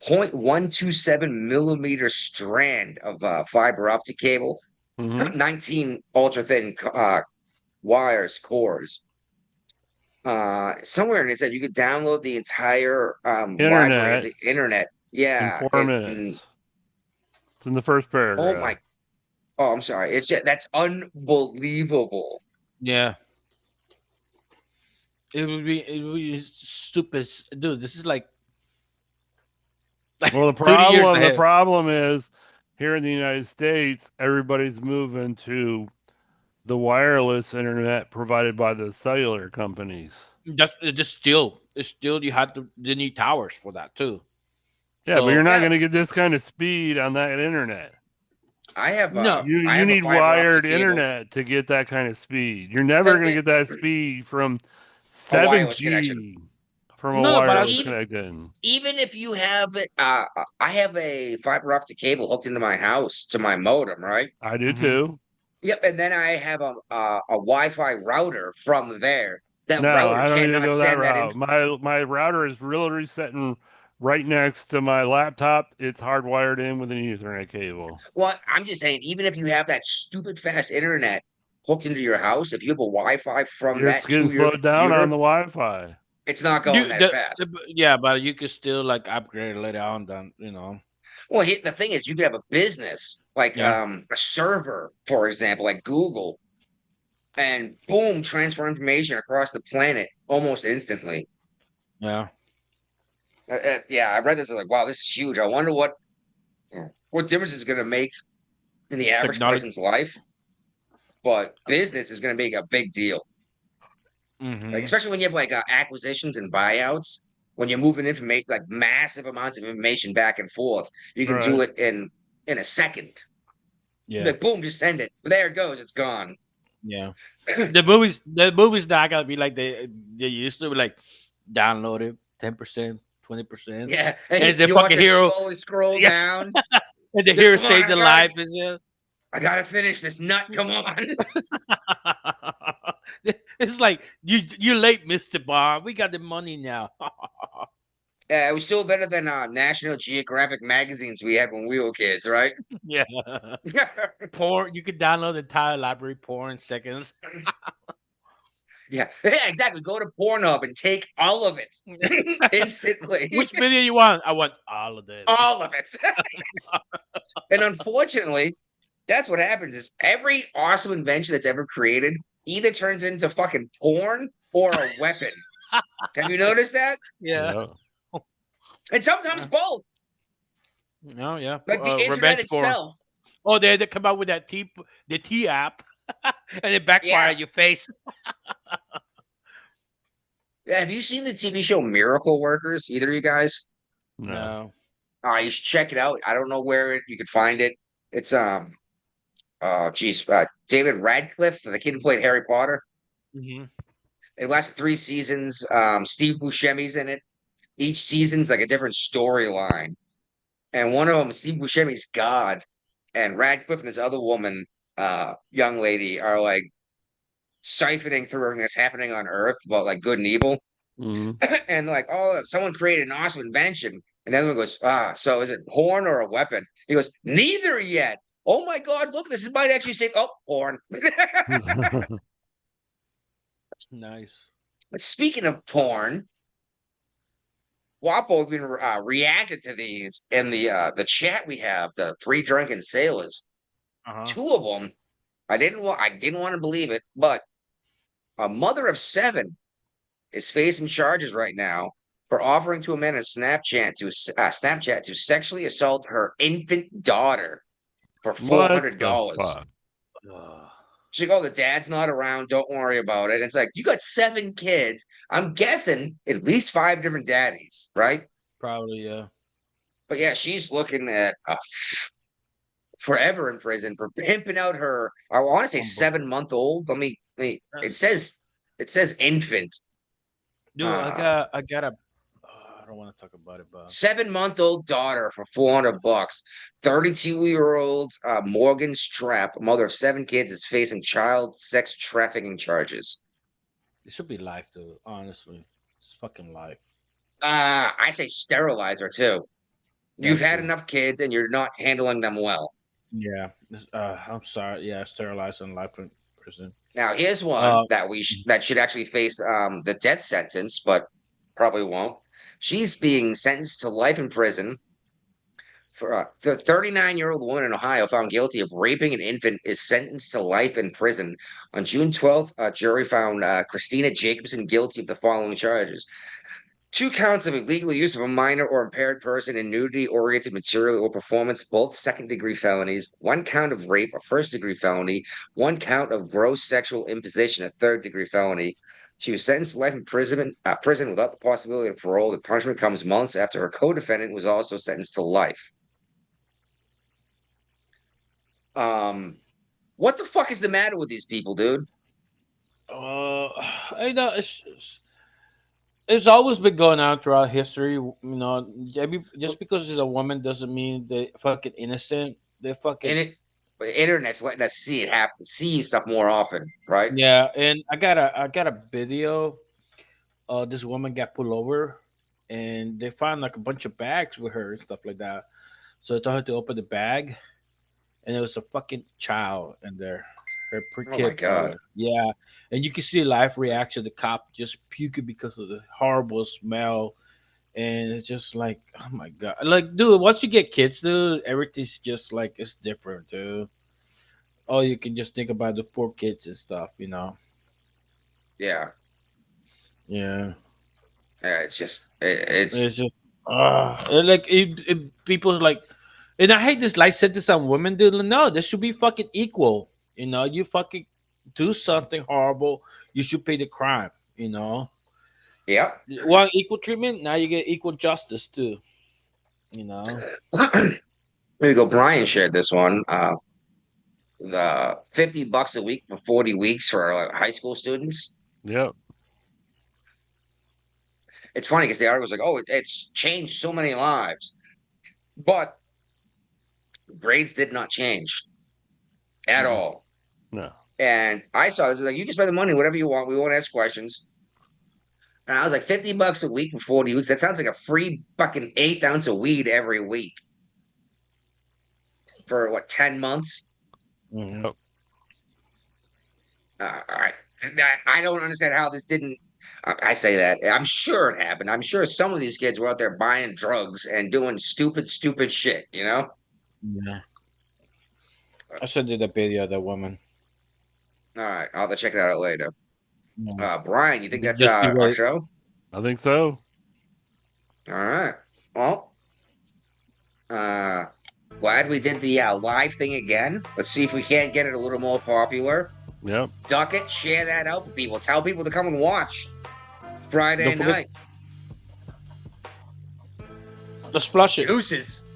0.127 millimeter strand of fiber optic cable, Mhm. 19 ultra thin wires, cores. Somewhere it said you could download the entire library of the internet. Yeah. In 4 and- minutes. It's in the first paragraph. oh my. Oh, I'm sorry. That's unbelievable. Yeah. It would be stupid, dude. This is like Well, 30 years the ahead. problem is here in the United States, everybody's moving to the wireless internet provided by the cellular companies. It's still you need towers for that too. Yeah, but you're not yeah. going to get this kind of speed on that internet. I have No. You I have a need fiber optic wired cable. internet to get that kind of speed. You're never going to get that speed from 7G connection. from a No, but wireless even- connection. Even if you have it, I have a fiber optic cable hooked into my house to my modem, right? I do Mhm. too. Yep, and then I have a Wi-Fi router from there. That No, router I don't need to cannot go that send that route. My router is literally sitting right next to my laptop. It's hardwired in with an Ethernet cable. Well, I'm just saying, even if you have that stupid fast internet hooked into your house, if you have a Wi-Fi from that It's getting to your slowed down computer, on the Wi-Fi. it's not going that fast. Yeah, but you could still like upgrade later on. Well, the thing is, you could have a business like Yeah. a server, for example, like Google, and boom, transfer information across the planet almost instantly. Yeah. Yeah, I read this. I was like, wow, this is huge. I wonder what difference it's going to make in the average Technology. person's life. But business is going to make a big deal, Mhm. like, especially when you have like acquisitions and buyouts. when you're moving information, like massive amounts of information back and forth, you can do Right. it in a second. Yeah, Like boom, just send it. There it goes. It's gone. yeah. The movies not gonna be like they used to, like download it 10%, 20%, Yeah, and the you watch fucking it hero, slowly scroll yeah, down. and the Yeah, hero come on, saved the life. Is it? I gotta finish this nut. Come on. It's like you're late, Mister Bond. We got the money now. It was still better than National Geographic magazines we had when we were kids, right? Yeah, porn. You could download the entire library porn in seconds. Yeah, exactly. Go to Pornhub and take all of it instantly. Which video you want? I want all of this. All of it. And unfortunately, that's what happens is every awesome invention that's ever created either turns into fucking porn or a weapon. Have you noticed that? Yeah. And sometimes both. No, yeah. Like the internet Revenge porn. itself. Oh, they had to come out with that the T app, and it backfire at your face. Yeah, have you seen the TV show Miracle Workers? Either of you guys? No. You should check it out. I don't know where you could find it. It's David Radcliffe, the kid who played Harry Potter. Mm-hmm. It lasted 3 seasons. Steve Buscemi's in it. Each season's like a different storyline. And one of them, Steve Buscemi's God, and Radcliffe and this other woman, young lady, are like siphoning through everything that's happening on Earth about like good and evil. And like, oh, someone created an awesome invention. And the other one goes, so is it porn or a weapon? He goes, neither yet. Oh my God, look, this might actually say, oh, porn. Nice. But speaking of porn, Wapo even reacted to these in the chat we have, the 3 drunken sailors. Uh-huh. 2 of them, I didn't want to believe it, but a mother of 7 is facing charges right now for offering to a man on Snapchat to sexually assault her infant daughter for $400. She's like, oh, the dad's not around. Don't worry about it. And it's like, you got 7 kids. I'm guessing at least 5 different daddies, right? Probably, yeah. But yeah, she's looking at forever in prison for pimping out her, I want to say 7-month-old. It says infant. Dude, I got a. I don't want to talk about it, but 7-month-old daughter for $400. 32-year-old Morgan Strapp, mother of 7 kids, is facing child sex trafficking charges. it should be life, dude. Honestly, it's fucking life. I say sterilize her too. You've had enough kids and you're not handling them well. Yeah. I'm sorry. Yeah, sterilized in life in prison. Now here's one that should actually face the death sentence, but probably won't. She's being sentenced to life in prison. For the 39-year-old woman in Ohio found guilty of raping an infant is sentenced to life in prison. On June 12th, a jury found Christina Jacobson guilty of the following charges: 2 counts of illegal use of a minor or impaired person in nudity-oriented material or performance, both second-degree felonies; 1 count of rape, a first-degree felony; 1 count of gross sexual imposition, a third-degree felony. She was sentenced to life in prison without the possibility of parole. The punishment comes months after her co-defendant was also sentenced to life. What the fuck is the matter with these people, dude? I know it's always been going on throughout history. You know, just because it's a woman doesn't mean they're fucking innocent. They're fucking. The internet's letting us see it happen, see stuff more often, right? Yeah, and I got a video. This woman got pulled over, and they found like a bunch of bags with her and stuff like that. So they told her to open the bag, and there was a fucking child in there. Her Oh my God. Yeah, and you can see the live reaction. The cop just puking because of the horrible smell, and it's just like, oh my God, like, dude, once you get kids, dude, everything's just like it's different, dude. Oh, you can just think about the poor kids and stuff, you know. Yeah. Yeah. It's just like people like, and I hate this life sentence on women, dude. No, this should be fucking equal. You know, you fucking do something horrible, you should pay the crime. You know, Yep. You want equal treatment? Now you get equal justice too. You know. There you go. Brian shared this one. The $50 a week for 40 weeks for high school students. Yep. It's funny because the article was like, "Oh, it's changed so many lives," but grades did not change at all. No. And I saw this like, you can spend the money whatever you want. We won't ask questions. And I was like, $50 a week for 40 weeks. That sounds like a free fucking 1/8 ounce of weed every week for what, 10 months? Mhm. Yep. I don't understand how this didn't. I say that. I'm sure it happened. I'm sure some of these kids were out there buying drugs and doing stupid shit, you know? Yeah. I sent you the video of that woman. All right. I'll have to check that out later. Yeah. Brian, you think that's Just be our right. show? I think so. All right. Well, glad we did the live thing again. Let's see if we can't get it a little more popular. Yep. Duck it, share that out for people. Tell people to come and watch Friday Don't forget- night. Let's flush it. Deuces.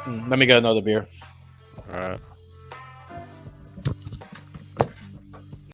Let me get another beer. All right.